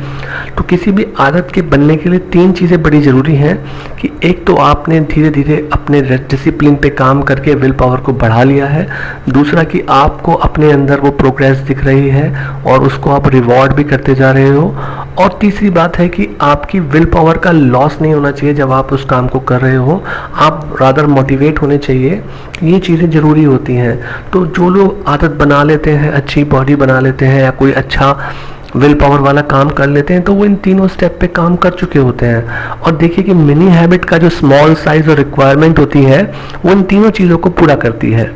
[SPEAKER 2] तो किसी भी आदत के बनने के लिए 3 चीज़ें बड़ी ज़रूरी हैं कि एक तो आपने धीरे धीरे अपने डिसिप्लिन पे काम करके विल पावर को बढ़ा लिया है, दूसरा कि आपको अपने अंदर वो प्रोग्रेस दिख रही है और उसको आप रिवॉर्ड भी करते जा रहे हो, और तीसरी बात है कि आपकी विल पावर का लॉस नहीं होना चाहिए जब आप उस काम को कर रहे हो, आप रादर मोटिवेट होने चाहिए। ये चीज़ें ज़रूरी होती हैं। तो जो लोग आदत बना लेते हैं, अच्छी बॉडी बना लेते हैं या कोई अच्छा विल पावर वाला काम कर लेते हैं, तो वो इन तीनों स्टेप पे काम कर चुके होते हैं। और देखिए कि मिनी हैबिट का जो स्मॉल साइज और रिक्वायरमेंट होती है वो इन तीनों चीज़ों को पूरा करती है।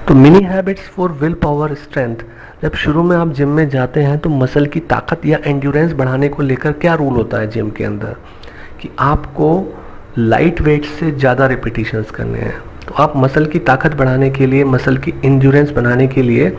[SPEAKER 2] तो mini habits for will power strength. जब शुरू में आप जिम में जाते हैं तो मसल की ताकत या एंड्योरेंस बढ़ाने को लेकर क्या रूल होता है जिम के अंदर, कि आपको लाइट वेट से ज़्यादा रिपीटिशंस करने हैं। तो आप मसल की ताकत बढ़ाने के लिए, मसल की एंड्योरेंस बनाने के लिए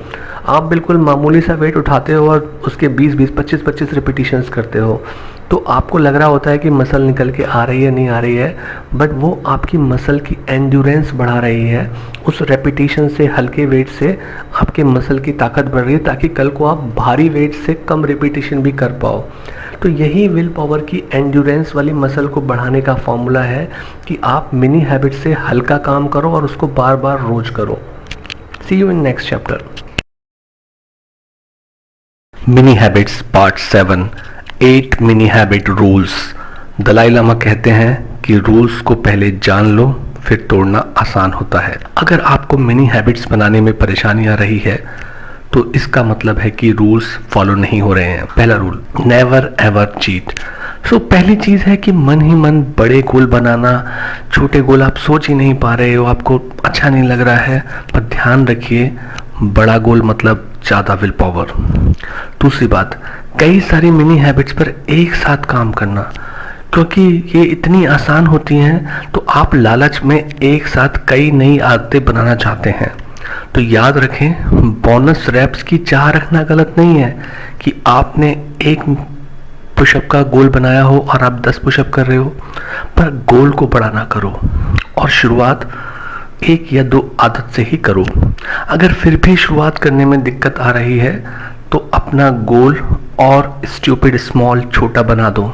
[SPEAKER 2] आप बिल्कुल मामूली सा वेट उठाते हो और उसके 20-20, 25-25 रिपीटिशंस करते हो। तो आपको लग रहा होता है कि मसल निकल के आ रही है, नहीं आ रही है, बट वो आपकी मसल की एंड्योरेंस बढ़ा रही है। उस रेपिटेशन से, हल्के वेट से आपके मसल की ताकत बढ़ रही है, ताकि कल को आप भारी वेट से कम रिपीटिशन भी कर पाओ। तो यही विल पावर की एंड्योरेंस वाली मसल को बढ़ाने का फॉर्मूला है कि आप मिनी हैबिट से हल्का काम करो और उसको बार बार रोज करो। See you in next chapter.
[SPEAKER 1] Mini habits part 7, 8 mini habit rules. Dalai Lama कहते हैं कि रूल्स को पहले जान लो, फिर तोड़ना आसान होता है। अगर आपको मिनी हैबिट्स बनाने में परेशानी आ रही है तो इसका मतलब है कि रूल्स फॉलो नहीं हो रहे हैं। पहला रूल, नेवर एवर चीट। सो पहली चीज़ है कि मन ही मन बड़े गोल बनाना। छोटे गोल आप सोच ही नहीं पा रहे हो, आपको अच्छा नहीं लग रहा है, पर ध्यान रखिए बड़ा गोल मतलब ज़्यादा विल पावर। दूसरी बात, कई सारी मिनी हैबिट्स पर एक साथ काम करना, क्योंकि ये इतनी आसान होती हैं तो आप लालच में एक साथ कई नई आदतें बनाना चाहते हैं। तो याद रखें, बोनस रैप्स की चाह रखना गलत नहीं है कि आपने एक पुशअप का गोल बनाया हो और आप 10 पुशअप कर रहे हो, पर गोल को बड़ा ना करो और शुरुआत 1 या 2 आदत से ही करो। अगर फिर भी शुरुआत करने में दिक्कत आ रही है तो अपना गोल और स्टूपिड स्मॉल छोटा बना दो,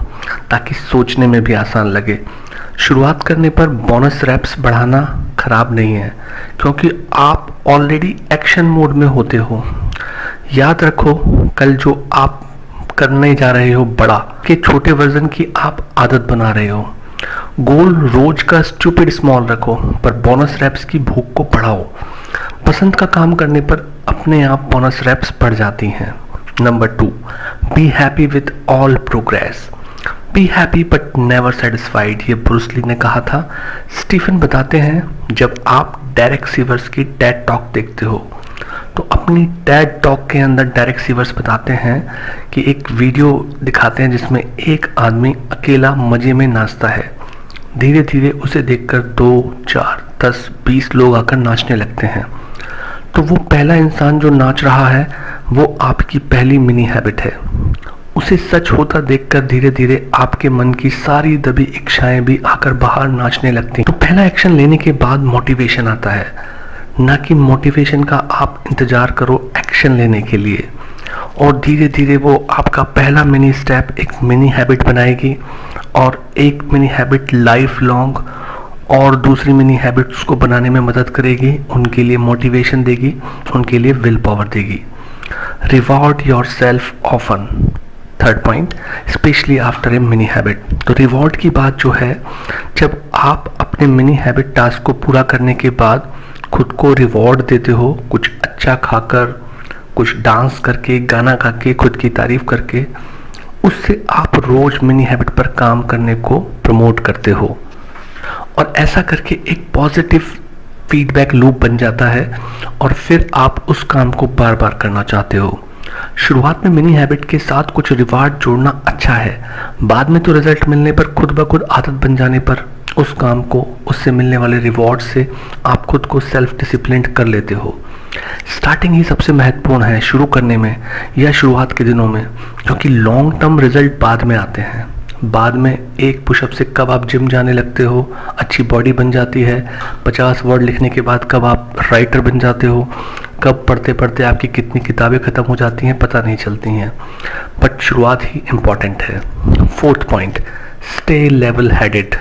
[SPEAKER 1] ताकि सोचने में भी आसान लगे। शुरुआत करने पर बोनस रैप्स बढ़ाना खराब नहीं है, क्योंकि आप ऑलरेडी एक्शन मोड में होते हो। याद रखो, कल जो आप करने जा रहे हो बड़ा के छोटे वर्जन की आप आदत बना रहे हो। गोल रोज का स्टूपिड स्मॉल रखो, पर बोनस रैप्स की भूख को बढ़ाओ। पसंद का काम करने पर अपने आप बोनस रैप्स बढ़ जाती हैं। Number 2, be happy with all progress. Be happy but never satisfied, ये ब्रूस ली ने कहा था। स्टीफन बताते हैं, जब आप डेरेक सीवर्स की टेड टॉक देखते हो तो अपनी टेड टॉक के अंदर डेरेक सीवर्स बताते हैं कि एक वीडियो दिखाते हैं जिसमें एक आदमी अकेला मजे में नाचता है। धीरे धीरे उसे देखकर 2, 4, 10, 20 लोग आकर नाचने लगते हैं। तो वो पहला इंसान जो नाच रहा है वो आपकी पहली मिनी हैबिट है। उसे सच होता देखकर धीरे धीरे आपके मन की सारी दबी इच्छाएं भी आकर बाहर नाचने लगती हैं। तो पहला एक्शन लेने के बाद मोटिवेशन आता है, ना कि मोटिवेशन का आप इंतजार करो एक्शन लेने के लिए। और धीरे धीरे वो आपका पहला मिनी स्टेप एक मिनी हैबिट बनाएगी, और एक मिनी हैबिट लाइफ लॉन्ग और दूसरी मिनी हैबिट्स को बनाने में मदद करेगी, उनके लिए मोटिवेशन देगी, उनके लिए विल पावर देगी। Reward your self often. Third point, specially after a mini habit. तो रिवॉर्ड की बात जो है, जब आप अपने मिनी हैबिट टास्क को पूरा करने के बाद खुद को रिवॉर्ड देते हो, कुछ अच्छा खाकर, कुछ डांस करके, गाना गा के, खुद की तारीफ करके, उससे आप रोज मिनी हैबिट पर काम करने को प्रमोट करते हो। और ऐसा करके एक पॉजिटिव फीडबैक लूप बन जाता है और फिर आप उस काम को बार बार करना चाहते हो। शुरुआत में मिनी हैबिट के साथ कुछ रिवार्ड जोड़ना अच्छा है, बाद में तो रिजल्ट मिलने पर, खुद ब खुद आदत बन जाने पर उस काम को, उससे मिलने वाले रिवॉर्ड से आप खुद को सेल्फ डिसिप्लिन्ड कर लेते हो। स्टार्टिंग ही सबसे महत्वपूर्ण है शुरू करने में या शुरुआत के दिनों में, क्योंकि लॉन्ग टर्म रिजल्ट बाद में आते हैं। बाद में एक पुशअप से कब आप जिम जाने लगते हो, अच्छी बॉडी बन जाती है, 50 वर्ड लिखने के बाद कब आप राइटर बन जाते हो, कब पढ़ते पढ़ते आपकी कितनी किताबें ख़त्म हो जाती हैं पता नहीं चलती हैं, बट शुरुआत ही इम्पॉर्टेंट है। Fourth point, stay level headed.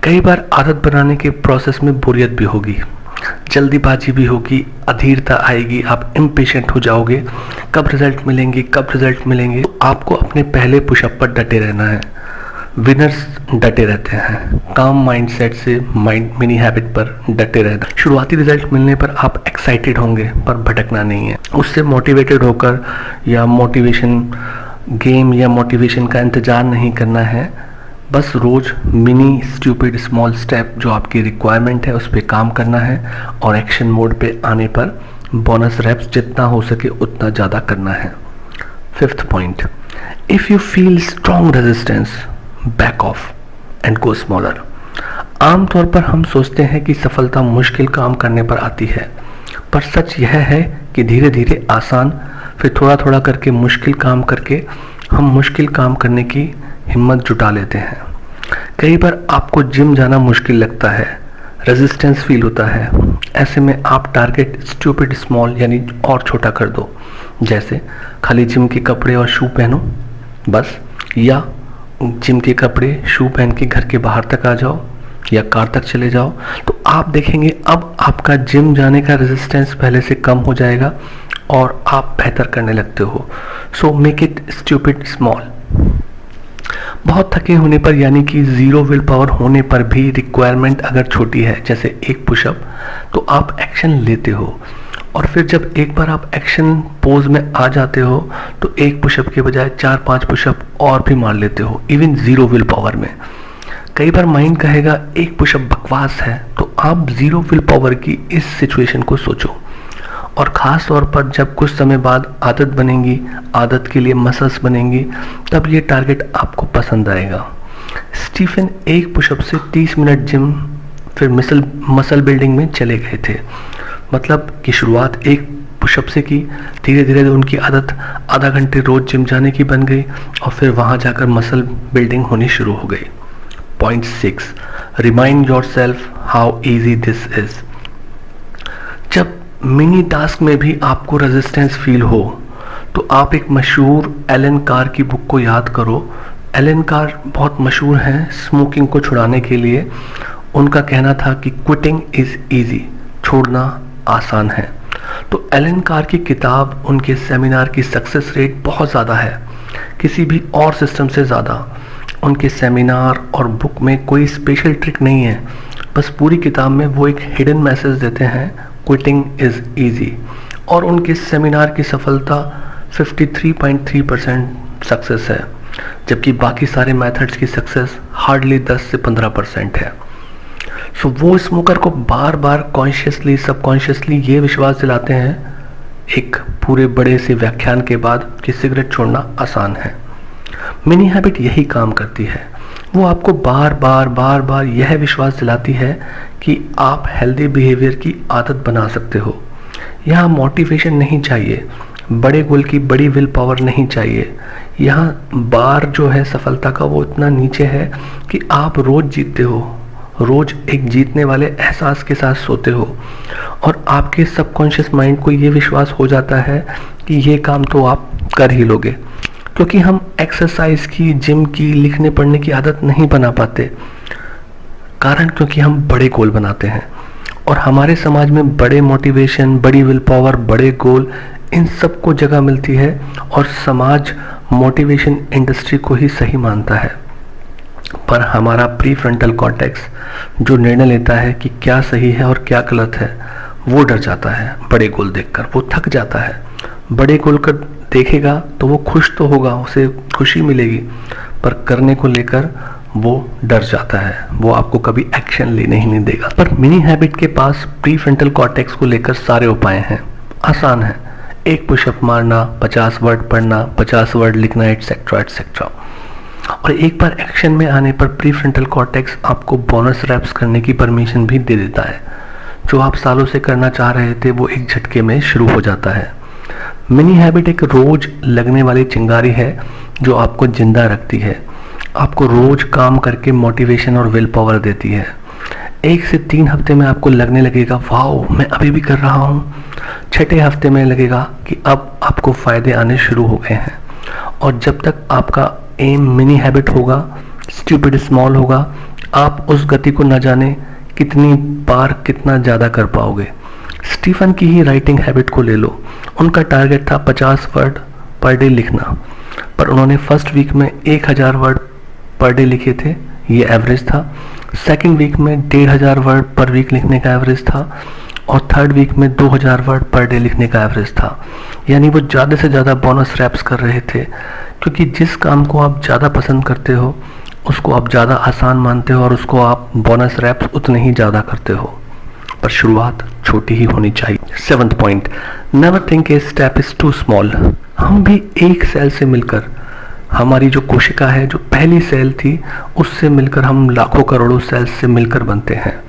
[SPEAKER 1] कई बार आदत बनाने के प्रोसेस में बोरियत भी होगी, जल्दीबाजी भी होगी, अधीरता आएगी, आप इम्पेशेंट हो जाओगे, कब रिजल्ट मिलेंगे, कब रिजल्ट मिलेंगे। तो आपको अपने पहले पुशअप पर डटे रहना है। विनर्स डटे रहते हैं, काम माइंडसेट से मिनी हैबिट पर डटे रहना। शुरुआती रिजल्ट मिलने पर आप एक्साइटेड होंगे, पर भटकना नहीं है। उससे मोटिवेटेड होकर या मोटिवेशन गेम या मोटिवेशन का इंतजार नहीं करना है,
[SPEAKER 2] बस रोज मिनी स्टूपिड स्मॉल स्टेप जो आपकी रिक्वायरमेंट है उस पर काम करना है और एक्शन मोड पे आने पर बोनस रेप्स जितना हो सके उतना ज़्यादा करना है। 5th point, if you feel strong resistance back of and go smaller. आमतौर पर हम सोचते हैं कि सफलता मुश्किल काम करने पर आती है, पर सच यह है कि धीरे धीरे आसान, फिर थोड़ा थोड़ा करके मुश्किल काम करके हम मुश्किल काम करने की हिम्मत जुटा लेते हैं। कई बार आपको जिम जाना मुश्किल लगता है, रेजिस्टेंस फील होता है, ऐसे में आप टारगेट स्टूपिड स्मॉल यानी और छोटा कर दो, जैसे खाली जिम के कपड़े और शू पहनो बस, या जिम के कपड़े शू पहन के घर के बाहर तक आ जाओ या कार तक चले जाओ, तो आप देखेंगे अब आपका जिम जाने का रेजिस्टेंस पहले से कम हो जाएगा और आप बेहतर करने लगते हो। So make it stupid small. बहुत थके होने पर यानी कि ज़ीरो विल पावर होने पर भी रिक्वायरमेंट अगर छोटी है, जैसे एक पुशअप, तो आप एक्शन लेते हो, और फिर जब एक बार आप एक्शन पोज में आ जाते हो तो एक पुशअप के बजाय 4-5 पुशअप और भी मार लेते हो, इवन ज़ीरो विल पावर में। कई बार माइंड कहेगा एक पुशअप बकवास है, तो आप ज़ीरो विल पावर की इस सिचुएशन को सोचो, और ख़ास तौर पर जब कुछ समय बाद आदत बनेगी, आदत के लिए मसल्स बनेंगी, तब ये टारगेट आपको पसंद आएगा। स्टीफन एक पुशअप से 30 मिनट जिम फिर मसल बिल्डिंग में चले गए थे। मतलब कि शुरुआत एक पुशअप से की, धीरे धीरे उनकी आदत आधा घंटे रोज जिम जाने की बन गई और फिर वहाँ जाकर मसल बिल्डिंग होनी शुरू हो गई। Point 6, remind your self how easy this is. जब मिनी टास्क में भी आपको रेजिस्टेंस फील हो तो आप एक मशहूर एलन कार की बुक को याद करो। एलन कार बहुत मशहूर हैं स्मोकिंग को छुड़ाने के लिए। उनका कहना था कि क्विटिंग इज़ ईजी, छोड़ना आसान है। तो एलन कार की किताब, उनके सेमिनार की सक्सेस रेट बहुत ज़्यादा है, किसी भी और सिस्टम से ज़्यादा। उनके सेमिनार और बुक में कोई स्पेशल ट्रिक नहीं है, बस पूरी किताब में वो एक हिडन मैसेज देते हैं, क्विटिंग इज़ ईजी। और उनके सेमिनार की सफलता 53.3% सक्सेस है, जबकि बाकी सारे मेथड्स की सक्सेस हार्डली 10 से 15% है। सो वो स्मोकर को बार बार कॉन्शियसली सबकॉन्शियसली ये विश्वास दिलाते हैं एक पूरे बड़े से व्याख्यान के बाद कि सिगरेट छोड़ना आसान है। मिनी हैबिट यही काम करती है, वो आपको बार बार यह विश्वास दिलाती है कि आप हेल्दी बिहेवियर की आदत बना सकते हो। यहाँ मोटिवेशन नहीं चाहिए, बड़े गोल की बड़ी विल पावर नहीं चाहिए। यहाँ बार जो है सफलता का वो इतना नीचे है कि आप रोज जीतते हो, रोज एक जीतने वाले एहसास के साथ सोते हो, और आपके सबकॉन्शियस माइंड को ये विश्वास हो जाता है कि ये काम तो आप कर ही लोगे। क्योंकि हम एक्सरसाइज की, जिम की, लिखने पढ़ने की आदत नहीं बना पाते, कारण क्योंकि हम बड़े गोल बनाते हैं, और हमारे समाज में बड़े मोटिवेशन, बड़ी विल पावर, बड़े गोल, इन सब को जगह मिलती है, और समाज मोटिवेशन इंडस्ट्री को ही सही मानता है। पर हमारा प्री फ्रंटल कॉर्टेक्स जो निर्णय लेता है कि क्या सही है और क्या गलत है, वो डर जाता है बड़े गोल देखकर, वो थक जाता है। बड़े गोल कर देखेगा तो वो खुश तो होगा, उसे खुशी मिलेगी, पर करने को लेकर वो डर जाता है, वो आपको कभी एक्शन लेने ही नहीं देगा। पर मिनी हैबिट के पास प्री फ्रंटल कॉर्टेक्स को लेकर सारे उपाय हैं, आसान है। एक पुशअप मारना, 50 वर्ड पढ़ना, 50 वर्ड लिखना, एटसेट्रा एटसेट्रा। और एक बार एक्शन में आने पर प्री फ्रंटल कॉर्टेक्स आपको बोनस रैप्स करने की परमिशन भी दे देता है। जो आप सालों से करना चाह रहे थे वो एक झटके में शुरू हो जाता है। मिनी हैबिट एक रोज लगने वाली चिंगारी है जो आपको जिंदा रखती है, आपको रोज काम करके मोटिवेशन और विल पावर देती है। 1 से 3 हफ्ते में आपको लगने लगेगा वाओ मैं अभी भी कर रहा हूँ। 6ठे हफ्ते में लगेगा कि अब आपको फायदे आने शुरू हो गए हैं। और जब तक आपका एम मिनी हैबिट होगा, स्टूपिड स्मॉल होगा, आप उस गति को न जाने कितनी बार कितना ज़्यादा कर पाओगे। स्टीफन की ही राइटिंग हैबिट को ले लो, उनका टारगेट था 50 वर्ड पर डे लिखना, पर उन्होंने फर्स्ट वीक में 1000 वर्ड पर डे लिखे थे, ये एवरेज था। सेकंड वीक में 1500 वर्ड पर वीक लिखने का एवरेज था, और थर्ड वीक में 2000 वर्ड पर डे लिखने का एवरेज था। यानी वो ज़्यादा से ज़्यादा बोनस रैप्स कर रहे थे, क्योंकि जिस काम को आप ज़्यादा पसंद करते हो
[SPEAKER 1] उसको आप ज़्यादा आसान मानते हो और उसको आप बोनस रैप्स उतने ही ज़्यादा करते हो, पर शुरुआत छोटी ही होनी चाहिए। 7th point, never think a step is too small. हम भी एक सेल से मिलकर, हमारी जो कोशिका है, जो पहली सेल थी, उससे मिलकर हम लाखों करोड़ों सेल्स से मिलकर बनते हैं।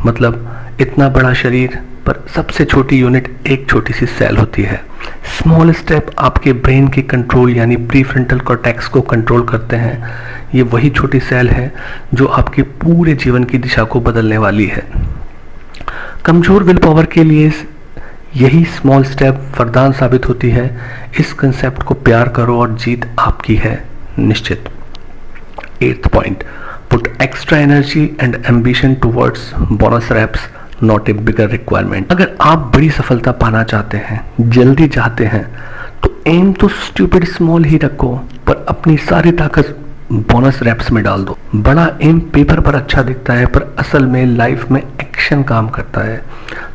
[SPEAKER 1] मतलब इतना बड़ा शरीर पर सबसे छोटी यूनिट एक छोटी सी सेल होती है। स्मॉल स्टेप आपके ब्रेन के कंट्रोल यानी प्रीफ्रंटल कॉर्टेक्स को कंट्रोल करते हैं। ये वही छोटी सेल है जो आपके पूरे जीवन की दिशा को बदलने वाली है। कमजोर विल पावर के लिए यही स्मॉल स्टेप वरदान साबित होती है। इस कंसेप्ट को प्यार करो और जीत आपकी है निश्चित। 8th point, put extra energy and ambition towards bonus reps, not a bigger requirement. अगर आप बड़ी सफलता पाना चाहते हैं, जल्दी चाहते हैं, तो एम तो स्टूपिड स्मॉल ही रखो, पर अपनी सारी ताकत बोनस रैप्स में डाल दो। बड़ा एम पेपर पर अच्छा दिखता है, पर असल में लाइफ में एक्शन काम करता है।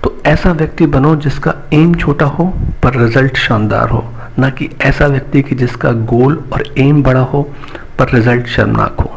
[SPEAKER 1] तो ऐसा व्यक्ति बनो जिसका एम छोटा हो पर रिजल्ट शानदार हो, ना कि ऐसा व्यक्ति कि जिसका गोल और एम बड़ा हो पर रिजल्ट शर्मनाक हो।